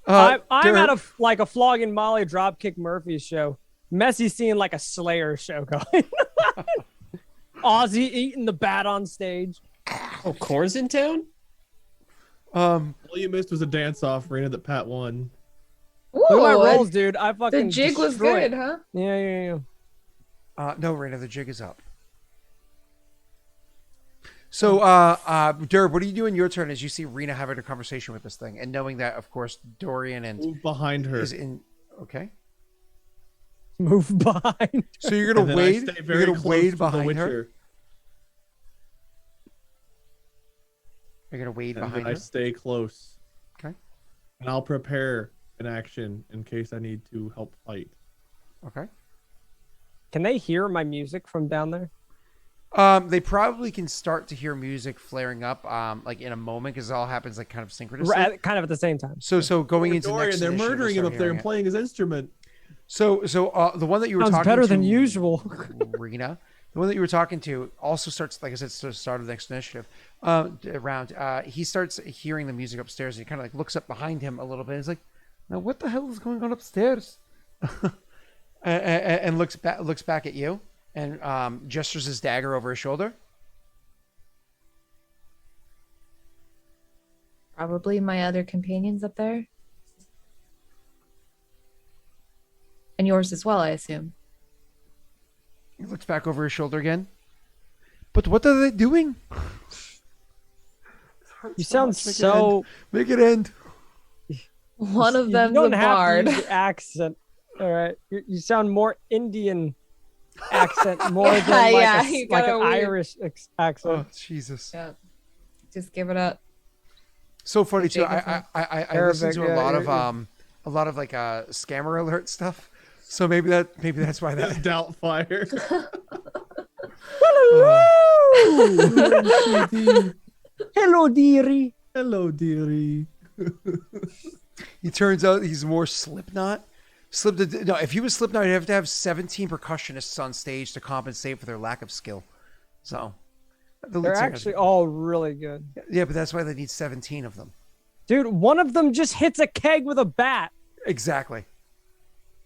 I'm Derek, at a flogging Molly Dropkick Murphys show. Messy seeing like a Slayer show going. Ozzy eating the bat on stage. Oh, Korn's in town? All you missed was a dance off, Rena, that Pat won. Look at my Ooh, rolls, dude. I fucking the jig was destroyed. good, huh? Yeah. no, Raina, the jig is up. So, Derb, what are you doing your turn as you see Rena having a conversation with this thing and knowing that, of course, Dorian and Move behind her. is in. Okay. Move behind. So you're And gonna then I wade. stay very You're gonna close wade to the behind her. Witcher, You're gonna wade and then behind I her. stay close. Okay. And I'll prepare an action in case I need to help fight. Okay. Can they hear my music from down there? They probably can start to hear music flaring up, like in a moment, because it all happens like kind of synchronously. Kind of at the same time. So going into Dorian, next they're initiative, we'll murdering him start up there hearing and it. playing his instrument. So the one that you were Sounds talking better to, than usual. Rena, the one that you were talking to also starts, like I said, to start of the next initiative round. He starts hearing the music upstairs, and he kind of like looks up behind him a little bit. He's like, "Now what the hell is going on upstairs?" and looks back at you and gestures his dagger over his shoulder. Probably my other companions up there. And yours as well, I assume. He looks back over his shoulder again. But what are they doing? You sound so. Make it end. One of You them's don't a have bard. to use the accent. All right, you sound more Indian accent more than like, Yeah, a, he like got an a weird- Irish accent. Oh Jesus! Yeah. Just give it up. So funny too. Jacob I listen to Arabic, a lot of like scammer alert stuff. So maybe that's why that. Doubtfire. Hello, dearie. Hello, dearie. He turns out he's more Slipknot. No, if he was Slipknot, he'd have to have 17 percussionists on stage to compensate for their lack of skill. So the lead They're singers- actually all really good. yeah, but that's why they need 17 of them. Dude, one of them just hits a keg with a bat. Exactly.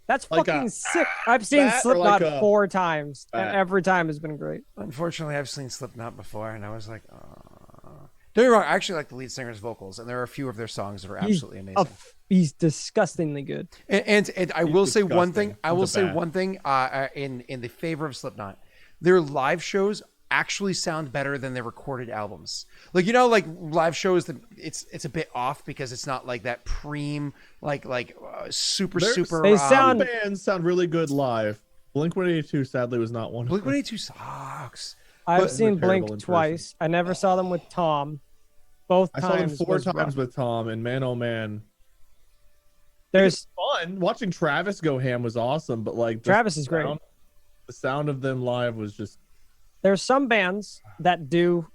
That's Like fucking a sick. I've seen bat or Slipknot like a 4 times, and bat? every time has been great. Unfortunately, I've seen Slipknot before, and I was like, don't get me wrong, I actually like the lead singer's vocals, and there are a few of their songs that are absolutely amazing. He's disgustingly good. And I will say one thing. disgusting. I will He's a say bat. one thing. In the favor of Slipknot, their live shows actually sound better than their recorded albums. Like like live shows that it's a bit off because it's not like that preem super. They Some sound- bands sound really good live. Blink-182 sadly was not one. Blink 182 sucks. I've But- seen They're terrible in Blink person. twice. I never saw them with Tom. Both I saw them times 4 was times rough. with Tom, and man, oh man, There's fun watching Travis go ham was awesome. But like Travis is great. The sound of them live was just There's some bands that do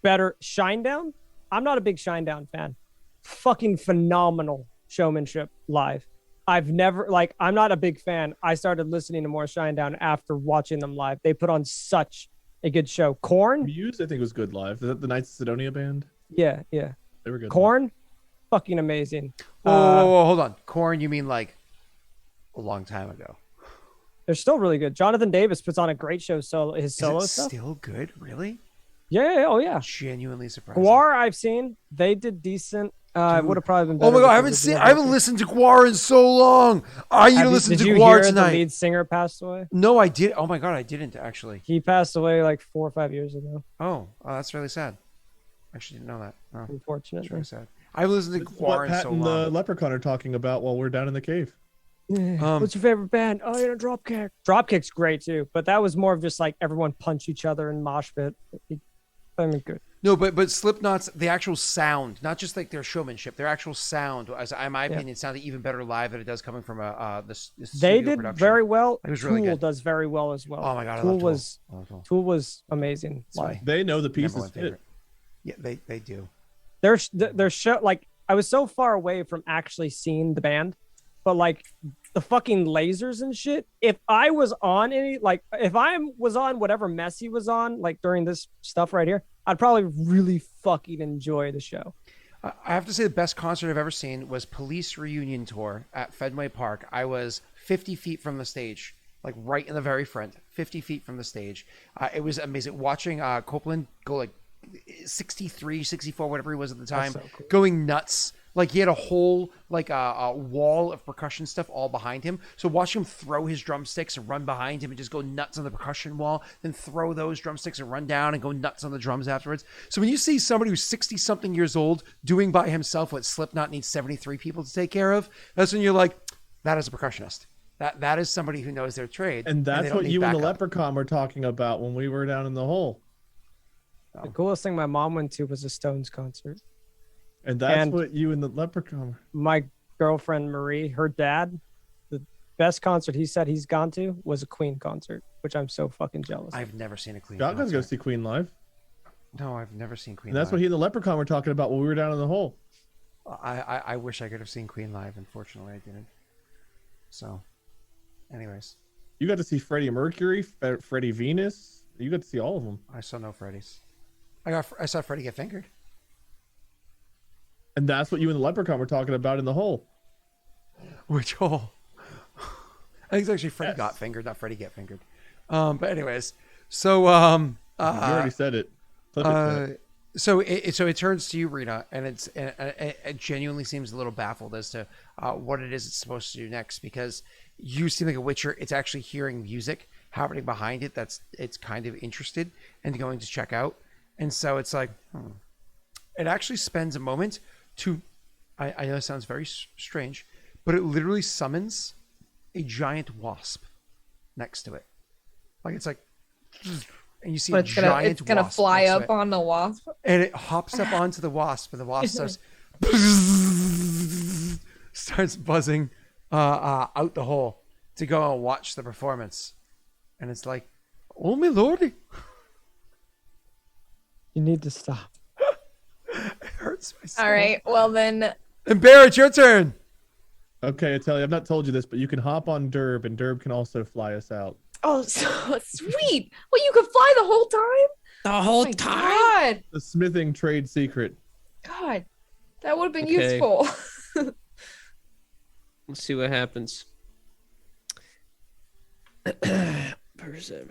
better. Shinedown. I'm not a big Shinedown fan. Fucking phenomenal showmanship live. I've never I'm not a big fan. I started listening to more Shinedown after watching them live. They put on such a good show. Korn. Muse. I think was good live. Is that the Knights of Sidonia band? Yeah. They were good. Korn. Fucking amazing. Whoa, hold on. Korn, you mean like a long time ago? They're still really good. Jonathan Davis puts on a great show. His solo Is it stuff. still good? Really? Yeah. Oh yeah. Genuinely surprised. Guar, I've seen. They did decent. It would have probably been better. Oh my god, I because haven't of the I haven't listened to Guar in so long. I need to listen Did to you Guar hear tonight. the lead singer passed away? No, I did. Oh my god, I didn't actually. He passed away like 4 or 5 years ago. Oh, that's really sad. Actually didn't know that. Oh, that's Unfortunately. really sad. I've listened to This is what Guar in Pat so and the long. Leprechaun are talking about while we're down in the cave. What's your favorite band? Oh, you know, Dropkick. Dropkick's great too, but that was more of just like everyone punch each other in mosh pit. I mean, good. No, but Slipknot's the actual sound, not just like their showmanship, their actual sound, as in my opinion, sounded even better live than it does coming from this They studio did production. very well. It was Tool really good. does very well as well. Oh my god, I Tool love Tool. was I love Tool. Tool was amazing. live. They know the Number pieces one fit. favorite. Yeah, they do. Their show, like I was so far away from actually seeing the band, but like the fucking lasers and shit. If I was on if I was on whatever Messi was on, like during this stuff right here, I'd probably really fucking enjoy the show. I have to say the best concert I've ever seen was Police Reunion Tour at Fenway Park. I was 50 feet from the stage, like right in the very front, 50 feet from the stage. It was amazing watching Copeland go like 63, 64, whatever he was at the time, so cool. going nuts. Like he had a whole like a wall of percussion stuff all behind him. So watch him throw his drumsticks and run behind him and just go nuts on the percussion wall, then throw those drumsticks and run down and go nuts on the drums afterwards. So when you see somebody who's 60 something years old doing by himself what Slipknot needs 73 people to take care of, that's when you're like, that is a percussionist. That is somebody who knows their trade. And they that's don't what need you and the backup. Leprechaun were talking about when we were down in the hole. The coolest thing my mom went to was a Stones concert. And that's And- what you and the Leprechaun. My girlfriend Marie, her dad, the best concert he said he's gone to was a Queen concert, which I'm so fucking jealous. I've never seen a Queen Y'all guys go concert. see Queen live. No, I've never seen Queen And that's live. what he and the Leprechaun were talking about when we were down in the hole. I wish I could have seen Queen live. Unfortunately, I didn't. So, anyways, You got to see Freddie Mercury, Freddie Venus. You got to see all of them. I saw no Freddy's. I saw Freddy get fingered. And that's what you and the Leprechaun were talking about in the hole. Which hole? I think it's actually Freddy Yes. got fingered, not Freddy get fingered. But anyways, so You already said it. Clip it, Ted. so it turns to you, Rita, and it genuinely seems a little baffled as to what it is it's supposed to do next, because you seem like a Witcher. It's actually hearing music happening behind it it's kind of interested and going to check out, and so it's like it actually spends a moment to. I know it sounds very strange, but it literally summons a giant wasp next to it, like it's like. And you see But a it's giant gonna wasp fly next to up it. on the wasp. And it hops up onto the wasp, and the wasp starts buzzing out the hole to go and watch the performance. And it's like, oh my lordy, You need to stop. it hurts my soul. All right. Well then, And Bear, it's your turn. Okay, I tell you, I've not told you this, but you can hop on Derb, and Derb can also fly us out. oh, so sweet. Well, you could fly the whole time. The whole My time. God, The smithing trade secret. God, that would have been Okay. useful. Let's see what happens. Perception.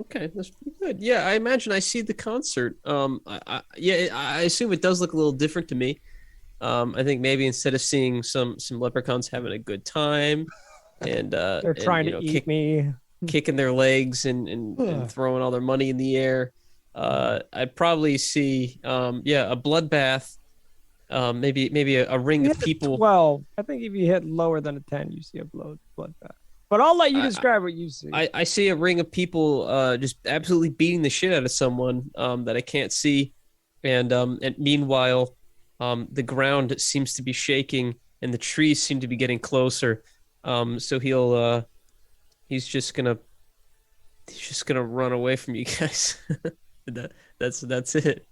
Okay, that's pretty good. Yeah, I imagine I see the concert. I assume it does look a little different to me. I think maybe instead of seeing some leprechauns having a good time, and They're trying to eat me. kicking their legs and throwing all their money in the air, I'd probably see a bloodbath. Maybe a ring You of hit a people. 12. I think if you hit lower than a 10, you see a bloodbath. But I'll let you describe what you see. I see a ring of people just absolutely beating the shit out of someone that I can't see, and meanwhile, the ground seems to be shaking and the trees seem to be getting closer. So he's just gonna run away from you guys. That's it.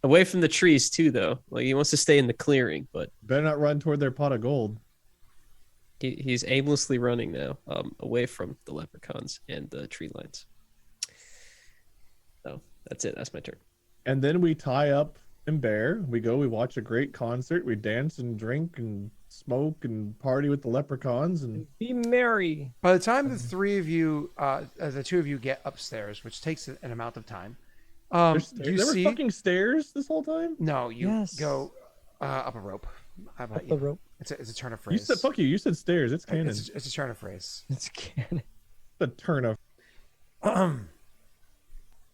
Away from the trees too, though. Like he wants to stay in the clearing, but Better not run toward their pot of gold. he's aimlessly running now, away from the leprechauns and the tree lines. So that's it. That's my turn. And then we tie up and bear. We watch a great concert. We dance and drink and smoke and party with the leprechauns. And Be merry. By the time the three of you, the two of you get upstairs, which takes an amount of time, you there see were fucking stairs this whole time. no, you Yes. go up a rope. How about The you? rope. It's a turn of You phrase. said fuck you. You said stairs. It's canon. It's a turn of phrase. It's canon. a turn of.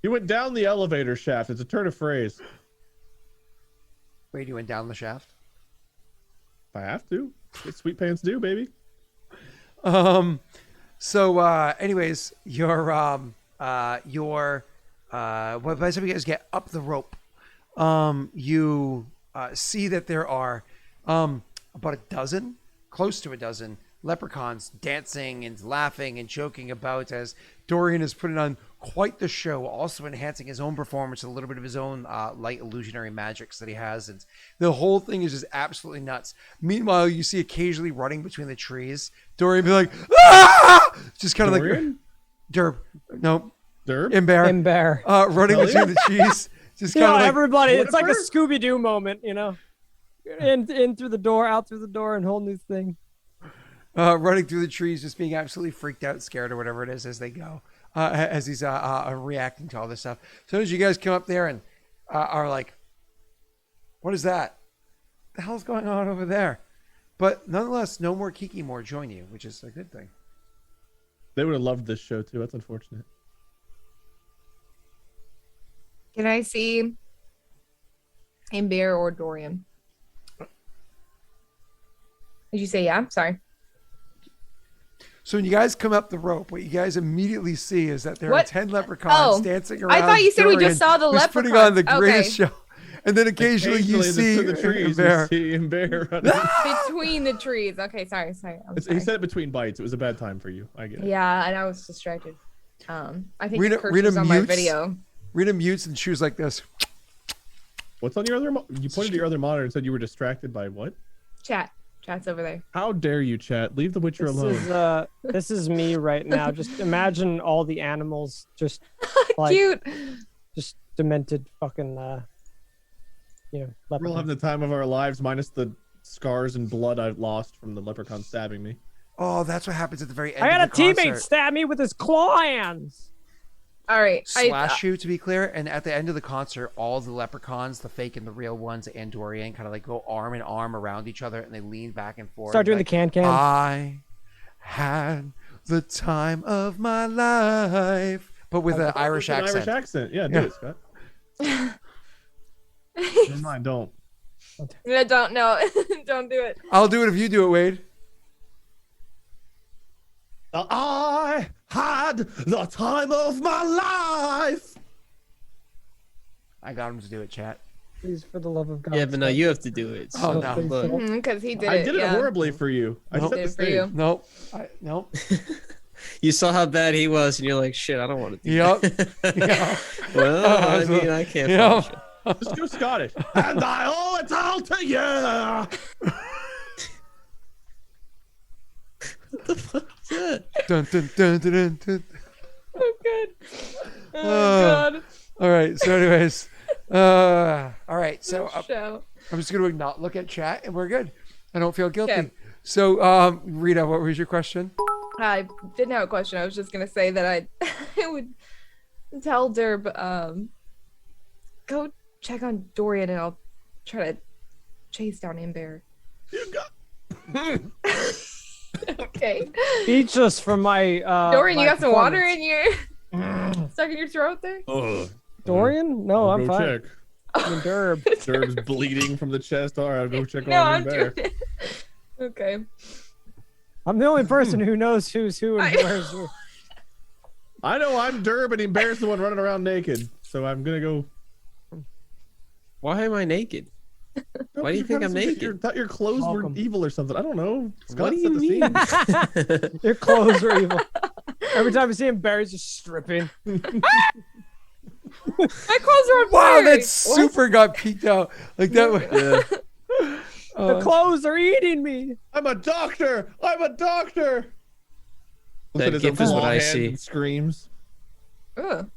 You went down the elevator shaft. It's a turn of phrase. Wait, you went down the shaft. If I have to. What sweet pants do, baby. So, anyways, by the time you guys get up the rope, you see that there are about a dozen, close to a dozen leprechauns dancing and laughing and joking about as Dorian is putting on quite the show, also enhancing his own performance, a little bit of his own light illusionary magics that he has, and the whole thing is just absolutely nuts. Meanwhile, you see occasionally running between the trees, Dorian be like, ah! Just kind of like Derb, no, Derb. Imbear, running between the trees, just kind of like everybody, it's like a Whatever. Scooby-Doo moment, you know? In through the door, out through the door, and whole new thing. running through the trees, just being absolutely freaked out, scared, or whatever it is as they go, as he's reacting to all this stuff. As soon as you guys come up there and are like, what is that? What the hell's going on over there? But nonetheless, no more Kiki more join you, which is a good thing. They would have loved this show too. That's unfortunate. Can I see Amber or Dorian? Did you say yeah? Sorry. So when you guys come up the rope, what you guys immediately see is that there What? are 10 leprechauns Oh, dancing around. I thought you said we Dorian, just saw the who's putting on the leprechauns. greatest Okay. show. And then occasionally you see the trees. Bear. You see him bear running. Between the trees. Okay, sorry. I'm He sorry. said it between bites. It was a bad time for you. I get it. Yeah, and I was distracted. I think Rita- the curse Rita was on my mutes. video. Rita mutes and she was like this. What's on your other? You pointed to your other monitor and said you were distracted by what? Chat's over there. How dare you, chat? Leave the Witcher alone. This is me right now. Just imagine all the animals just like Cute. just demented fucking We're all leprechauns. having the time of our lives, minus the scars and blood I've lost from the leprechaun stabbing me. Oh, that's what happens at the very end I had a of the concert. teammate stab me with his claw hands. All right. Slash you, to be clear. And at the end of the concert, all the leprechauns, the fake and the real ones, and Dorian kind of like go arm in arm around each other and they lean back and forth. Start doing like, the can-can. I had the time of my life. But with an Irish An accent. Irish accent. Yeah, do it, Scott. Never mind, don't. I don't know. Don't do it. I'll do it if you do it, Wade. I had the time of my life. I got him to do it, chat. Please, for the love of God. Yeah, but no, you have to do it. Oh, So, no. look. Because he did I it. did it yeah. horribly for you. I Nope. set Did the it for stage. you. Nope. Nope. You saw how bad he was, and you're like, shit, I don't want to do Yep. that. Yeah. Well, I mean, I can't. Yeah. punish you. Just go Scottish. And I owe it all to you. What the fuck is that? Dun, dun, dun, dun, dun, dun. Oh, good. God. All right. So, anyways, all right. So Show. I'm just gonna not look at chat, and we're good. I don't feel guilty. Okay. So, Rita, what was your question? I didn't have a question. I was just gonna say that I would tell Derb, go check on Dorian, and I'll try to chase down Imber. You got Okay. Speechless from my. Dorian, my you got some water performance. in your stuck in your throat there? oh, Dorian? No, I'm go fine. check. I mean, Derb. Derb's bleeding from the chest. All right, I'll go check No, on I'm him there. doing it. Okay. I'm the only person who knows who's who and I know. where's who. I know I'm Derb and Bear's the one running around naked. So I'm gonna go. Why am I naked? Why do you think I'm naked? You thought your clothes Welcome. were evil or something. I don't know. What do Scott you set the mean? scene. Your clothes are evil. Every time I see him, Barry's just stripping. My clothes are on Wow, fire. that super got peeked out like that. Yeah. The clothes are eating me. I'm a doctor. I'm a doctor. That Looks at his gif is what claw I hand see. and screams. Ugh.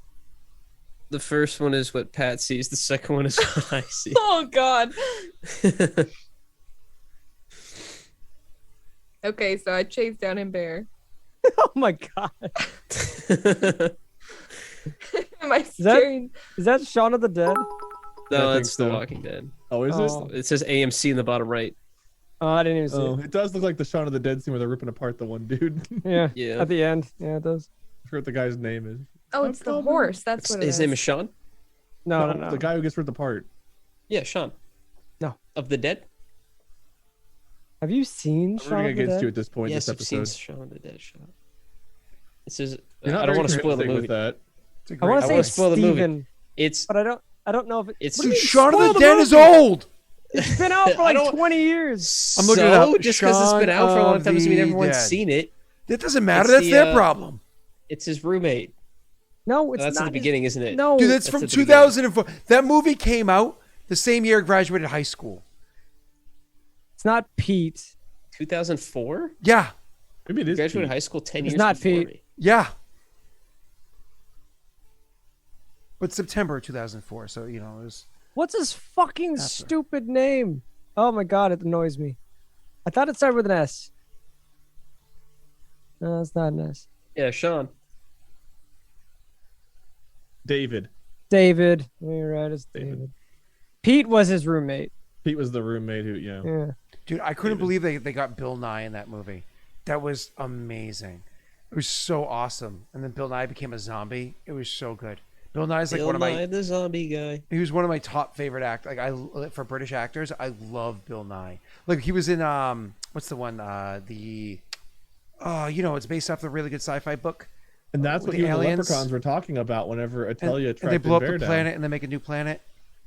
The first one is what Pat sees. The second one is what I see. Oh God. Okay, so I chased down Imber. Oh my god. Am I that- scaring? Is that Shaun of the Dead? I No, think that's The so. Walking Dead. Oh, is Oh. It says AMC in the bottom right. Oh, I didn't even it? see Oh, it. it does look like the Shaun of the Dead scene where they're ripping apart the one dude. I Yeah. Yeah. At the end. Yeah, it does. forget what the guy's name is. Oh, it's the coming. horse. That's what it His is. name is Sean? No. The guy who gets ripped apart. Yeah, Sean. No. Of the Dead? Have you seen I'm Shaun rooting of the against Dead? you at this point. Yes, This I've seen episode. Shaun of the Dead. Shut up. It says, You're not I don't very want to spoil the convincing with movie. that. It's a I great want to I say wanna it's spoil the movie. Steven, It's but I don't know if it. It's What do you mean, Shaun of spoil the Dead is movie? old. It's been out for I like don't- 20 years. I'm looking it up. just because it's been out for a long Shaun time doesn't mean of the everyone's Dead. seen it. That doesn't matter. It's That's the, their problem. It's his roommate. No, it's That's not. at the beginning, isn't it? No, Dude, that's That's from at the beginning. 2004. That movie came out the same year I graduated high school. it's not Pete. 2004? Yeah. Maybe it is. Graduated Pete. high school 10 It's years not before Pete. me. Yeah. But September 2004. So, you know, it was. What's his fucking After. stupid name? Oh my god, it annoys me. I thought it started with an S. No, it's not an S. Yeah, Sean. David. David. You're right, it's David. Pete was his roommate. Pete was the roommate who, yeah. Yeah. Dude, I couldn't believe they got Bill Nye in that movie. That was amazing. It was so awesome. And then Bill Nye became a zombie. It was so good. Bill Nye's like Bill one of my. Nye, the zombie guy. He was one of my top favorite actors. Like for British actors, I love Bill Nye. Like he was in what's the one you know, it's based off the really good sci-fi book. And that's With what the you and the aliens. leprechauns were talking about whenever Atelia And tracked they blow up Bear the down. planet and they make a new planet,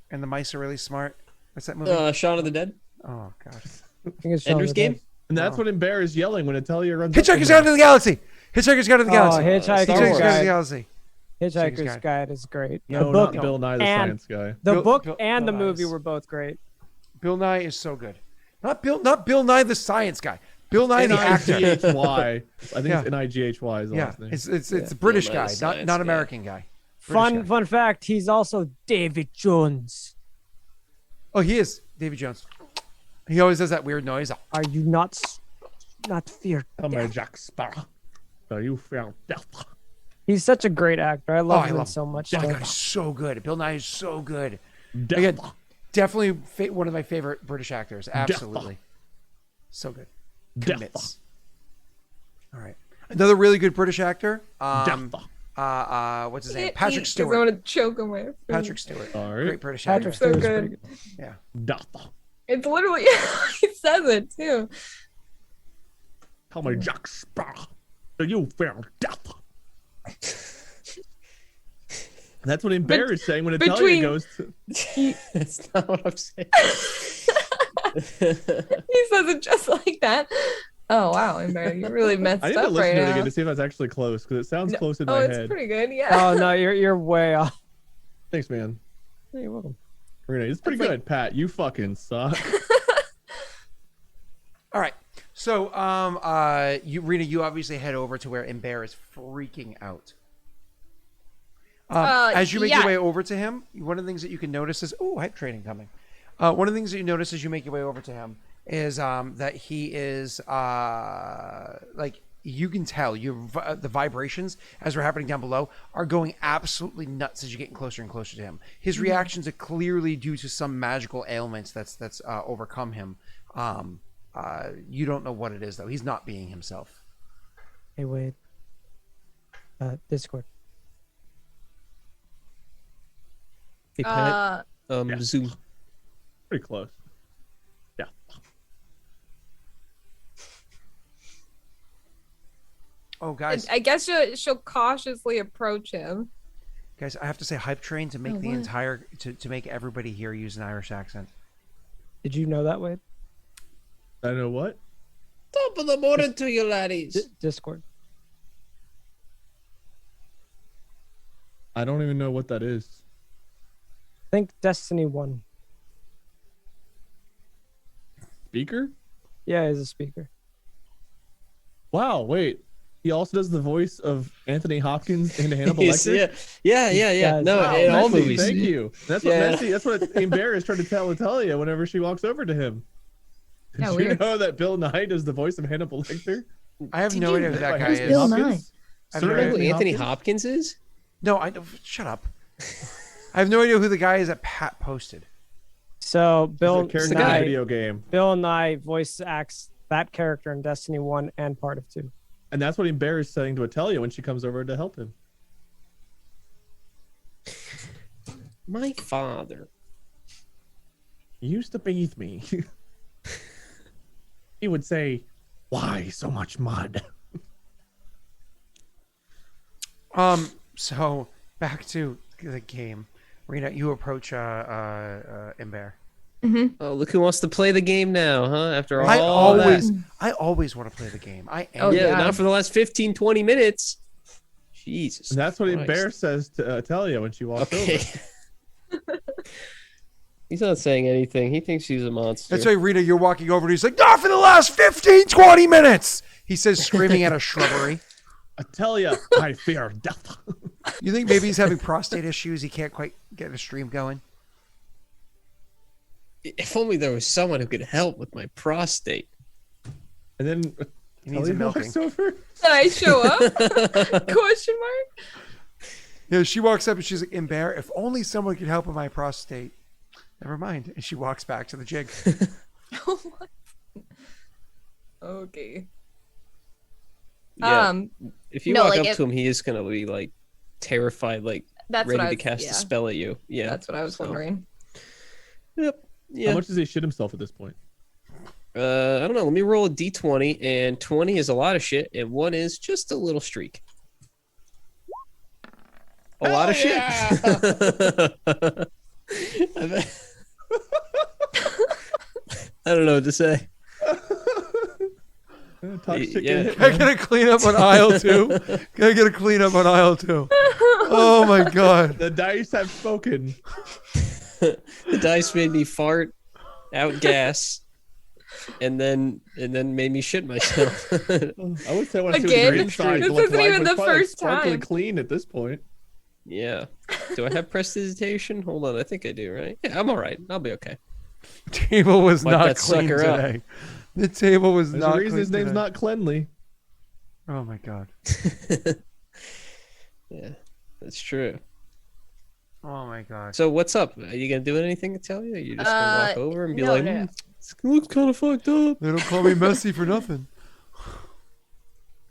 and the mice are really smart. What's that movie? Shaun of the Dead? Oh god. I think it's Shaun Ender's of the Dead. Game? And that's Oh. what Bear is yelling when Atelia runs up to Hitchhiker's him. Guide to the Galaxy. Hitchhiker's Guide to the Oh, Galaxy. Hitchhiker's Star Wars. Hitchhiker's Guide to the Guide. Galaxy. Hitchhiker's Guide. Guide is great. No, the book, not Bill Nye the and- Science Guy. the Bill- book Bill- and the Bill movie Nye's. were both great. Bill Nye is so good. Not Bill Nye the science guy. Bill Nye the actor. N-I-G-H-Y. I think Yeah. it's N-I-G-H-Y is the Yeah, last name. it's a British Bill Nye guy, the science not guy. American guy. British guy. Fun fact, he's also David Jones. Oh, he is Davy Jones. He always does that weird noise. Are you not feared? Come here, Jack Sparrow. So you found death. He's such a great actor. I love I him love so much. Oh my though. god, he's so good. Bill Nye is so good. Death. Again, definitely one of my favorite British actors. Absolutely, so good. Death. Commits. All right, another really good British actor. Death. What's his name? Can't Patrick eat 'cause I Stewart. want to choke on my food. Patrick Stewart. All right. Great British Patrick actor. So Stewart's good. pretty good. Yeah. Death. It's literally he says it too. Come here, Jack Sparrow. So you found death. That's what Bear is saying when Italia between- goes to... That's not what I'm saying. He says it just like that. Oh wow, Amber, you really messed I need up to listen right to it now. again to see if that's actually close, because it sounds close in Oh, my it's head. pretty good. Yeah. Oh no, you're way off. Thanks, man. Hey, you're welcome. Renee, it's pretty It's like- good. Pat, you fucking suck. All right. So, you Rena, you obviously head over to where Imber is freaking out. As you make your yeah. way over to him, one of the things that you can notice is, hype training coming. One of the things that you notice as you make your way over to him is that he is like, you can tell the vibrations as they're happening down below are going absolutely nuts as you're getting closer and closer to him. His reactions are clearly due to some magical ailments that's overcome him. You don't know what it is though. He's not being himself. Hey, Wade. Discord. Hey, Pat. Yeah. Zoom. Pretty close. Yeah. Oh, guys, I guess she'll cautiously approach him. guys, I have to say, hype train to make Oh, the what? entire to make everybody here use an Irish accent. Did you know that, Wade? I know what? Top of the morning to you, laddies. Discord. I don't even know what that is. Think Destiny 1. Speaker? Yeah, he's a speaker. Wow, wait. He also does the voice of Anthony Hopkins in Hannibal Yes, Lecter? Yeah, No, wow, in all Messi, movies. Thank you. That's what Messi, that's what Amber is trying to tell Italia whenever she walks over to him. Did Yeah, you weird. know that Bill Nye does the voice of Hannibal Lecter? I have Did no you idea who know that guy Who's is. Bill Hopkins? Nye? I've Sir never- Who Anthony Hopkins? Hopkins is? No, I don't. Shut up. I have no idea who the guy is that Pat posted. So He's Bill a character in a Nye, video game. Bill Nye voice acts that character in Destiny 1 and part of 2. And that's what Amber is saying to Italia when she comes over to help him. My father. He used to bathe me. He would say, "Why so much mud?" So back to the game. Rena, you approach Ember. Oh, look who wants to play the game now, huh? After all I that. always want to play the game. I am. Oh, Yeah, yeah. not for the last 15, 20 minutes. Jesus. And that's what Christ. Amber says to Italia when she walks Okay. over. He's not saying anything. He thinks she's a monster. That's why, Rena, you're walking over and he's like, not for the last 15, 20 minutes. He says, screaming at a shrubbery. Italia, I fear death. You think maybe he's having prostate issues? He can't quite get a stream going? If only there was someone who could help with my prostate. And then He needs a Italia milking. walks over. Did I show up? Question mark. Yeah, she walks up and she's like, Ember, if only someone could help with my prostate. Never mind. And she walks back to the jig. What? Okay. Yeah. If you no, walk like, up if- to him, he is gonna be like terrified, like That's ready what I to was, cast yeah. a spell at you. Yeah. That's what I was so- wondering. Yep. How Yeah. much does he shit himself at this point? I don't know. Let me roll a d20, and 20 is a lot of shit, and 1 is just a little streak. A lot of shit. I don't know what to say. Toxic Yeah. hit, Can I man. get a cleanup on aisle 2? Can I get a cleanup on aisle 2? Oh my god. The dice have spoken. The dice made me fart out gas, and then made me shit myself. I would say when I see what Again? the inside This looked isn't like, even but the it's probably, like, first sparkly time. clean at this point. Yeah. Do I have prestidigitation? Hold on. I think I do, right? Yeah, I'm all right. I'll be okay. Table was Wipe not that clean sucker out. today. The table was There's not a reason clean his name's today. not cleanly. Oh my god. Yeah, that's true. Oh my god. So what's up? Are you gonna do anything to tell you? Or you just gonna walk over and be no, like, no. It looks kind of fucked up. They don't call me messy for nothing.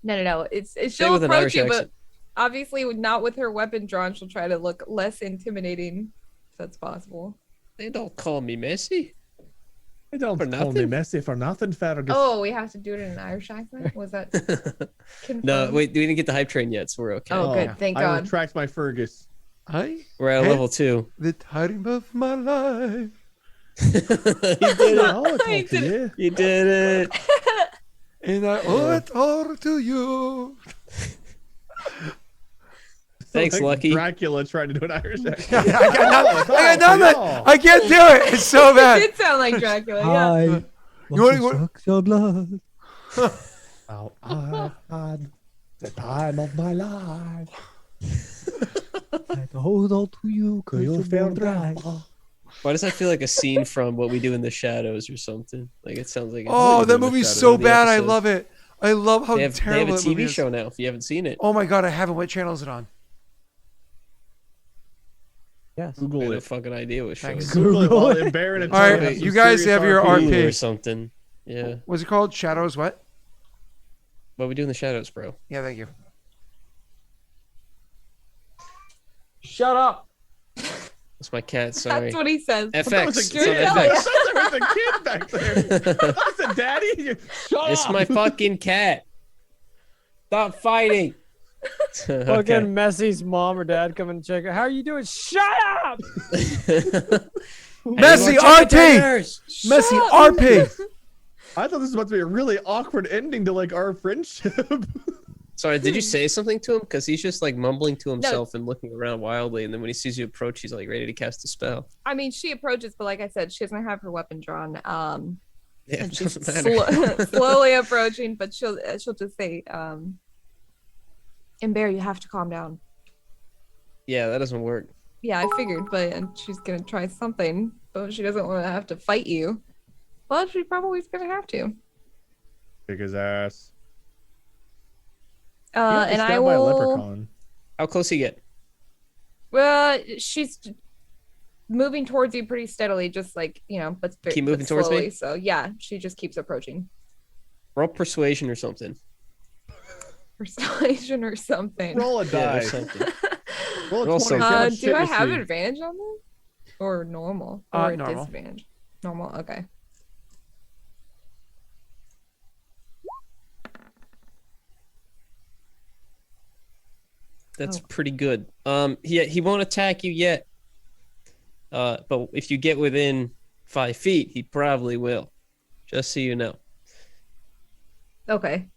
No. It's Say she'll with an approach Irish you, accent. but obviously not with her weapon drawn. She'll try to look less intimidating, if that's possible. They don't call me messy. They don't For call me nothing? messy for nothing, Fergus. Oh, we have to do it in an Irish accent. Was that confirmed? No, wait, we didn't get the hype train yet, so we're okay. Oh, good. yeah. Thank I God. retract my Fergus. We're at Hey. level 2. The time of my life. You did it. I'll talk I to did you. You did it. And I owe it all to you. Thanks, Like Lucky. Dracula trying to do an Irish accent. I got Oh, nothing. I can't do it. It's so It bad. did sound like Dracula. Yeah. I You want to suck your blood. Oh, I had the time of my life. Hold on to you, cause You you found feel right. Why does that feel like a scene from What We Do in the Shadows or something? Like it sounds like. Oh, you that do in the movie's shadows. so The bad. I episode. love it. I love how They have terrible a that movie TV is. show now. If you haven't seen it, Oh my god, I haven't. What channel is it on? Yes. I Google have no it. fucking idea what show. Thanks. It's Google it Google while it. Baron and All right, Tony have some you guys serious have your RP. Hulu or RP. something. Yeah. What's it called? Shadows what? What We Do in the Shadows, bro. Yeah, thank you. Shut up. That's my cat. Sorry. That's what he says. That was FX. a It's on kid. FX. I thought there was a kid back there. I said, Daddy, shut It's up. my fucking cat. Stop fighting. Fucking Messy's mom or dad come and check. How are you doing? Shut up. Messi RP. Messi RP. I thought this was about to be a really awkward ending to like our friendship. Sorry, did you say something to him? Because he's just like mumbling to himself and looking around wildly, and then when he sees you approach, he's like ready to cast a spell. I mean, she approaches, but like I said, she doesn't have her weapon drawn. Yeah, And it she's doesn't matter. slowly approaching, but she'll just say, "Bear, you have to calm down." Yeah, that doesn't work. Yeah, I figured, but and she's gonna try something, but she doesn't want to have to fight you. Well, she probably is gonna have to. Kick his ass. And I Stabbed by a will. leprechaun. How close you get? Well, she's moving towards you pretty steadily, just like but Keep moving towards me? slowly. So yeah, she just keeps approaching. Roll persuasion or something. Persuasion or something. Roll a Yeah, die. or something. Roll a Roll 20. something. See how much Do shit I you have see. advantage on this? Or normal? Or a Normal. disadvantage? Normal, okay. That's Oh. pretty good. He won't attack you yet. But if you get within 5 feet, he probably will. Just so you know. Okay.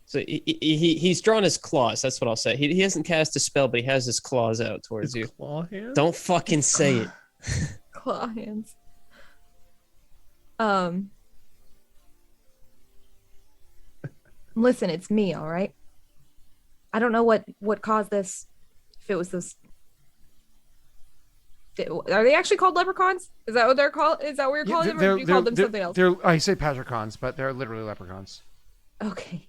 So he's drawn his claws. That's what I'll say. He hasn't cast a spell, but he has his claws out towards His you. claw hand? Don't fucking say it. Claw hands. Listen, it's me, all right? I don't know what caused this. If it was those. Are they actually called leprechauns? Is that what they're called? Is that what you're calling them, or do you call them something else? I say patricons, but they're literally leprechauns. Okay.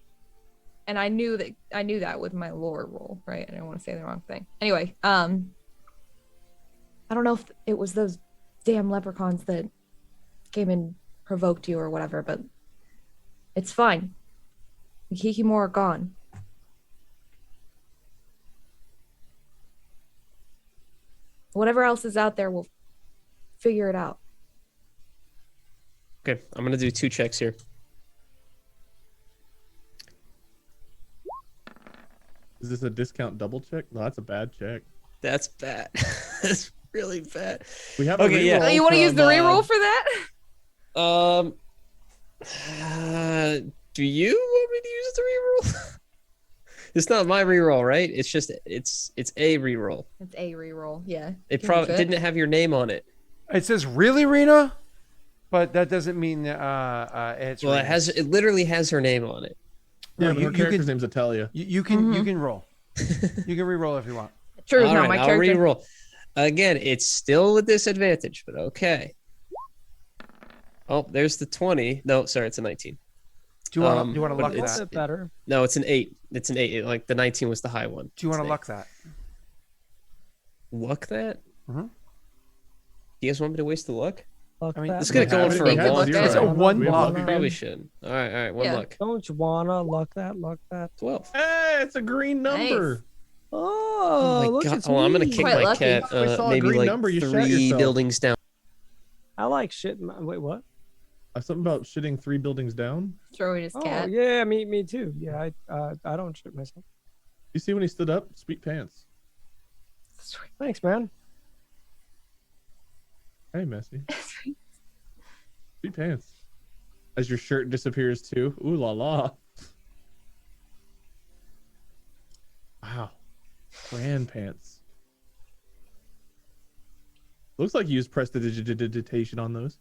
And I knew that with my lore roll, right? I didn't want to say the wrong thing. Anyway, I don't know if it was those damn leprechauns that came and provoked you or whatever, but it's fine. The Kikimor are gone. Whatever else is out there, we'll figure it out. Okay, I'm gonna do 2 checks here. Is this a discount double check? No, that's a bad check. That's bad. That's really bad. We have Okay, a yeah. reroll Oh, you want to use the from, reroll for that? Do you want me to use the reroll? It's not my reroll, right? It's just it's a reroll. It's a reroll, yeah. It Can probably you fit? didn't have your name on it. It says really, Rena, but that doesn't mean it's. Well, Rena. it literally has her name on it. Yeah, No, but you- her you character's can- name's Atelia. You can roll. You can re-roll if you want. True, All not right, my I'll character. reroll. Again, it's still a disadvantage, but okay. Oh, there's the 20. No, sorry, it's a 19. Do you want to Um, do you want to but luck it's- that? Bit better. No, it's an 8. It's an 8. Like the 19 was the high one. Do you want It's to an luck that? 8. Luck that? Mhm. You guys want me to waste the luck? Fuck I mean, that. Let's get it We going have for it. a We had long zero. time. It's a one We have luck. luck. Maybe we should. All right, one Yeah. luck. Don't you wanna luck that? Luck that. 12. Hey, it's a green number. Oh, Oh my look, god! it's Oh, I'm gonna me. kick Quite my lucky. cat If I saw a maybe green like number, you shot 3 yourself. buildings down. I like shit. Wait, what? Something about shitting 3 buildings down. Throw it his Oh cat. yeah, me too. Yeah, I don't shit myself. You see when he stood up? Sweet pants. Thanks, man. Hey, Messy. Sweet pants. As your shirt disappears too. Ooh la la. Wow. Grand pants. Looks like you used prestidigitation on those.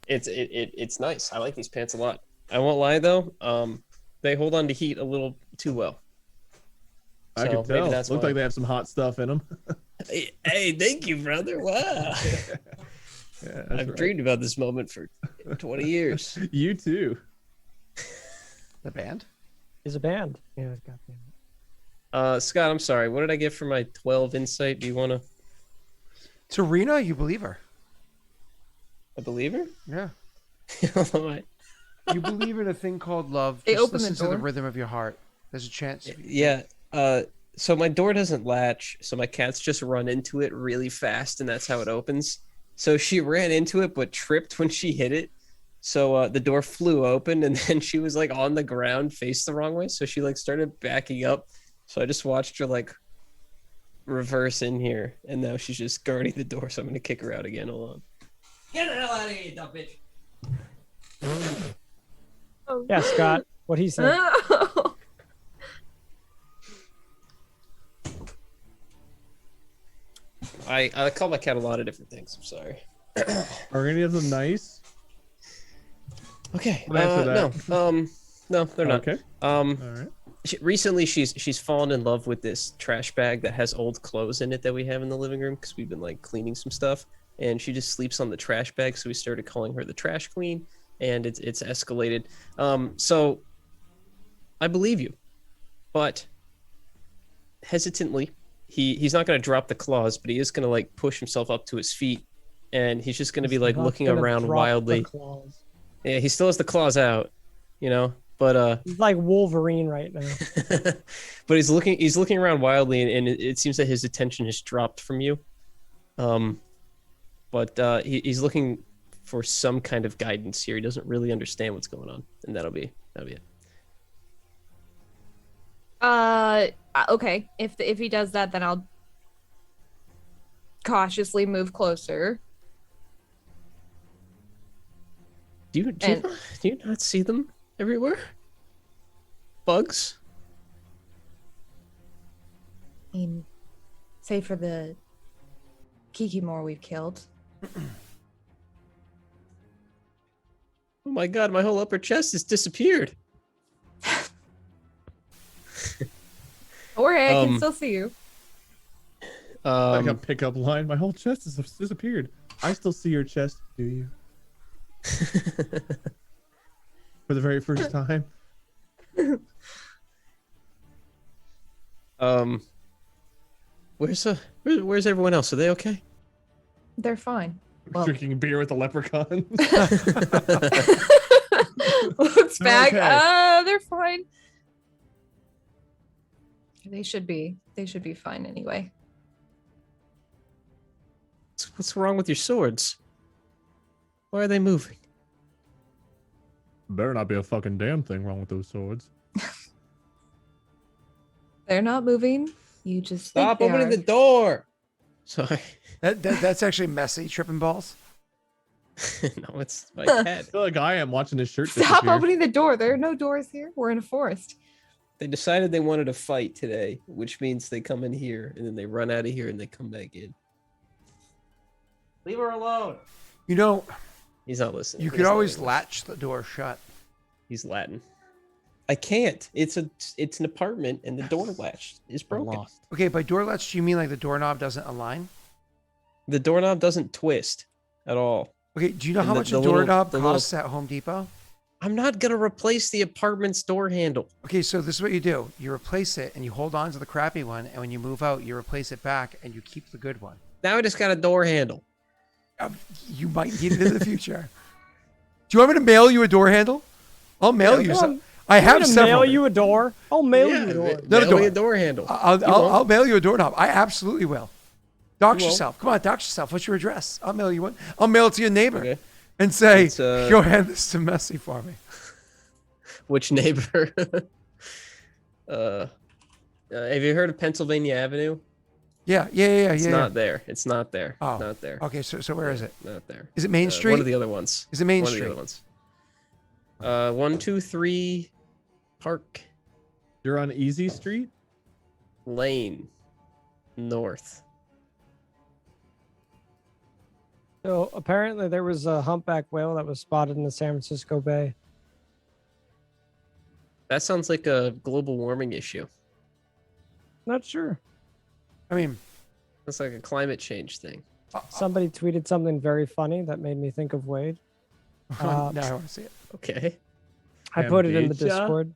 It's nice. I like these pants a lot. I won't lie though. They hold on to heat a little too well. I So can maybe tell. that's Look why. like they have some hot stuff in them. Hey, thank you, brother. Wow. Yeah, that's I've right. dreamed about this moment for 20 years. You too. The band? Is a band. Yeah, goddamn. Scott, I'm sorry. What did I get for my 12 insight? Do you want to? Serena, you believe her. I believe her? Yeah. I- You believe in a thing called love. They Just open the listen to the door. rhythm of your heart. There's a chance. yeah. So my door doesn't latch, so my cats just run into it really fast, and that's how it opens. So she ran into it, but tripped when she hit it. So the door flew open, and then she was like on the ground, faced the wrong way. So she like started backing up. So I just watched her like reverse in here, and now she's just guarding the door. So I'm gonna kick her out again. Hold on. Get the hell out of here, you dumb bitch. Yeah, Scott. What he said. I call my cat a lot of different things. I'm sorry. Are any of them nice? Okay. We'll answer that. No, they're not. Okay. All right. Recently she's fallen in love with this trash bag that has old clothes in it that we have in the living room because we've been like cleaning some stuff, and she just sleeps on the trash bag. So we started calling her the trash queen, and it's escalated. So I believe you, but hesitantly, he's not going to drop the claws, but he is going to like push himself up to his feet, and he's just going to be like Not looking gonna around drop the wildly. claws. Yeah, he still has the claws out, you know, but He's like Wolverine right now. but he's looking around wildly, and it seems that his attention has dropped from you. But he's looking for some kind of guidance here. He doesn't really understand what's going on, and that'll be it. Okay. If he does that, then I'll cautiously move closer. Do you not see them everywhere? Bugs? I mean, say for the Kikimore we've killed. Oh my god, my whole upper chest has disappeared. Don't worry, I can Um, still see you. Like a pickup line. My whole chest has disappeared. I still see your chest. Do you? For the very first time. Where's everyone else? Are they okay? They're fine. Well, Drinking beer with a leprechaun. looks back. okay. They're fine. They should be. They should be fine anyway. What's wrong with your swords? Why are they moving? Better not be a fucking damn thing wrong with those swords. They're not moving. You just Stop think they opening are. the door. Sorry. That's actually messy. Tripping balls. No, it's my cat. I feel like I am watching his shirt Stop disappear. opening the door. There are no doors here. We're in a forest. They decided they wanted to fight today, which means they come in here and then they run out of here and they come back in. Leave her alone. You know, He's not listening. you He could doesn't always English. latch the door shut. He's Latin. I can't. It's an apartment and the door latch is broken. Lost. Okay, by door latch, do you mean like the doorknob doesn't align? The doorknob doesn't twist at all. Okay, do you know And how the- much the a little- doorknob the little- costs at Home Depot? I'm not gonna replace the apartment's door handle. Okay, so this is what you do. You replace it and you hold on to the crappy one, and when you move out, you replace it back and you keep the good one. Now I just got a door handle. You might need it in the future. Do you want me to mail you a door handle? I'll mail you some. I I'm have gonna several. mail you a door. I'll mail you a door. Not a Mail me door. a door handle. I'll mail you a doorknob. I absolutely will. Dox You won't? yourself. Come on, dox yourself. What's your address? I'll mail you one. I'll mail it to your neighbor Okay. and say, It's, go hand this to Messi for me. Which neighbor? Have you heard of Pennsylvania Avenue? Yeah. It's not there. It's not there. Oh. Not there. Okay, so where is it? Not there. Is it Main Street? One of the other ones. Is it Main One Street? of the other ones. 123 Park You're on Easy Street? Lane North. So apparently there was a humpback whale that was spotted in the San Francisco Bay. That sounds like a global warming issue. Not sure. I mean, That's like a climate change thing. Somebody tweeted something very funny that made me think of Wade. now I want to see it. Okay. I put it in the Cambodia? Discord.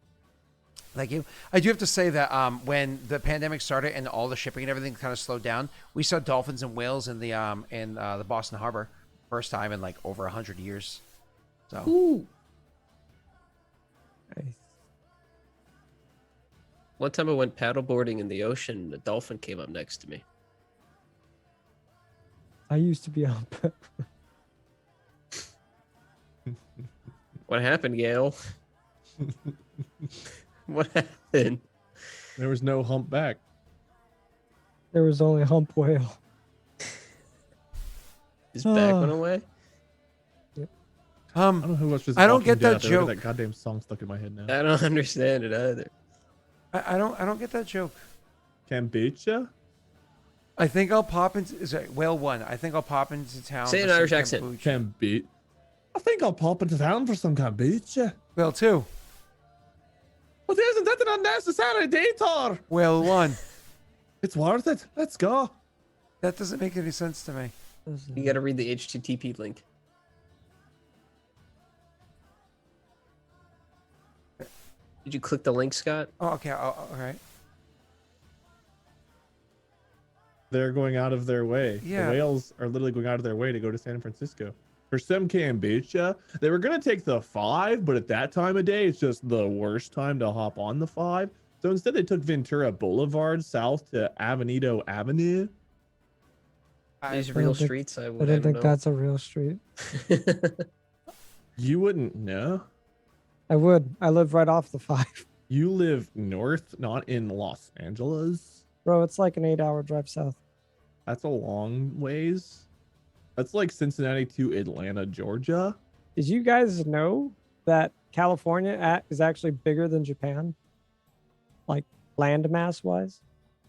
Thank you. I do have to say that when the pandemic started and all the shipping and everything kind of slowed down, we saw dolphins and whales in the Boston Harbor, first time in like over 100 years. So Ooh. Nice. One time I went paddleboarding in the ocean and a dolphin came up next to me. I used to be on. What happened, Gail? What happened? There was no humpback. There was only hump whale. His back went away? I don't know who was just. I don't Walking get that Dead. I got joke. That goddamn song stuck in my head now. I don't understand it either. I don't get that joke. Kombucha? I think I'll pop into whale one. I think I'll pop into town. Say for an some Irish accent. kombucha. Kombucha. I think I'll pop into town for some kombucha. Whale two. But isn't that an unnecessary detour? Whale one. It's worth it. Let's go. That doesn't make any sense to me. You gotta read the HTTP link. Did you click the link, Scott? Oh, okay. All right. They're going out of their way. Yeah. The whales are literally going out of their way to go to San Francisco. For some kombucha, they were going to take the 5, but at that time of day, it's just the worst time to hop on the 5. So instead, they took Ventura Boulevard south to Avenida Avenue. These I real don't think- streets, I I would don't think know. that's a real street. You wouldn't know. I would. I live right off the 5. You live north, not in Los Angeles. Bro, it's like an 8-hour drive south. That's a long ways. That's like Cincinnati to Atlanta, Georgia. Did you guys know that California is actually bigger than Japan? Like land mass wise?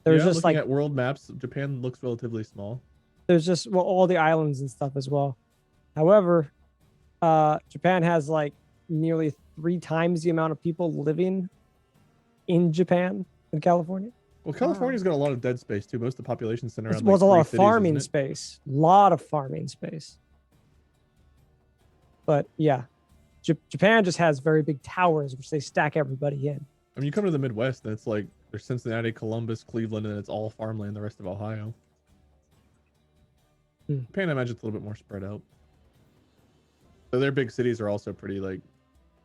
There's just looking like at world maps, Japan looks relatively small. there's just all the islands and stuff as well. However, Japan has like nearly 3 times the amount of people living in Japan in California. Well, California's got a lot of dead space too. Most of the population's centered It around. was like a lot 3 of cities, farming isn't it? space. Lot of farming space. But yeah, Japan just has very big towers, which they stack everybody in. I mean, you come to the Midwest and it's like there's Cincinnati, Columbus, Cleveland, and it's all farmland. The rest of Ohio. Japan, I imagine, it's a little bit more spread out. So their big cities are also pretty like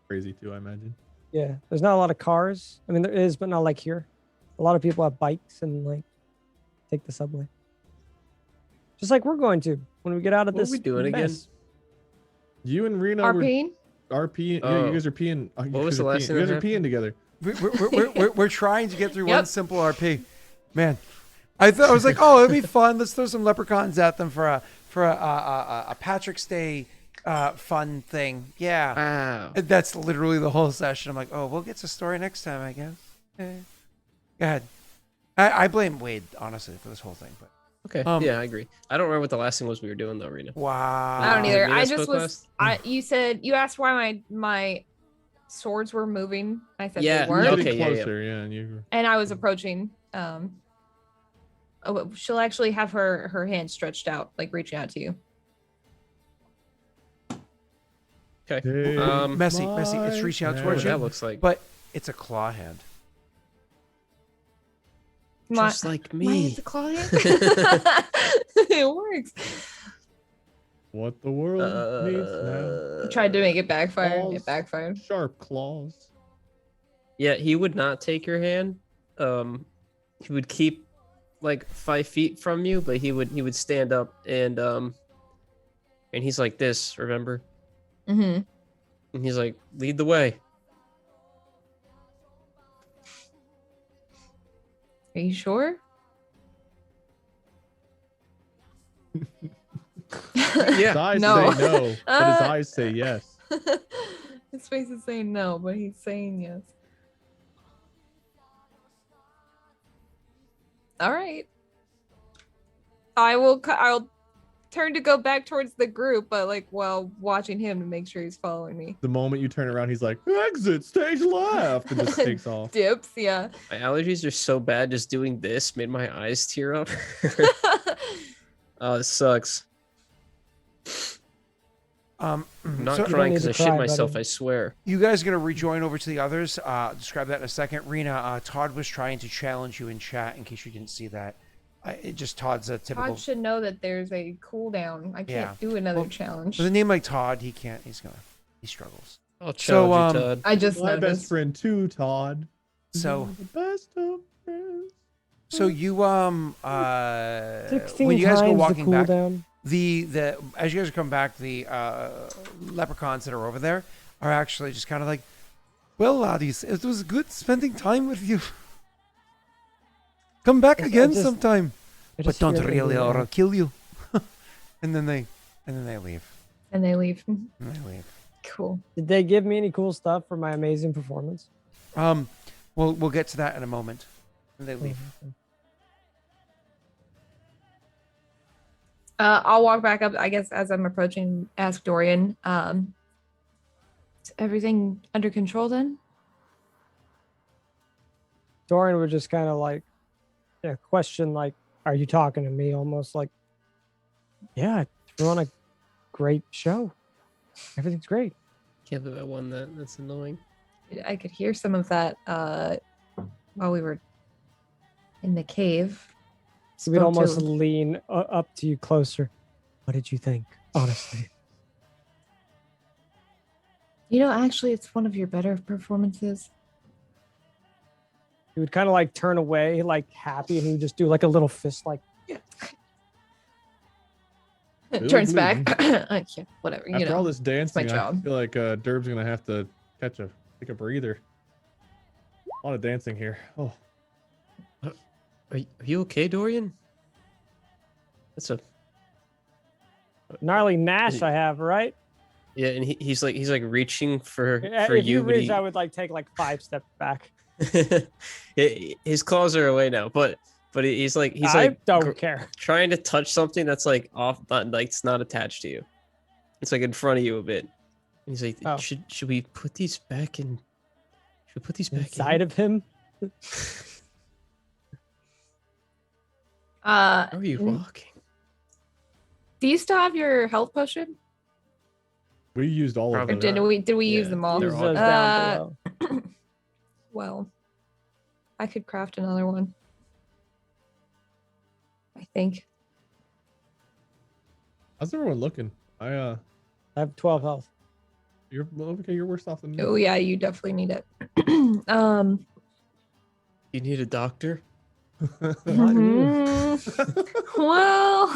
crazy too. I imagine. Yeah, there's not a lot of cars. I mean, there is, but not like here. A lot of people have bikes and like take the subway. Just like we're going to when we get out of What are this. we doing again? mess. You and Rena were RPing? RP. Yeah, Oh. you guys are peeing. You What was guys the are last peeing- thing You guys that are peeing together. We're trying to get through one Yep. simple RP. Man, I was like, oh, it'd be fun. Let's throw some leprechauns at them for a Patrick's Day fun thing. Yeah. Wow. And that's literally the whole session. I'm like, oh, we'll get to story next time, I guess. Go ahead. I blame Wade, honestly, for this whole thing. But Okay. Yeah, I agree. I don't remember what the last thing was we were doing though, Rena. wow. I don't either. me I that just spoke was. You asked why my swords were moving. I said Yeah, they You're weren't, okay, getting yeah, yeah. closer, yeah, and you. and I was approaching. She'll actually have her hand stretched out, like reaching out to you. Okay. Take Messy. my It's reaching out What towards you, that looks like. but it's a claw hand. Just like My me. hand's a claw hand. It works. What the world needs now. I tried to make it backfire. Claws. It backfired. Sharp claws. Yeah, he would not take your hand. He would keep like 5 feet from you, but he would stand up and he's like this, remember? Mm-hmm. And he's like, lead the way. Are you sure? His Yeah. eyes No. say no, but his eyes say yes. His face is saying no, but he's saying yes. All right. I'll turn to go back towards the group, but like while watching him to make sure he's following me. The moment you turn around, he's like, exit stage left, and just takes off. Dips, yeah. My allergies are so bad. Just doing this made my eyes tear up. Oh, it sucks. Um, I'm not so crying need because to I shit cry, myself. buddy. I swear. you guys are gonna rejoin over to the others. Describe that in a second. Rena, Todd was trying to challenge you in chat. In case you didn't see that, Todd's a typical. Todd should know that there's a cooldown. I can't Yeah. do another Well, challenge. With a name like Todd, he can't. He struggles. I'll So, challenge you, Todd. I just My noticed. best friend too, Todd. So, The best of friends. so you 16 when you guys go times walking the back, cooldown. the as you guys come back, the leprechauns that are over there are actually just kind of like, well, laddies, it was good spending time with you. Come back I again just- sometime, I but just don't hear really, everything or now. I'll kill you. and then they leave. And they leave. And they leave. Cool. Did they give me any cool stuff for my amazing performance? We'll get to that in a moment. And they leave. I'll walk back up, I guess, as I'm approaching, ask Dorian, is everything under control then? Dorian would just kind of like question, like, "Are you talking to me?" Almost like, "Yeah, we're on a great show. Everything's great." Can't believe I won that. That's annoying. I could hear some of that while we were in the cave. So we'd Spoke to almost him. lean up to you closer. What did you think, honestly? You know, actually, it's one of your better performances. He would kind of like turn away, like happy, and he would just do like a little fist, like, Turns back. Yeah, whatever. After You know, all this dancing, I job. feel like Derb's gonna have to take a breather. A lot of dancing here. Oh, Are you okay, Dorian? That's a gnarly Nash I have, right? yeah, and he's like reaching for If you, but reach, I would like take like 5 steps back. his claws are away now, but he's I like don't care. trying to touch something that's like off, not like it's not attached to you. It's like in front of you a bit. And he's like, Oh. should we put these back in? Should we put these back Inside of him. How are you Mm. walking? Do you still have your health potion? we used all of Probably Or them. did we use Yeah, them all? they're Use all those Uh, down below. Well, I could craft another one. I think. How's everyone looking? I have 12 health. You're okay. You're worse off than me. Oh yeah, you definitely need it. You need a doctor? mhm. Well,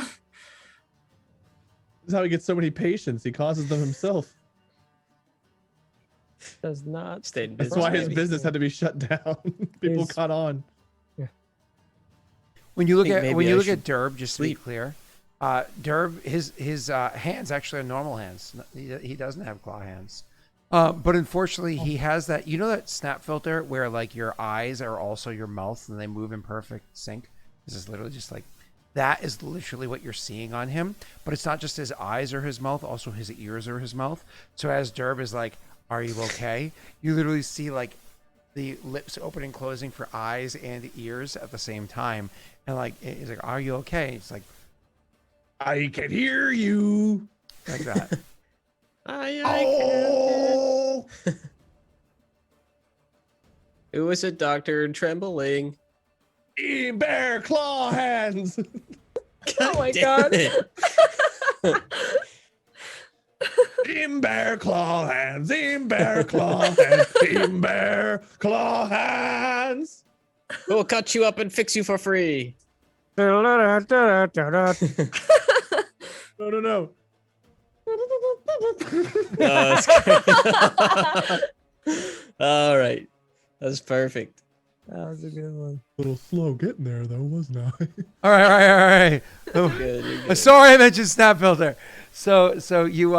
This is how he gets so many patients. He causes them himself. Does not. Stayed That's busy, why his maybe. business had to be shut down. People He's- caught on. When you look think at maybe when you I look at should Derb, just to be sleep. clear, Derb his hands actually are normal hands. He doesn't have claw hands, but unfortunately he has that. You know that snap filter where like your eyes are also your mouth and they move in perfect sync. This is literally just like that is literally what you're seeing on him. But it's not just his eyes or his mouth, also his ears or his mouth. So as Derb is like, "Are you okay?" You literally see like the lips open and closing for eyes and ears at the same time. And like he's like, "Are you okay?" It's like I can hear you. like that. Oh, It was a doctor trembling. bear claw hands. oh my Damn god. it. Bear claw hands. Bear claw hands. Bear claw hands. We'll cut you up and fix you for free. No, no, no. That's great. All right. That's perfect. That was a good one. A little slow getting there, though, wasn't I? All right. Good, you're good. Sorry, I mentioned snap filter. So you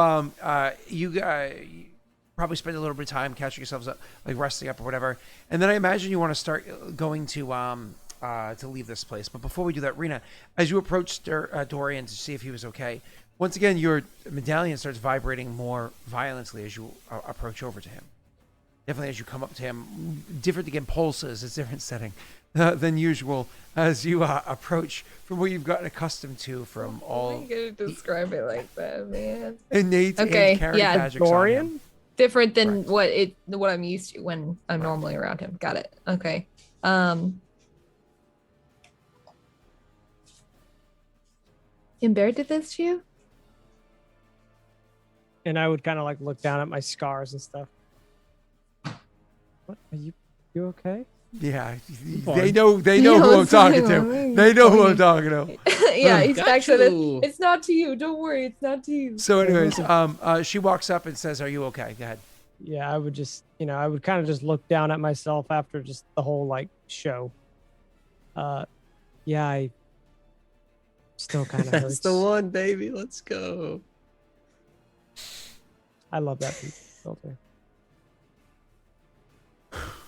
probably spend a little bit of time catching yourselves up, like resting up or whatever, and then I imagine you want to start going to to leave this place. But before we do that, Rena, as you approach Dorian to see if he was okay, once again your medallion starts vibrating more violently as you approach over to him. Definitely as you come up to him, different again pulses, it's a different setting than usual as you approach from what you've gotten accustomed to from all. I'm gonna describe it like that, man. Innate Okay, and character yeah, magics on him. Dorian? Different than Correct. what I'm used to when I'm normally around him. Got it. Okay. Ember did this to you? And I would kind of like look down at my scars and stuff. What? Are you okay? Yeah, fine. they know Yeah, who I'm it's talking fine. to. They know who I'm talking to. Yeah, he's Got back to this. you. It's not to you. Don't worry. It's not to you. So, anyways, she walks up and says, "Are you okay?" Go ahead. Yeah, I would just, I would kind of just look down at myself after just the whole like show. Yeah, I still kind of That's hurts. the one, baby. Let's go. I love that filter.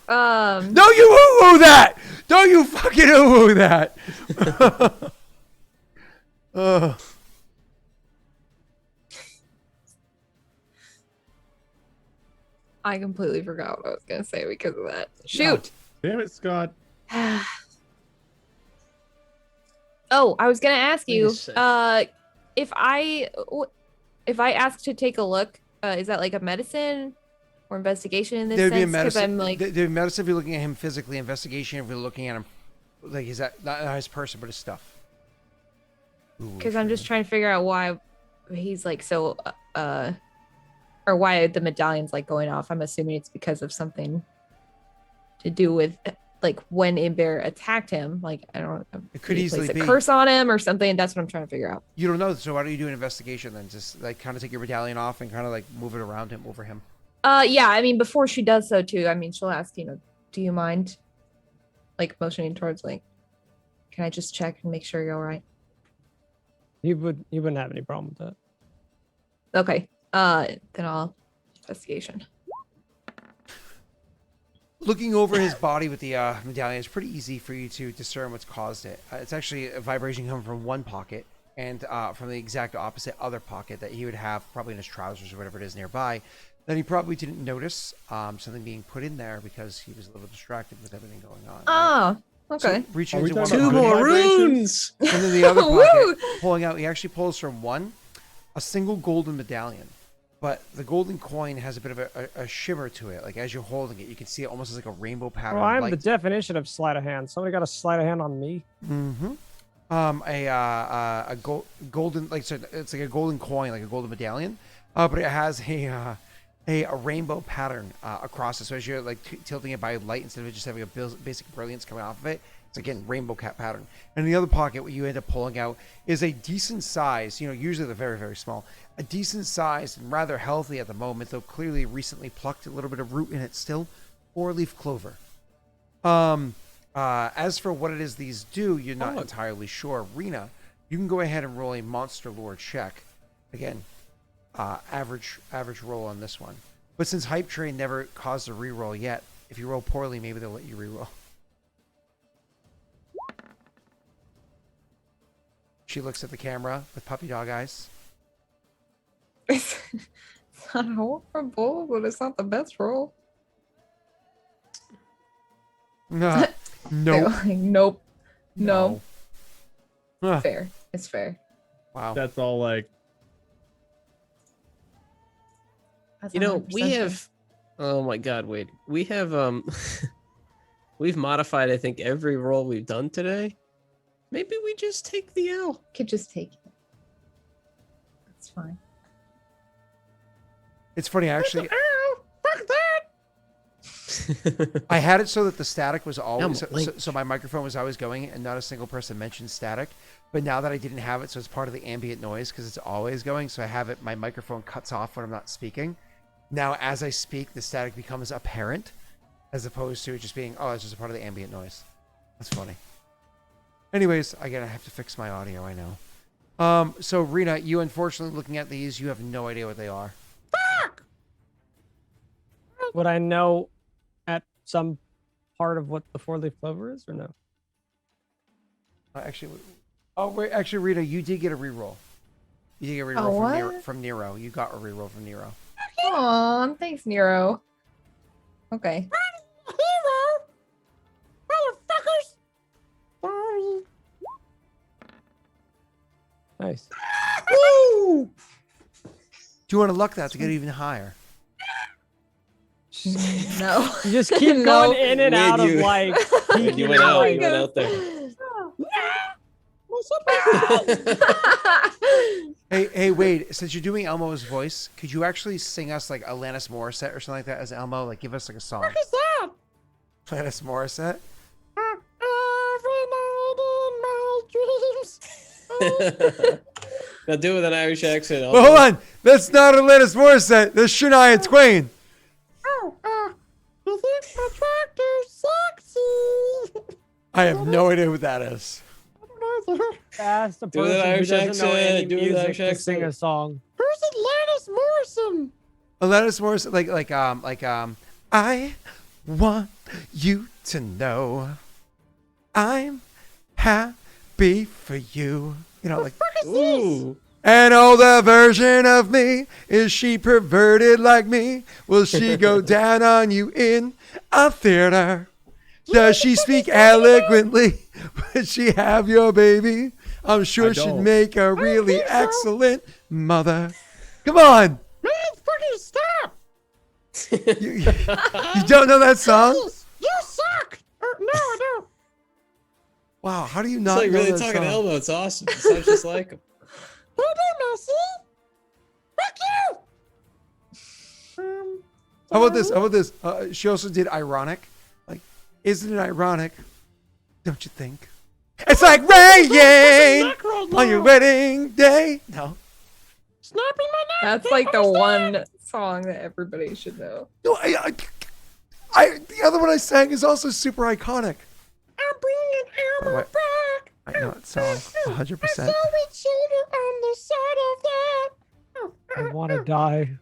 No, you woo-woo that! Don't you fucking woo-woo that! I completely forgot what I was gonna say because of that. Shoot. Damn it, Scott. Oh, I was gonna ask Wait a you, sec. if I ask to take a look, is that like a medicine or investigation in this There'd be a sense? Because medicine. I'm like, There'd be medicine if you're looking at him physically. Investigation if you're looking at him, like is that not his person but his stuff. because I'm just trying to figure out why he's like so, or why the medallion's like going off. I'm assuming it's because of something to do with like when Ember attacked him. Like I don't know. It could did he easily place be. a curse on him or something. That's what I'm trying to figure out. You don't know, so why don't you do an investigation then? Just like kind of take your medallion off and kind of like move it around him, over him. Yeah, I mean, before she does so too, I mean, she'll ask, do you mind, like, motioning towards, like, can I just check and make sure you're all right? You wouldn't have any problem with that. Okay, then I'll investigation. Looking over his body with the medallion, it's pretty easy for you to discern what's caused it. It's actually a vibration coming from one pocket and from the exact opposite other pocket that he would have probably in his trousers or whatever it is nearby. Then he probably didn't notice something being put in there because he was a little distracted with everything going on. Right? Oh, okay. So reaching Are we into one talking Two about pocket, more vibrations? runes. and then the other Woo! pocket, pulling out, he actually pulls from one, a single golden medallion. But the golden coin has a bit of a shimmer to it. Like as you're holding it, you can see it almost as like a rainbow pattern. Well, I'm light. the definition of sleight of hand. Somebody got a sleight of hand on me. Mm-hmm. Golden, like so it's like a golden coin, like a golden medallion, but it has a rainbow pattern across it. So as you're like tilting it by light instead of it just having a basic brilliance coming off of it, it's again rainbow cat pattern. And the other pocket, what you end up pulling out is a decent size. Usually they're very very small. A decent size and rather healthy at the moment, though clearly recently plucked, a little bit of root in it still, 4-leaf clover. As for what it is these do, you're not entirely sure. Rena, you can go ahead and roll a monster lore check. Again, average roll on this one. But since Hype Train never caused a reroll yet, if you roll poorly, maybe they'll let you reroll. She looks at the camera with puppy dog eyes. It's not horrible, but it's not the best roll. No. They're like, nope. No. Huh. Fair. It's fair. Wow. That's all like, That's You know, 100% we fair. have. Oh my God, Wade. We have we've modified I think every roll we've done today. Maybe we just take the L. Could just take it. That's fine. It's funny, actually. Fuck that. I had it so that the static was always late. so my microphone was always going and not a single person mentioned static. But now that I didn't have it, so it's part of the ambient noise because it's always going. So I have it. My microphone cuts off when I'm not speaking. Now, as I speak, the static becomes apparent, as opposed to it just being, oh, it's just a part of the ambient noise. That's funny. Anyways, again, I have to fix my audio. I know. So Rena, you unfortunately looking at these, you have no idea what they are. Would I know at some part of what the 4-leaf clover is or no? Actually, Rita, you did get a reroll. You did get a reroll Oh, from, what? from Nero. You got a reroll from Nero. Aw, thanks, Nero. Okay. Hero! Motherfuckers! Sorry. Nice. Woo! Do you want to luck that to get even higher? No. You just keep No. going in and out of You- like. Wait, you went out. You went out there. Hey, Wade, since you're doing Elmo's voice, could you actually sing us like Alanis Morissette or something like that as Elmo? Like, give us like a song. What is that? Alanis Morissette? Every night in my dreams. Now do it with an Irish accent. Well, hold on. That's not Alanis Morissette. That's Shania Twain. You think my tractor's sexy? I have no idea who that is. I don't know. Ask the Do the person who Irish doesn't know any accent, do the music Irish to sing a accent. song. Who's Atlantis Morrison? Alanis Morissette, I want you to know I'm happy for you. You know, like, Ooh. an older version of me. Is she perverted like me? Will she go down on you in a theater? Does she speak eloquently? Would she have your baby? I'm sure I she'd don't. make a really excellent mother. Come on. Man, fucking stop! You don't know that song? You suck! No, I don't. Wow, how do you It's not like know really that talking to song? Elmo. It's awesome. It sounds just like him. Hey, Messi! Fuck you! How about this? How about this? She also did ironic. Like, isn't it ironic? Don't you think? It's like raining on your wedding day. No. Snapping my neck. That's like the one song that everybody should know. No, the other one I sang is also super iconic. I'm bringing Elmo Wait. back. I know that song 100%. I saw it shooting on the side of that. I want to die.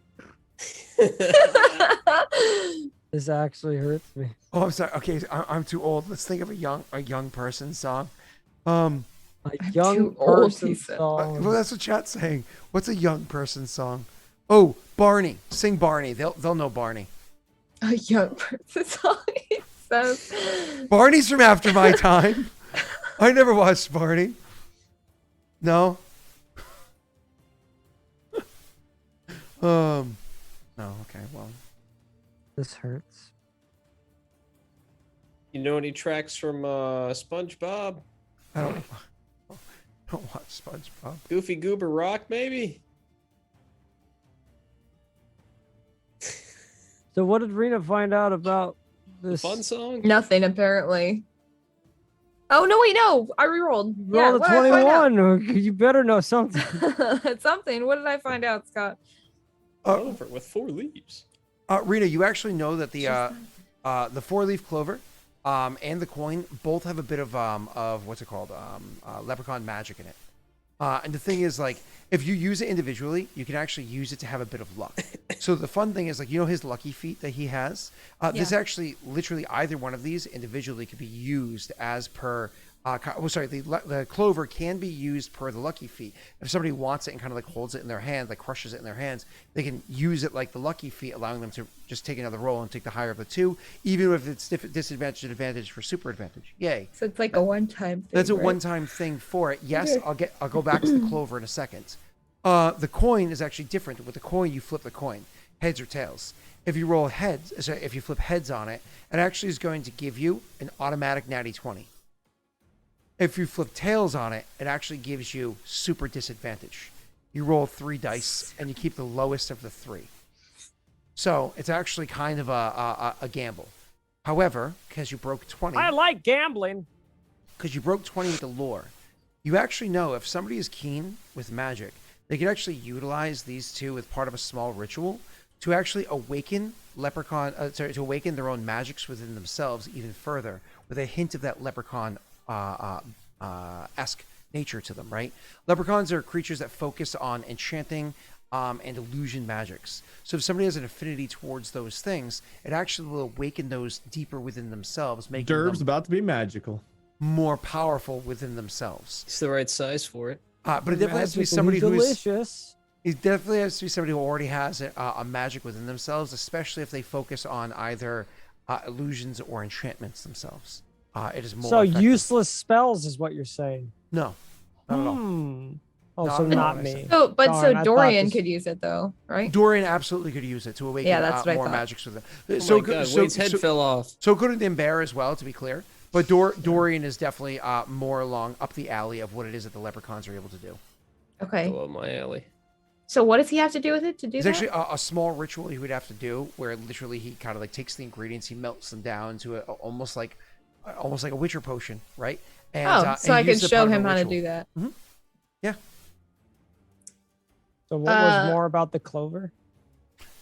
This actually hurts me. Oh, I'm sorry. Okay, I'm too old. Let's think of a young person song. A I'm young too old, person he said. song. Well, that's what chat's saying. What's a young person song? Oh, Barney. Sing Barney. They'll know Barney. A young person song, he says. Barney's from after my time. I never watched Barney. No. No. Okay. Well. This hurts. You know any tracks from SpongeBob? I don't watch SpongeBob. Goofy Goober Rock, maybe? So what did Rena find out about The this? fun song? Nothing, apparently. Oh, no, wait, no. I rerolled. Roll what a did I find out? 21. You better know something. Something. What did I find out, Scott? Clover with 4 leaves. Rena, you actually know that the 4-leaf clover, and the coin both have a bit of what's it called? Leprechaun magic in it. And the thing is, like, if you use it individually, you can actually use it to have a bit of luck. So the fun thing is, like, you know his lucky feet that he has? This actually, literally, either one of these individually could be used as per... the clover can be used per the lucky feet. If somebody wants it and kind of like holds it in their hand, like crushes it in their hands, they can use it like the lucky feet, allowing them to just take another roll and take the higher of the two, even if it's disadvantage and advantage for super advantage. Yay. So it's like a one-time thing. That's a right? one-time thing for it. Yes, I'll go back to the clover in a second. The coin is actually different. With the coin, you flip the coin, heads or tails. If you roll heads, so if you flip heads on it, it actually is going to give you an automatic natty 20. If you flip tails on it, it actually gives you super disadvantage. You roll 3 dice and you keep the lowest of the 3. So it's actually kind of a gamble. However, because you broke 20, I like gambling. because you broke 20 with the lore, you actually know if somebody is keen with magic, they can actually utilize these two with part of a small ritual to actually awaken to awaken their own magics within themselves even further, with a hint of that leprechaun esque nature to them, right? Leprechauns are creatures that focus on enchanting and illusion magics. So if somebody has an affinity towards those things, it actually will awaken those deeper within themselves, making Derb's them... about to be magical. more powerful within themselves. It's the right size for it. But it definitely has to be Magically somebody who's. delicious. It definitely has to be somebody who already has a magic within themselves, especially if they focus on either illusions or enchantments themselves. It is more. So effective. useless spells is what you're saying. No, not at all. Oh, No, so I'm not not me. So, but Darn, I so thought Dorian this- could use it though, right? Dorian absolutely could use it to awaken Yeah, that's what I more thought. magics with it. Oh my God, Wade's head fell off. So could an Ember as well, to be clear. But Dorian is definitely more along up the alley of what it is that the leprechauns are able to do. Okay. Go up my alley. So what does he have to do with it to do It's that? actually a small ritual he would have to do, where literally he kind of like takes the ingredients, he melts them down to almost like a Witcher potion, right? And, so and I can use it show part of a him how to ritual. do that. Yeah. So what was more about the clover?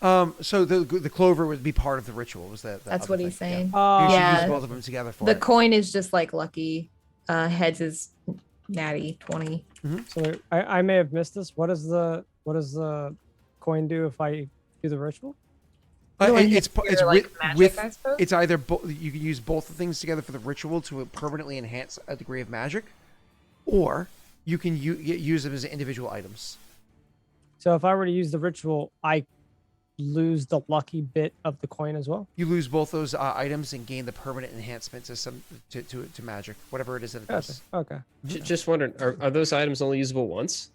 So the clover would be part of the ritual. Was that? That's other what he's thing. saying. Oh, Yeah. You should Yeah. use both of them together for The it. coin is just like lucky. Heads is natty 20. So I may have missed this. What does the coin do if I do the ritual? It's like magic, with I suppose? it's either you can use both the things together for the ritual to permanently enhance a degree of magic, or you can use them as individual items. So if I were to use the ritual, I lose the lucky bit of the coin as well. You lose both those items and gain the permanent enhancement to magic, whatever it is that it Gotcha. does. Okay. Just wondering, are those items only usable once?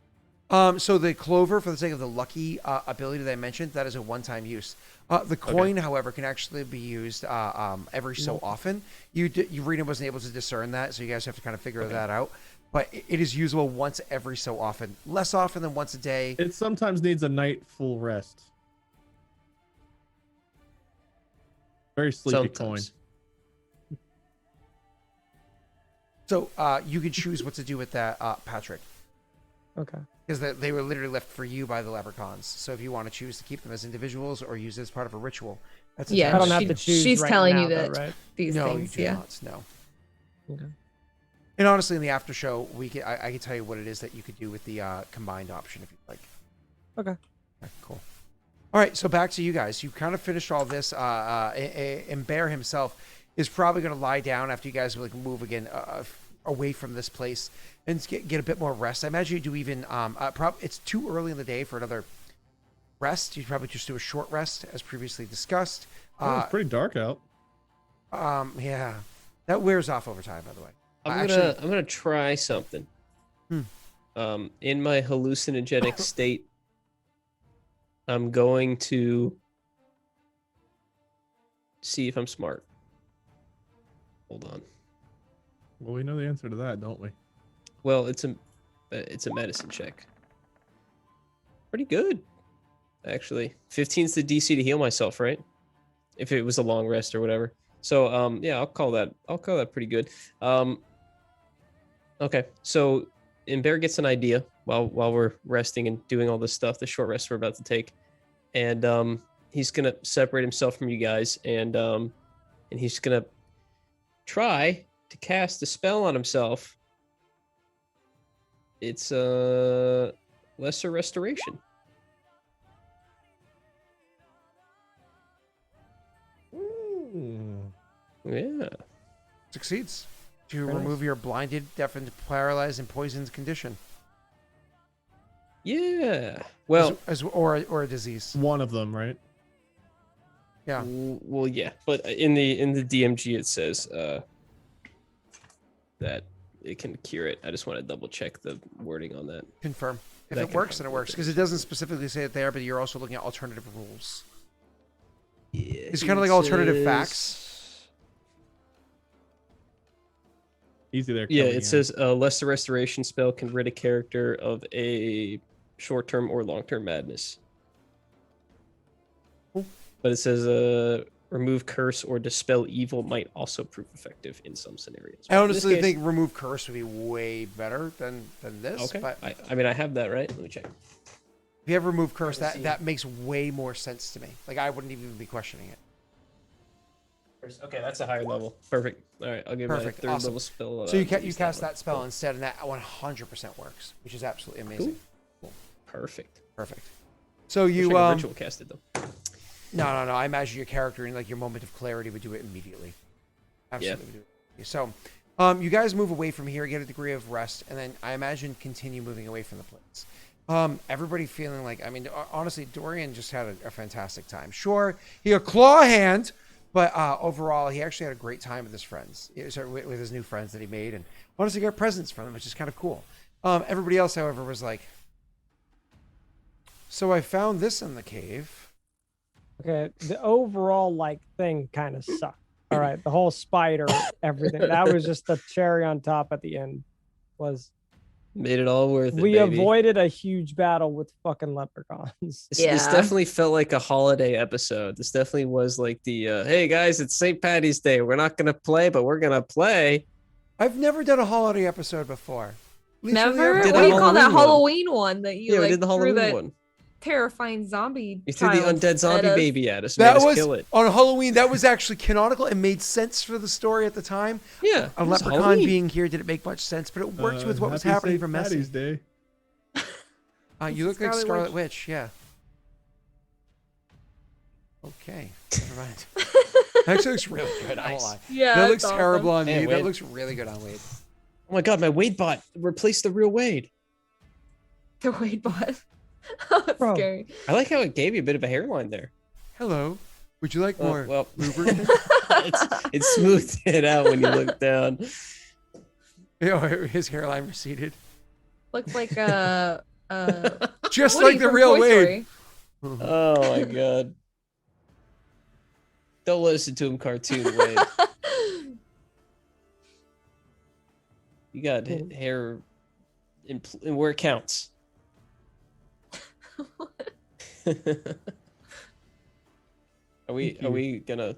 So the clover, for the sake of the lucky ability that I mentioned, that is a one-time use. The coin, however, can actually be used every so often. Rena wasn't able to discern that, so you guys have to kind of figure that out. But it is usable once every so often, less often than once a day. It sometimes needs a night full rest. Very sleepy Sometimes. coin. So you can choose what to do with that, Patrick, Okay. because they were literally left for you by the leprechauns. So if you want to choose to keep them as individuals or use it as part of a ritual, that's Yeah, I don't entirely have she- to choose. she's right telling now, you though, that- right? These no, things, you do yeah. not. No. Okay. And honestly, in the after show, I can tell you what it is that you could do with the combined option if you'd like. Okay. Cool. All right, so back to you guys. You kind of finished all this. And Bear himself is probably going to lie down after you guys like move again away from this place and get a bit more rest. I imagine you do even. It's too early in the day for another rest. You probably just do a short rest, as previously discussed. Oh, it's pretty dark out. Yeah, that wears off over time. By the way, I'm gonna try something. In my hallucinogenic state, I'm going to see if I'm smart. Hold on. Well, we know the answer to that, don't we? Well, it's a medicine check. Pretty good, actually. 15's the DC to heal myself, right? If it was a long rest or whatever. So yeah, I'll call that pretty good. Okay, so Bear gets an idea while we're resting and doing all this stuff, the short rest we're about to take, and he's gonna separate himself from you guys, and he's gonna try to cast a spell on himself. It's lesser restoration. Yeah. succeeds to Very remove your blinded, deafened, paralyzed, and poisoned condition, Yeah. Well, or a disease. One of them, right? Yeah. well, yeah. But in the DMG it says that it can cure it. I just want to double check the wording on that. Confirm. If That it can works, then it help works. with Because it doesn't specifically say it there, but you're also looking at alternative rules. Yeah. It's kind of like alternative facts. Easy there. Yeah, Kelly, it says a lesser restoration spell can rid a character of a short-term or long-term madness. But it says remove curse or dispel evil might also prove effective in some scenarios. I But in this honestly case- think remove curse would be way better than this. Okay. But I mean, I have that right. Let me check. if you have remove curse, Let me see. that makes way more sense to me. Like I wouldn't even be questioning it. Okay, that's a higher level. Perfect. All right, I'll give Perfect, my third awesome. level spell. So you use cast one. that spell Cool. instead, and that 100% works, which is absolutely amazing. Perfect. Perfect. So Wish you I could ritual cast it though. No. I imagine your character in like your moment of clarity would do it immediately. Absolutely. Would do it. So You guys move away from here, get a degree of rest, and then I imagine continue moving away from the place. Everybody feeling like, I mean, honestly, Dorian just had a fantastic time. Sure, he had a claw hand, but overall, he actually had a great time with his friends, with his new friends that he made, and honestly got presents from them, which is kind of cool. Everybody else, however, was like, so I found this in the cave. Okay, the overall like thing kind of sucked. All right, the whole spider, everything. That was just the cherry on top at the end. Was Made it all worth it. we baby. avoided a huge battle with fucking leprechauns. This Yeah. definitely felt like a holiday episode. This definitely was like the hey guys, it's St. Patty's Day. We're not gonna play, but we're gonna play. I've never done a holiday episode before. Never. did What a do you call that Halloween one. Halloween one that you Yeah, like we did the threw Halloween that one. terrifying zombie? You threw the child undead zombie at us? baby at us. That Made us was kill it. on Halloween. That was actually canonical. It made sense for the story at the time. Yeah, A it was leprechaun Halloween. being here didn't make much sense, but it worked with what was Happy happening St. for Messi. Patty's Day. You look like Scarlet Scarlet Witch. Witch. Yeah. Okay, never mind. That actually looks really good. I won't lie. Yeah, That it's looks terrible on Hey, me. That Wade. looks really good on Wade. Oh my god, my Wade bot replaced the real Wade. The Wade bot. That's Bro. scary. I like how it gave you a bit of a hairline there. Hello. Would you like Oh, more well, lubricant? it smoothed it out when you look down. His hairline receded. Looks like Just Woody like the from real Toy Wade. Story. Oh my god. Don't listen to him, cartoon Wade. You got hair in where it counts. Are we gonna?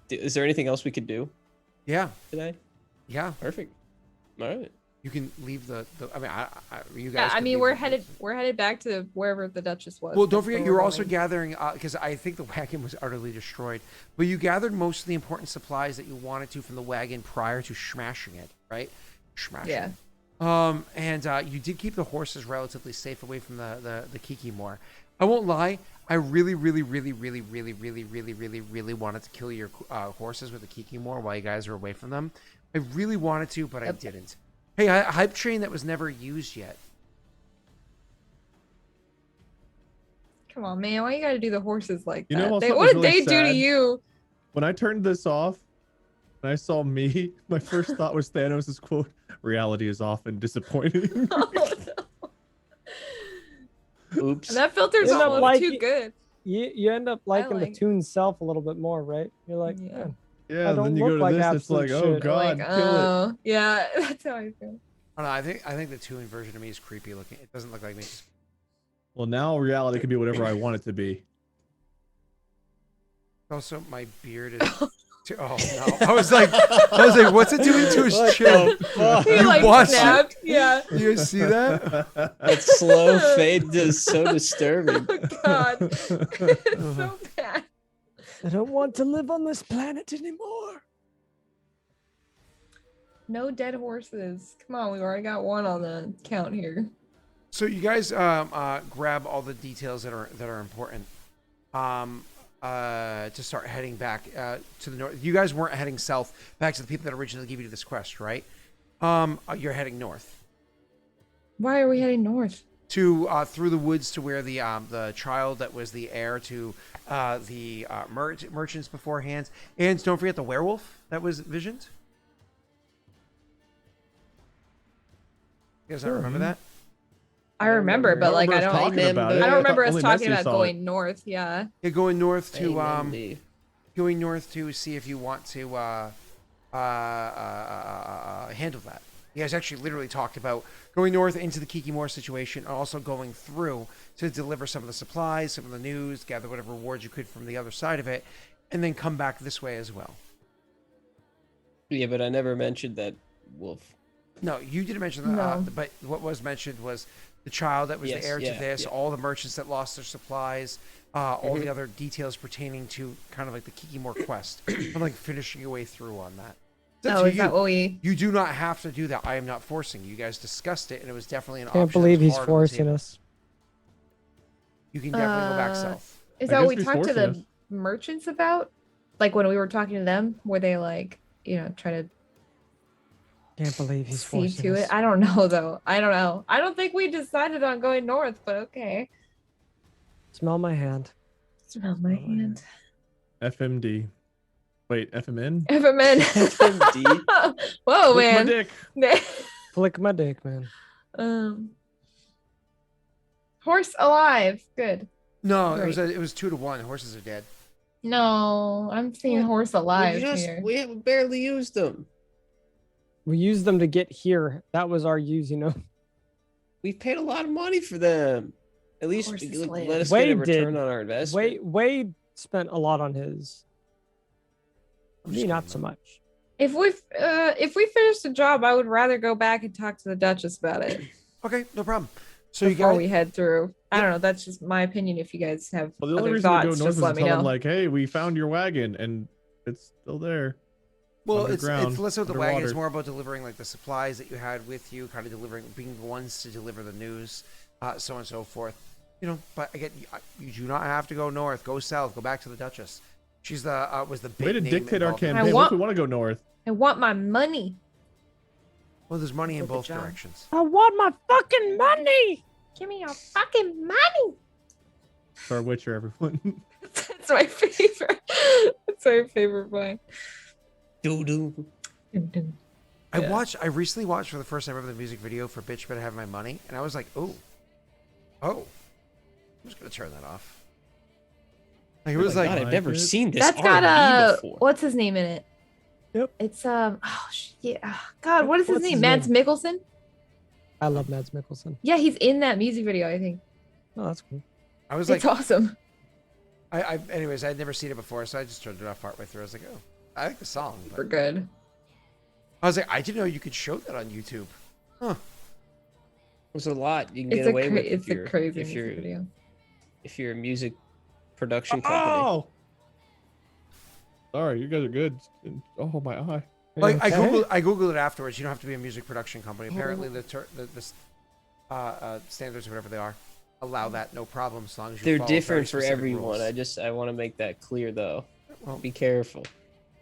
Is there anything else we could do Yeah. today? Yeah. Perfect. All right. You can leave the I mean, you guys. Yeah, I can mean leave we're headed back to wherever the Duchess was. Well, don't That's forget, where you were we're also going. gathering, because I think the wagon was utterly destroyed, but you gathered most of the important supplies that you wanted to from the wagon prior to smashing it, right? Smashing. Yeah. And you did keep the horses relatively safe away from the Kikimor. I won't lie, I really wanted to kill your horses with the Kikimor while you guys were away from them. I really wanted to, but I didn't. Hey, hype train that was never used yet. Come on, man. Why you gotta do the horses like You know that? what They, was what did really they do to sad? you? When I turned this off, and I saw me, my first thought was Thanos' quote, "Reality is often disappointing." Oh, no. Oops. And that filter's Isn't that almost like too you- good. You end up liking like- the tune self a little bit more, right? You're like, Yeah. "Man, Yeah, I don't then you look go to like this, it's like, absolute oh shit." god, Like, kill it. oh, yeah, that's how I feel. I don't know, I think the Toon version of me is creepy looking. It doesn't look like me. Well, now reality can be whatever I want it to be. Also, my beard is. Oh no! I was like, what's it doing to his What chin? the fuck? He You like watched it? snapped. Yeah. You guys see that? That slow fade is so disturbing. Oh god. It's so bad. I don't want to live on this planet anymore. No dead horses. Come on, we've already got one on the count here. So you guys grab all the details that are important to start heading back to the north. You guys weren't heading south back to the people that originally gave you this quest, right? You're heading north Why are we heading north? to through the woods to where the child that was the heir to the merchants beforehand, and don't forget the werewolf that was visioned. You guys not remember that? I remember, but like I us don't. talking about it. I don't remember us Only talking Messi about saw going it. north. Yeah. Yeah, going north to Amen. going north to see if you want to handle that. You guys actually literally talked about going north into the Kikimor situation and also going through to deliver some of the supplies, some of the news, gather whatever rewards you could from the other side of it, and then come back this way as well. Yeah, but I never mentioned that wolf. No, you didn't mention that, No. but what was mentioned was the child that was Yes, the heir yeah, to this, yeah. all the merchants that lost their supplies, all the other details pertaining to kind of like the Kikimor quest. I'm like finishing your way through on that. It's up Oh, to is you. that what we? You do not have to do that. I am not forcing you. You guys discussed it, and it was definitely an option. Can't that believe was he's hard on the forcing table. us. You can definitely go back Uh, south. Is I that what we guess talked to before the merchants about? Like when we were talking to them, were they like, try to Can't believe he's see forcing to us. it. I don't know though. I don't know. I don't think we decided on going north, but okay. Smell my hand. Smell my hand. FMD. Wait, FMN? FMN. FMD. Whoa, Lick my man. dick. Flick my dick, man. Horse alive. Good. No, Great. it was 2-1. Horses are dead. No, I'm seeing What? horse alive here. We barely used them. We used them to get here. That was our use, you know. We've paid a lot of money for them. At least Horses let live. us get a Wade did. return on our investment. Wade spent a lot on his. I'm Me, just not kidding, so though. much. If we finish the job, I would rather go back and talk to the Duchess about it Okay, no problem. So you before guys, we head through. I don't know. That's just my opinion. If you guys have Well, the only other reason we go thoughts, north just is let to me tell know. them, like, hey, we found your wagon, and it's still there. well, it's underground, less about the wagon. It's underwater. more about delivering like the supplies that you had with you, kind of delivering, being the ones to deliver the news, so on and so forth. You know, but again, you do not have to go north. Go south. Go back to the Duchess. She's the was the big Way to name dictate our involved in- campaign. I What if want- we want to go north? I want my money. Well, there's money in With the both job. directions. I want my fucking money. Give me your fucking money. It's our Witcher, everyone. That's my favorite. That's my favorite line. Doo-doo. Yeah. I recently watched for the first time ever the music video for "Bitch Better Have My Money," and I was like, oh, I'm just gonna turn that off. Like, it Oh was my like, God, I've never Like it. seen this That's got R&B before. what's his name in it? Yep. It's yeah. God, what is his What's name? his Mads name? Mikkelsen. I love Mads Mikkelsen. Yeah, he's in that music video. I think Oh, that's cool. I was like, it's awesome. anyways, I had never seen it before, so I just turned it off partway through. I was like, oh, I like the song. We're But good. I was like, I didn't know you could show that on YouTube. Huh. There's a lot you can It's get a away with it's a crazy music video. if you're a music production company. Oh! Sorry, you guys are good. Oh, my eye. Like Okay. I googled it afterwards. You don't have to be a music production company. Apparently, the standards or whatever they are allow that, no problem, as long as you. They're follow very different for specific everyone. rules. I want to make that clear though. Well, Be careful.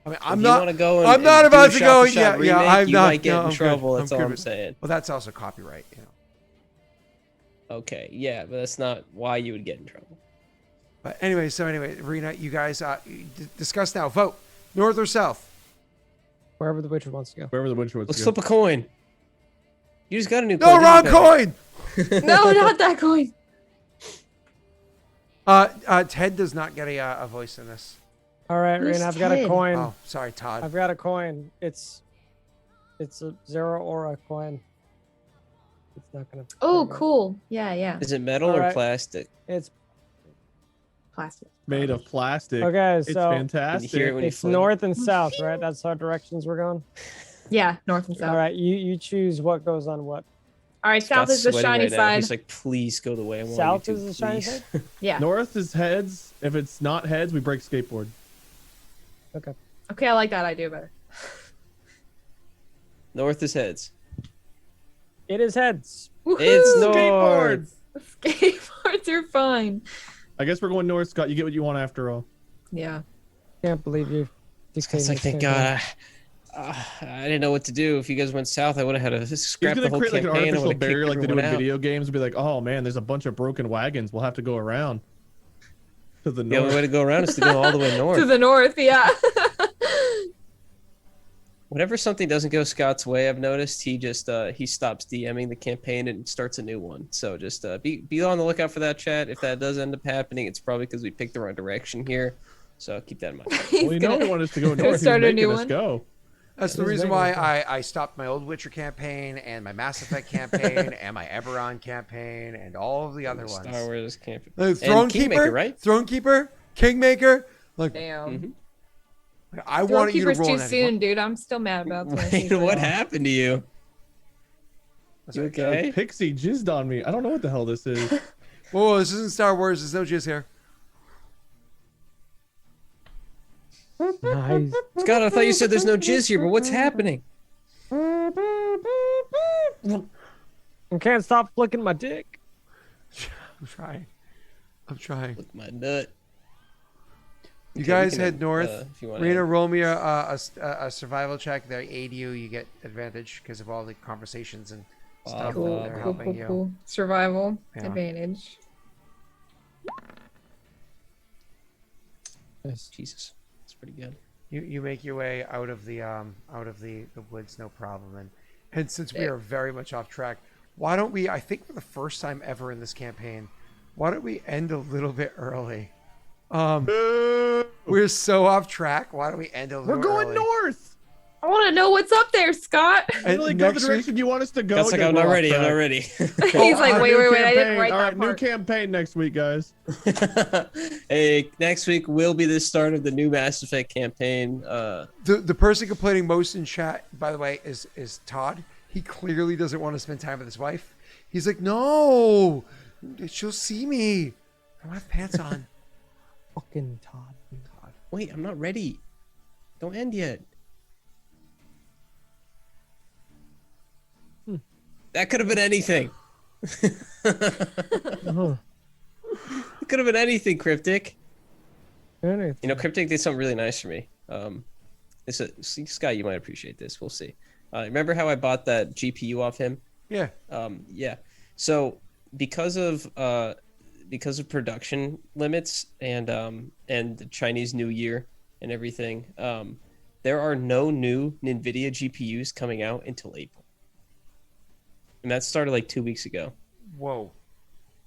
I mean, If I'm you not. want to go. I'm not do about a to go. shot-for-shot Yeah, remake, I'm you not. might get no, in I'm good. trouble. I'm That's all good I'm with- saying. Well, that's also copyright. You know. Okay, yeah, but that's not why you would get in trouble. But anyway, Rena, you guys discuss now. Vote north or south. Wherever the Witcher wants to go. Wherever the Witcher was. Let's flip a coin. You just got a new No, coin. wrong This is better. coin. No, not that coin. Ted does not get a voice in this. All right, Who's Rain, I've got a Ted? coin. Oh, sorry, Todd. I've got a coin. It's a zero or a coin. It's not gonna. Oh, there you go. cool. Yeah, yeah. Is it metal All or right. plastic? It's Plastic. Made of plastic. okay. It's So fantastic. hear it when you it's flip? north and south, right? That's our directions we're going. Yeah, north and south. All right, you choose what goes on what. All right, south Scott's is the sweating shiny right now. side. He's like, please go the way I want South you to, is the shiny please." side. Yeah. North is heads. If it's not heads, we break skateboard. Okay. Okay, I like that idea better. North is heads. It is heads. It's Woohoo! north. Skateboards are fine. I guess we're going north, Scott. You get what you want after all. Yeah. Can't believe you. It's like, thank God. I didn't know what to do. If you guys went south, I would have had to He's scrap the gonna whole create like an campaign. I artificial would have kicked barrier like they do in everyone out. video games and be like, oh man, there's a bunch of broken wagons. We'll have to go around to the The only north. way to go around is to go all the way north. To the north, yeah. Whenever something doesn't go Scott's way, I've noticed he just he stops DMing the campaign and starts a new one. So just be on the lookout for that, chat. If that does end up happening, it's probably because we picked the wrong direction here. So keep that in mind. He's Well, you know gonna- he wanted us to go north. He was start a making new us one? go. That's the Who's reason making why it? I stopped my old Witcher campaign and my Mass Effect campaign and my Eberron campaign and all of the other ones. Star Wars campaign. Throne Kingmaker, Keeper, right? Throne Keeper, Kingmaker. Like, Damn. I wanted you to Keeper's roll too on that. soon, dude. I'm still mad about Wait, what happened to you? That's You right. okay? Pixie jizzed on me. I don't know what the hell this is. Whoa, this isn't Star Wars. There's no jizz here. Nice. Scott, I thought you said there's no jizz here, but what's happening? I can't stop flicking my dick. I'm trying. I'm trying. With my nut. You Okay, we guys can head end, north. if you want. Rena, roll me a survival check. They aid you. You get advantage because of all the conversations and stuff. Cool, They're cool, helping cool, you. cool. Survival Yeah. advantage. Jesus, that's pretty good. You make your way out of the woods, no problem. And since we are very much off track, why don't we? I think for the first time ever in this campaign, why don't we end a little bit early? We're so off track. Why don't we end a little? We're going early? north. I want to know what's up there, Scott. And Really go the next direction week, you want us to go. That's like then I'm we're not off ready. I'm track. not ready. He's like, Our wait, new wait, wait. I didn't campaign. write All that right, new part. campaign next week, guys. Hey, next week will be the start of the new Mass Effect campaign. the person complaining most in chat, by the way, is Todd. He clearly doesn't want to spend time with his wife. He's like, no, she'll see me. I don't have pants on. Fucking Todd. Wait, I'm not ready. Don't end yet. That could have been anything. Uh-huh. It could have been anything, Cryptic. Anything. You know, Cryptic did something really nice for me. Scott, you might appreciate this. We'll see. Remember how I bought that GPU off him? Yeah. Yeah. So because of production limits and the Chinese New Year and everything, there are no new NVIDIA GPUs coming out until April. And that started like 2 weeks ago. Whoa.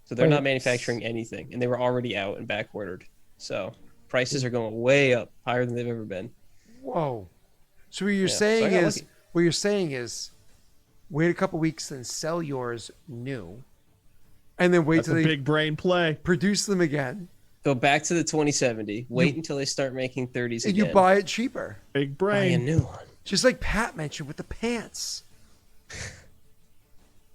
So they're Wait. not manufacturing anything, and they were already out and back ordered. So prices are going way up, higher than they've ever been. Whoa. So what you're Yeah, so saying I got is, lucky. what you're saying is, wait a couple weeks and sell yours new, and then wait That's till a they big brain play. produce them again, Go back to the 2070. Wait until they start making 30s and again. you buy it cheaper. Big Buy a brain. new one. Just like Pat mentioned with the pants.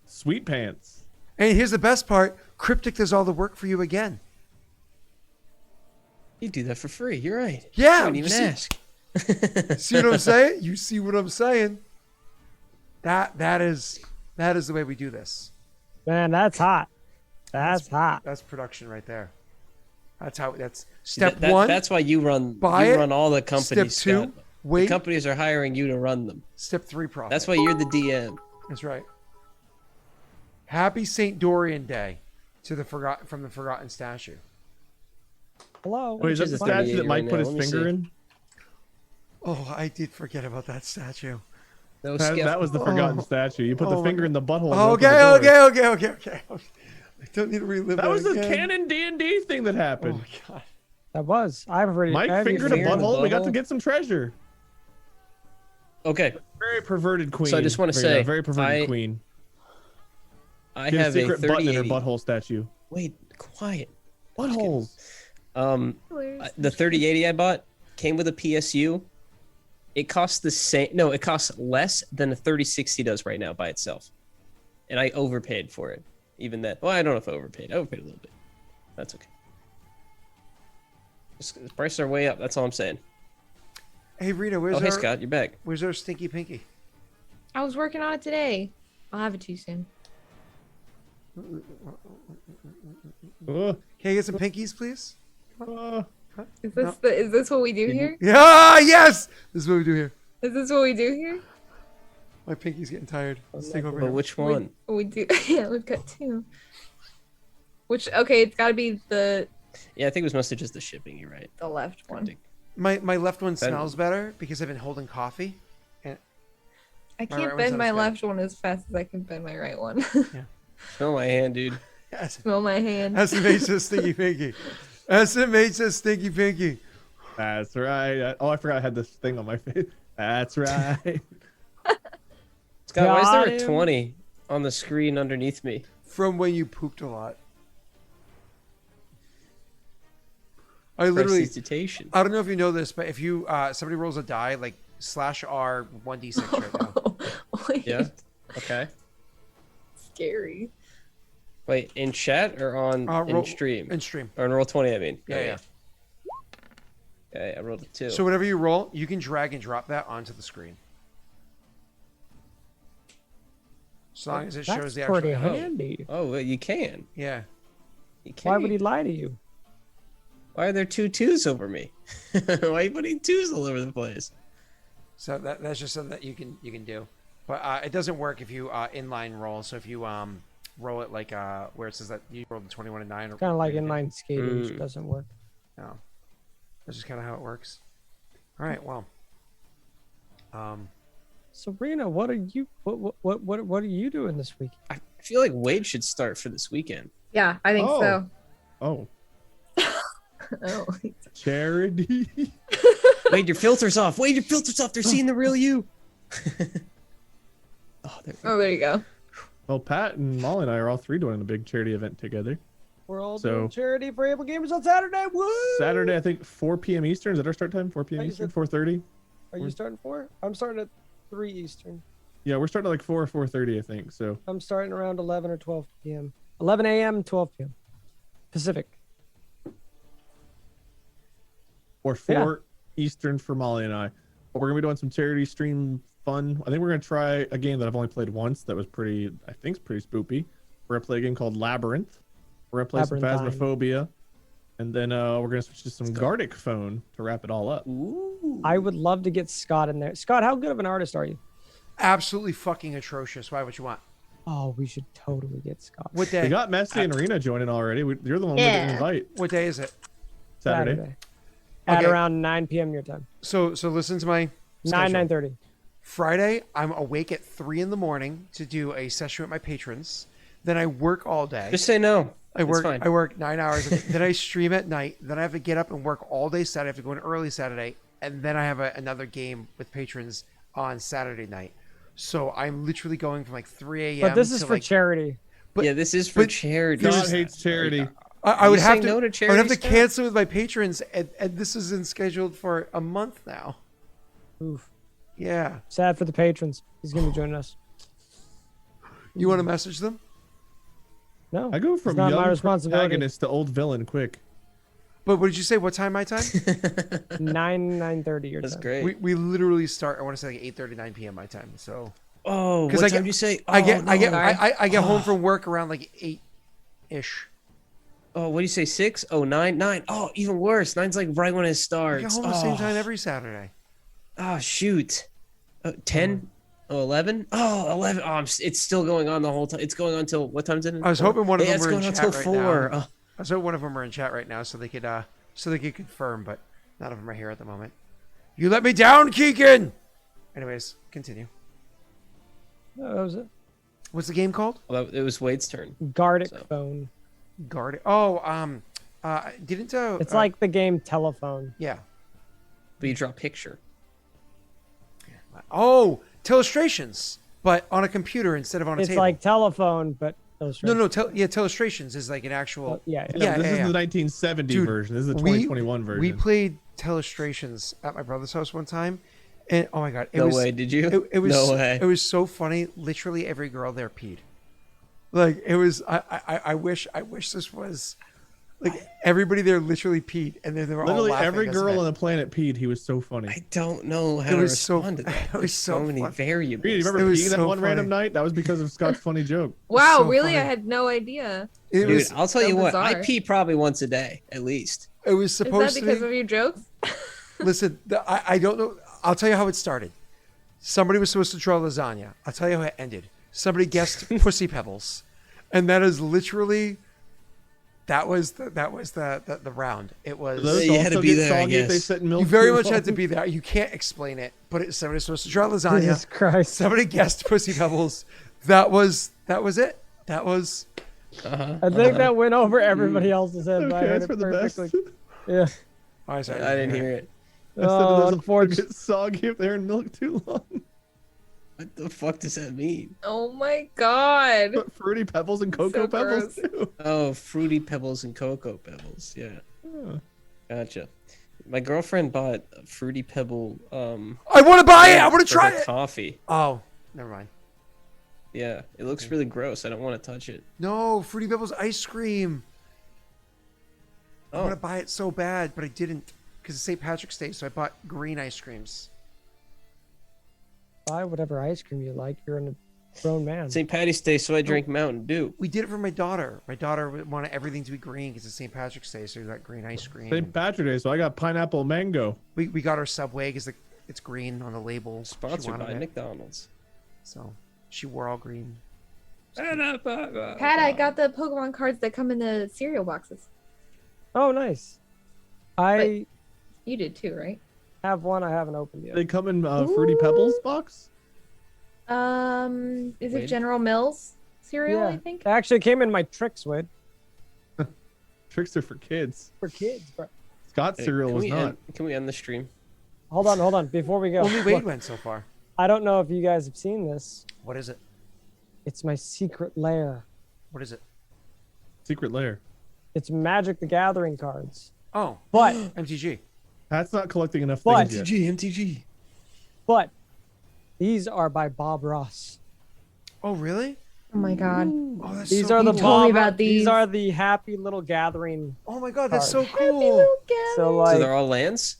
Sweet pants. And here's the best part: Cryptic does all the work for you again. You do that for free. You're right. Yeah, You didn't even you see- ask. See what I'm saying? You see what I'm saying? That is the way we do this. Man, that's hot. That's hot. That's production right there. That's step That- one. That's why you run. buy You it. run all the companies. Step two, Scott. wait. The companies are hiring you to run them. Step three, profit. That's why you're the DM. That's right. Happy St. Dorian Day to the forgotten statue. Hello. Wait, is that is the a statue 38 that Mike right put now? his Let me finger see. in? Oh, I did forget about that statue. No, That was the forgotten statue. You put the Oh, finger in the butthole. and Oh, opened the door. okay. I don't need to relive that. That was the again. canon D&D thing that Oh happened. my god. That was. I've already. Mike I've fingered a even- finger in the butthole. We got to butthole? get some treasure. Okay, Very perverted queen. So I just wanna Very- say, very perverted I queen. I Get a have a secret button in her 3080. butthole statue. Wait, quiet. Buttholes. The 3080 I bought came with a PSU. It costs the same. No, it costs less than a 3060 does right now by itself, and I overpaid for it. Even that. Well, I don't know if I overpaid. I overpaid a little bit. That's okay. The prices are way up. That's all I'm saying. Hey Rita, where's Oh, hey our Scott, you're back. where's our stinky pinky? I was working on it today. I'll have it to you soon. Ugh, Can I get some pinkies, please? Is this what we do here? Yeah, yes. This is what we do here. Is this what we do here? My pinky's getting tired. Let's take over But here. which one? We do. Yeah, we've got two. Which it's got to be the Yeah, I think it was mostly just the shipping. You're right. left one. My left one smells better because I've been holding coffee. I My can't right one's bend my okay. left one as fast as I can bend my right one. Smell my hand, dude. Yes. Smell my hand. SMA says stinky pinky. SMA says stinky pinky. that's right. Oh, I forgot I had this thing on my face. That's right. Scott, why is Got there a him. 20 on the screen underneath me? From when you pooped a lot. I literally, Prestidigitation. I don't know if you know this, but if you somebody rolls a die, like /R 1d6 right now. Wait, Yeah. Okay. Scary. Wait, in chat or on in Roll- stream? In stream. Or in roll 20, I mean. Yeah, yeah. Okay, I rolled a 2. So whatever you roll, you can drag and drop that onto the screen. As long as it That's shows the pretty actual. handy. Oh, well, you can. Yeah. You can. Why would he lie to you? Why are there 2 twos over me? Why are you putting 2s all over the place? So that's just something that you can do, but it doesn't work if you inline roll. So if you roll it like where it says that you rolled the 21 and 9, or Kind of like inline skating, which Mm. doesn't work. No, that's just kind of how it works. All right, well, Sabrina, what are you doing this week? I feel like Wade should start for this weekend. Yeah, I think so. Oh, Oh. charity. Wade, your filter's off. Wade, your filter's off. They're seeing the real you. Oh, there you go. Well, Pat and Molly and I are all 3 doing a big charity event together. We're all So- doing charity for able gamers on Saturday. Woo! Saturday, I think 4 p.m. Eastern. Is that our start time? 4 p.m. I think Eastern, so. 4:30. Are you starting 4? I'm starting at 3 Eastern. Yeah, we're starting at like 4 or 4:30, I think. So I'm starting around 11 or 12 p.m. 11 a.m. 12 p.m. Pacific. or 4 Eastern for Molly and I. But we're gonna be doing some charity stream fun. I think we're gonna try a game that I've only played once that was pretty, I think, it's pretty spoopy. We're gonna play a game called Labyrinth. We're gonna play some Labyrinthine. Phasmophobia, and then we're gonna switch to some Gardic Phone to wrap it all up. Ooh. I would love to get Scott in there. Scott, how good of an artist are you? absolutely fucking atrocious. Why would you want? Oh, we should totally get Scott. What We day? got Messi and Arena joining already. You're the one we didn't Yeah. invite. What day is it? Saturday. At Okay. around 9 p.m. your time. So listen to my 9, schedule. 9:30. Friday, I'm awake at 3 in the morning to do a session with my patrons. Then I work all day. Just say no. I work. fine. I work 9 hours. Then I stream at night. Then I have to get up and work all day Saturday. I have to go in early Saturday, and then I have another game with patrons on Saturday night. So I'm literally going from like 3 a.m. But this is to for like, charity. but- Yeah, this is for but charity. God hates charity. I would You have say to. no to I would have charity to stuff? cancel with my patrons, and this isn't scheduled for a month now. Oof. Yeah. Sad for the patrons. He's going to be joining us. You want to message them? No. I go from it's not young my responsibility. protagonist to old villain quick. But what did you say? What time? My time? 9:30 your That's time. great. we literally start. I want to say like 8:30, 9 p.m. my time. So Oh, 'Cause what I time get- do you say? I get Oh, I get no. I get home from work around like 8-ish. Oh, what do you say? 6? Oh, 9? 9. Oh, even worse. 9's like right when it I starts. get home the same time every Saturday. Oh, shoot. 10? Oh, 11? Oh, 11. Oh, it's still going on the whole time. It's going on till what time is it? I was hoping one of them it's were in going on chat till right 4. now. Oh, I was hoping one of them were in chat right now so they could confirm, but none of them are here at the moment. You let me down, Keegan. Anyways, continue. No, that was it. What's the game called? well, it was Wade's turn. Gardic So. phone. Guard. Oh, didn't It's like the game Telephone. yeah. But you draw a picture. Oh, Telestrations, but on a computer instead of on a It's table. like Telephone, but illustration. no, Telestrations is like an actual. Yeah. No, Yeah, this yeah, is yeah. the 1970 Dude, version. This is the we- 2021 version. We played Telestrations at my brother's house one time, and oh my god, it No was way, did you? it was No way. It was so funny. Literally every girl there peed. Like it was. I wish this was like everybody there literally peed, and then they were all Literally laughing every as of girl it. on the planet peed. He was so funny. I don't know how It to was so- respond to that. it was There's so so many fun. variables. Do you remember It was peeing that so one random funny. night? That was because of Scott's funny joke. Wow, so really? funny. I had no idea. It Dude, was. I'll tell so you what. I bizarre. pee probably once a day, at least. It was Is that supposed to because be. of your jokes? Listen, I don't know. I'll tell you how it started. Somebody was supposed to draw lasagna. I'll tell you how it ended. Somebody guessed Pussy Pebbles, and that is literally. That was the round. It was. Those You had also to be get there, I soggy if they guess. sit in milk You very too much had long. to be there. You can't explain it, but somebody was supposed to draw Jesus lasagna. Christ. Somebody guessed Pussy Pebbles. That was it. That was. I think that went over everybody else's head. but I Okay, heard that's it for the best. perfectly. Yeah. Oh, sorry, I didn't hear it. I said Oh, those also unfortunately. get soggy if they're in milk too long. What the fuck does that mean? Oh my god. But fruity pebbles and cocoa So pebbles gross. too. Oh, Fruity Pebbles and Cocoa Pebbles. Yeah, Yeah. gotcha. My girlfriend bought a Fruity Pebble I want to buy it. I want to for try her it. coffee. Oh, never mind. Yeah, it looks really gross. I don't want to touch it. No, Fruity Pebbles ice cream. I want to Oh, buy it so bad, but I didn't because it's St. Patrick's Day, so I bought green ice creams. Buy whatever ice cream you like. You're in a Grown man. St. Patty's Day, so I drink Mountain Dew. We did it for my daughter. My daughter wanted everything to be green because it's St. Patrick's Day, so we got green ice cream. St. Patrick's Day, so I got pineapple mango. We got our Subway because it's green on the label. She Sponsored wanted by it. McDonald's. So she wore all green. Pat, I got the Pokemon cards that come in the cereal boxes. Oh, nice. I You did too, right? have one I haven't opened yet. They come in Fruity Pebbles box. Is it Wait. General Mills cereal? Yeah. I think. It actually came in my Tricks with Tricks are for kids. for kids, bro. Scott's Hey, cereal can was we not. end- Can we end the stream? Hold on. Before we go, Only Wade look, went so far. I don't know if you guys have seen this. What is it? It's my secret lair. What is it? Secret lair. It's Magic the Gathering cards. Oh, But MTG. Pat's not collecting enough But- things yet. MTG. but these are by Bob Ross. Oh, really? Oh my god. Oh, that's These so are the cool. told me Bob. about these. These are the Happy Little Gathering. Oh my god, that's so Happy cool. So So like, they're all lands?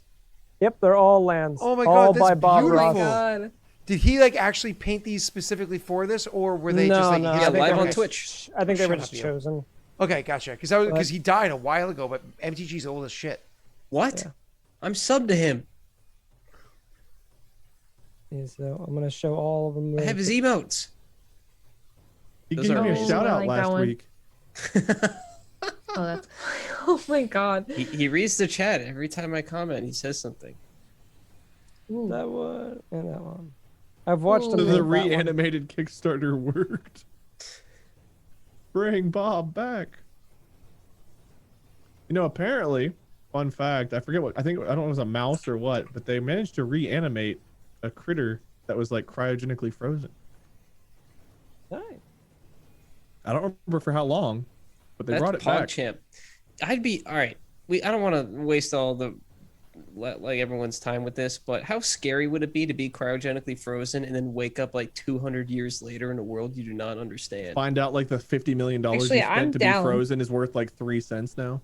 yep, they're all lands. Oh my all God, that's by Bob beautiful. Oh Ross. my god. Did he like actually paint these specifically for this, or were they No, just like no, his- Yeah, I think live they on were Twitch. I think they were Shut just up, you. chosen. Okay, gotcha. Because he died a while ago, but MTG's old as shit. What? Yeah. I'm sub to him. Yeah, so I'm gonna show all of them. I have his emotes. He Those gave are me a amazing. shout I out like that last one. week. Oh, that's. Oh my god. He reads the chat every time I comment. He says something. Ooh. that one and that one. I've watched them. Ooh. The paint that one. reanimated Kickstarter worked. Bring Bob back. You know, apparently, fun fact, I forget what, I don't know if it was a mouse or what, but they managed to reanimate a critter that was like cryogenically frozen. Nice. I don't remember for how long, but they brought it back. PogChamp. I'd be all right. I don't want to waste all the like everyone's time with this, but how scary would it be to be cryogenically frozen and then wake up like 200 years later in a world you do not understand? Find out like the $50 million Actually, you I'm spent to down. be frozen is worth like 3 cents now.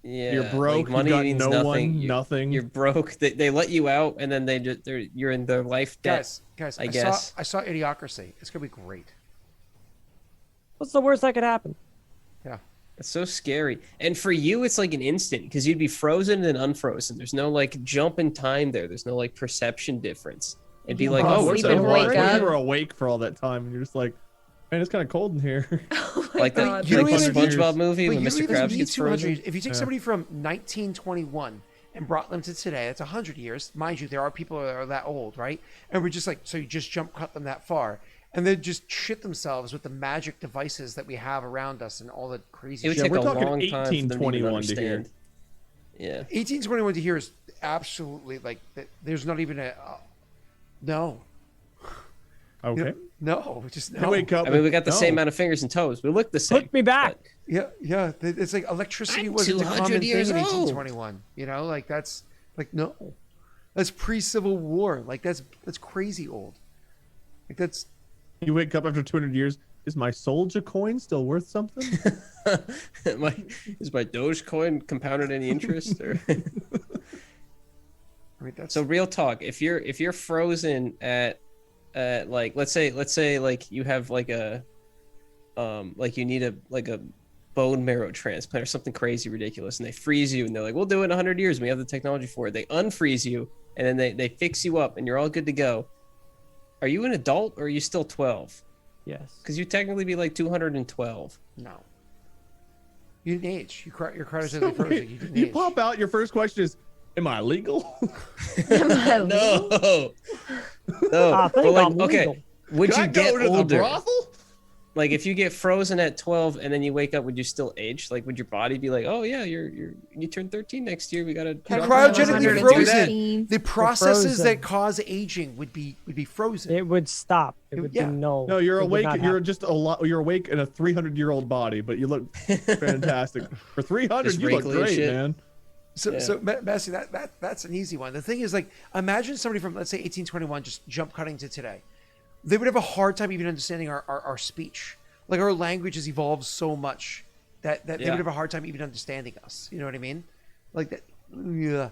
Yeah, You're broke, Like, money you got means no nothing. one, You're- nothing. You're broke. They let you out, and then you're in their life debt. Guys, I guess. I saw Idiocracy. It's gonna be great. What's the worst that could happen? Yeah. It's so scary. And for you, it's like an instant because you'd be frozen and then unfrozen. There's no like jump in time there. There's no like perception difference. It'd be like, fall oh, it's asleep and over. wake What up. if you were awake for all that time and you're just like, man, it's kind of cold in here. Oh my Like the, god. You like don't the even- SpongeBob movie But when you Mr. don't even Krabs need gets 200. frozen. If you take somebody from 1921 and brought them to today, that's 100 years. Mind you, there are people that are that old, right? And we're just like, so you just jump cut them that far. And they just shit themselves with the magic devices that we have around us and all the crazy It would shit. take we're a talking long time for them to even 1821 to hear. understand. Yeah. 1821 to here is absolutely like, there's not even a, no. Okay. No, just You no. wake up. I mean, we got the no. same amount of fingers and toes. We look the same. Put me back. Yeah, yeah. It's like electricity I'm wasn't a 200 common thing years in old. 1821. You know, like that's like no, that's pre-Civil War. Like that's crazy old. Like that's You wake up after 200 years. Is my Soldier coin still worth something? Is my Dogecoin compounded any interest? Or... I mean that's So real talk, if you're frozen at like let's say like you have like a like you need a bone marrow transplant or something crazy ridiculous, and they freeze you and they're like, we'll do it in 100 years and we have the technology for it. They unfreeze you and then they fix you up and you're all good to go. Are you an adult or are you still 12? Yes. Because you technically be like 212. no. You didn't age. You're cryogenically frozen. You didn't You age. pop out. Your first question is, "Am I legal?" Am I legal? No. No. I But think like, I'm okay. legal. Would Can you I go get to the older? brothel? Like if you get frozen at 12 and then you wake up, would you still age? Like would your body be like, oh yeah, you turn 13 next year. We gotta Technically, cryogenically I'm frozen. 113. The processes frozen. that cause aging would be frozen. It would stop. It would Yeah. be no. No, you're it would awake. not You're happen. just a lot. You're awake in a 300-year-old body, but you look fantastic. For 300, Just you look wrinkly and great, shit. man. So, Yeah. so Bessie, that's an easy one. The thing is, like, imagine somebody from, let's say, 1821 just jump cutting to today. They would have a hard time even understanding our speech. Like, our language has evolved so much that they Yeah. would have a hard time even understanding us. You know what I mean? Like that. Yeah.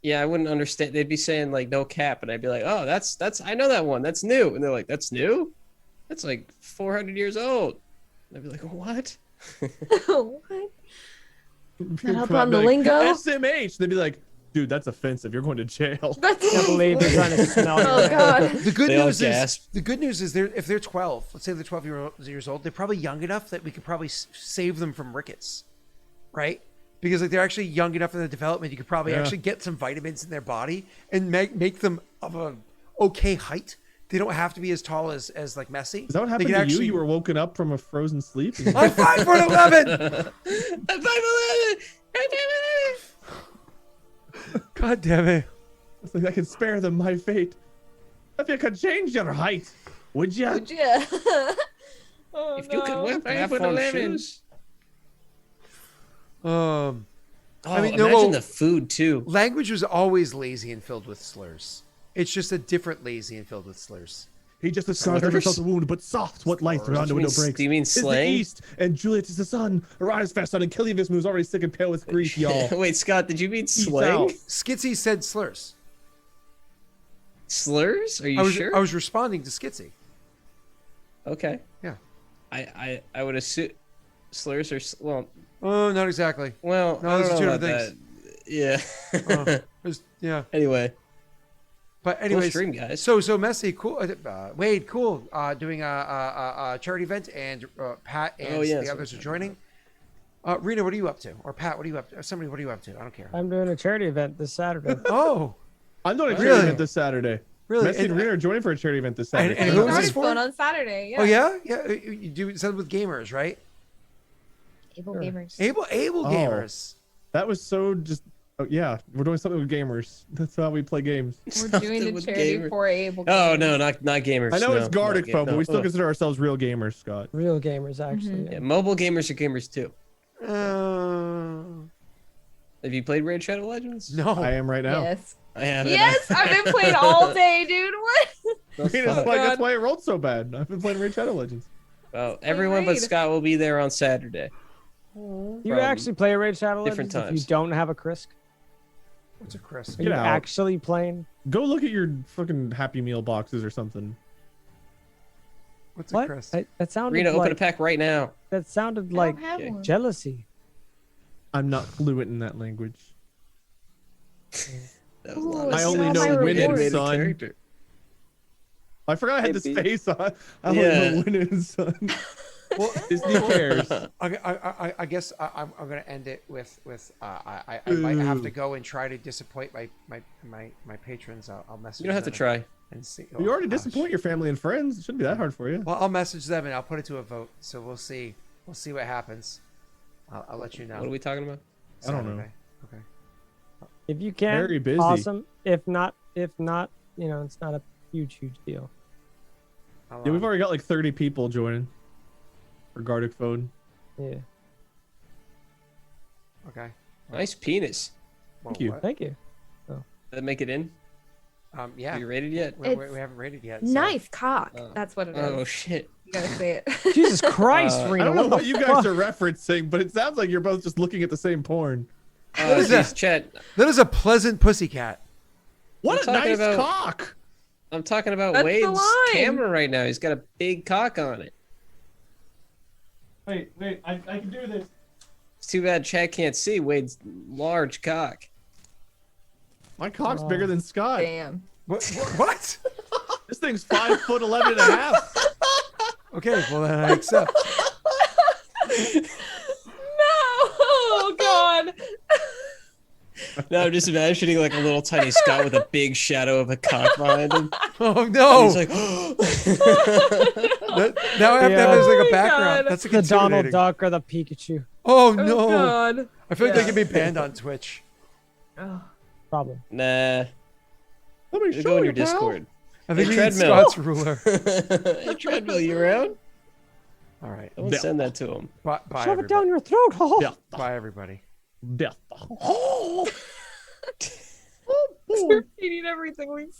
Yeah, I wouldn't understand. They'd be saying like no cap, and I'd be like, oh, that's I know that one. That's new. And they're like, that's new? That's like 400 years old. And I'd be like, what? What? Not Come up out on and the be like, lingo? SMH. They'd be like, dude, that's offensive. You're going to jail. That's I can't believe they're trying to smell you. Oh god. The good They all news is gasp. if they're 12, let's say they're 12 years old, they're probably young enough that we could probably save them from rickets, right? Because like they're actually young enough in the development, you could probably actually get some vitamins in their body and make them of a okay height. They don't have to be as tall as like Messi. Is that what They happened can to actually... you? You were woken up from a frozen sleep? And I'm 5'11". I'm 5'11". God damn it. it's like, I can spare them my fate. If you could change your height, would you? Yeah. Oh, If you could no. wear platform shoes. Oh, I mean, imagine the food too. Language was always lazy and filled with slurs. It's just a different lazy and filled with slurs. He just a scar never Slurs? felt a wound, but soft what light around the Do you window mean- breaks. do you mean Is the slang? east, and Juliet is the sun. Arise, fast son, and Killian's moves already sick and pale with grief, y'all. Wait, Scott, did you mean Peace slang? out. Skitsy said slurs. Slurs? Are you sure? I was responding to Skitsy. Okay. Yeah. I would assume slurs are well. Oh, not exactly. Well, No, I those don't are two know different about that. Yeah. Yeah. Anyway, But cool anyways, stream, guys. so Messi, cool. Wade, cool. Doing a charity event, and Pat and Oh, yeah, the so- others are joining. Rena, what are you up to? Or Pat, what are you up to? Or somebody, what are you up to? I don't care. I'm doing a charity event this Saturday. Oh, I'm doing a charity Really? event this Saturday. really? Messi and Rena are joining for a charity event this Saturday. and It who is started this for? fun on Saturday. Yeah. Oh yeah, yeah. You do something with gamers, right? Able gamers. Able Oh. gamers. That was so just. Oh, yeah, we're doing something with gamers. That's how we play games. We're doing the with charity gamers. for able. Oh gamers. no, not gamers. I know no, it's Gardic not phone, but no. we still Ugh. consider ourselves real gamers, Scott. Real gamers, actually. Yeah, mobile gamers are gamers too. Uh, Have you played Raid Shadow Legends? no. I am right now. Yes. I have. Yes, I've been playing all day, dude. What? Rena's Fuck. like, that's God. why it rolled so bad. I've been playing Raid Shadow Legends. Well, everyone but Raid. Scott will be there on Saturday. Do you From actually play Raid Shadow different Legends if times. you don't have a Krisk? What's a Chris? Are Get you out. actually playing? Go look at your fucking Happy Meal boxes or something. What's a What? Chris? That sounded Rena, open a like pack right now. that sounded I like don't have okay. one. jealousy. I'm not fluent in that language. That was a Ooh, lot of I it's only all know my winning, rewards. son. character. I forgot I had this Maybe. face on. I only Yeah. know winning, son. Well, Disney cares. I guess I'm gonna end it with I might have to go and try to disappoint my patrons. I'll message. You don't have to them try. and see. You already Oh, gosh. disappoint your family and friends. It shouldn't be that hard for you. Well, I'll message them and I'll put it to a vote. So we'll see. We'll see what happens. I'll let you know. What are we talking about? I don't know. Saturday. Okay. Very If you can, busy. awesome. If not, it's not a huge deal. I'll, Yeah, we've already got like 30 people joining for Gardic phone. Yeah. Okay. Nice penis. Well, you. what? Thank you. Did that make it in? Yeah. Are you rated yet? We haven't rated yet. So. Nice cock. Oh. That's what it is. Oh shit. You gotta say it. Jesus Christ, Uh, Rena. I don't know the what you guys are referencing, but it sounds like you're both just looking at the same porn. Oh, is that? geez, Chet. That is a pleasant pussycat. What I'm a talking nice about- cock! I'm talking about That's the Wade's line. camera right now. He's got a big cock on it. Wait, I can do this. It's too bad Chad can't see Wade's large cock. My cock's bigger than Scott. Damn. What? This thing's 5'11" and a half. Okay. Well, then I accept. No. Oh God. Now I'm just imagining like a little tiny Scott with a big shadow of a cock behind him. Oh no! He's like, Now I have to have it as like Oh a my background. God. That's like The Donald intimidating. Duck or the Pikachu. Oh Oh no! God. I feel like Yeah. they can be banned on Twitch. Oh. Problem. nah. Let me You show go in you, your pal. Discord. I think Hey, we need treadmill. Scott's ruler. Hey, Treadmill, you around? All right. Someone send that to him. Bye, Shove it everybody. down your throat. Death. Bye, everybody. Death. Repeating everything we said.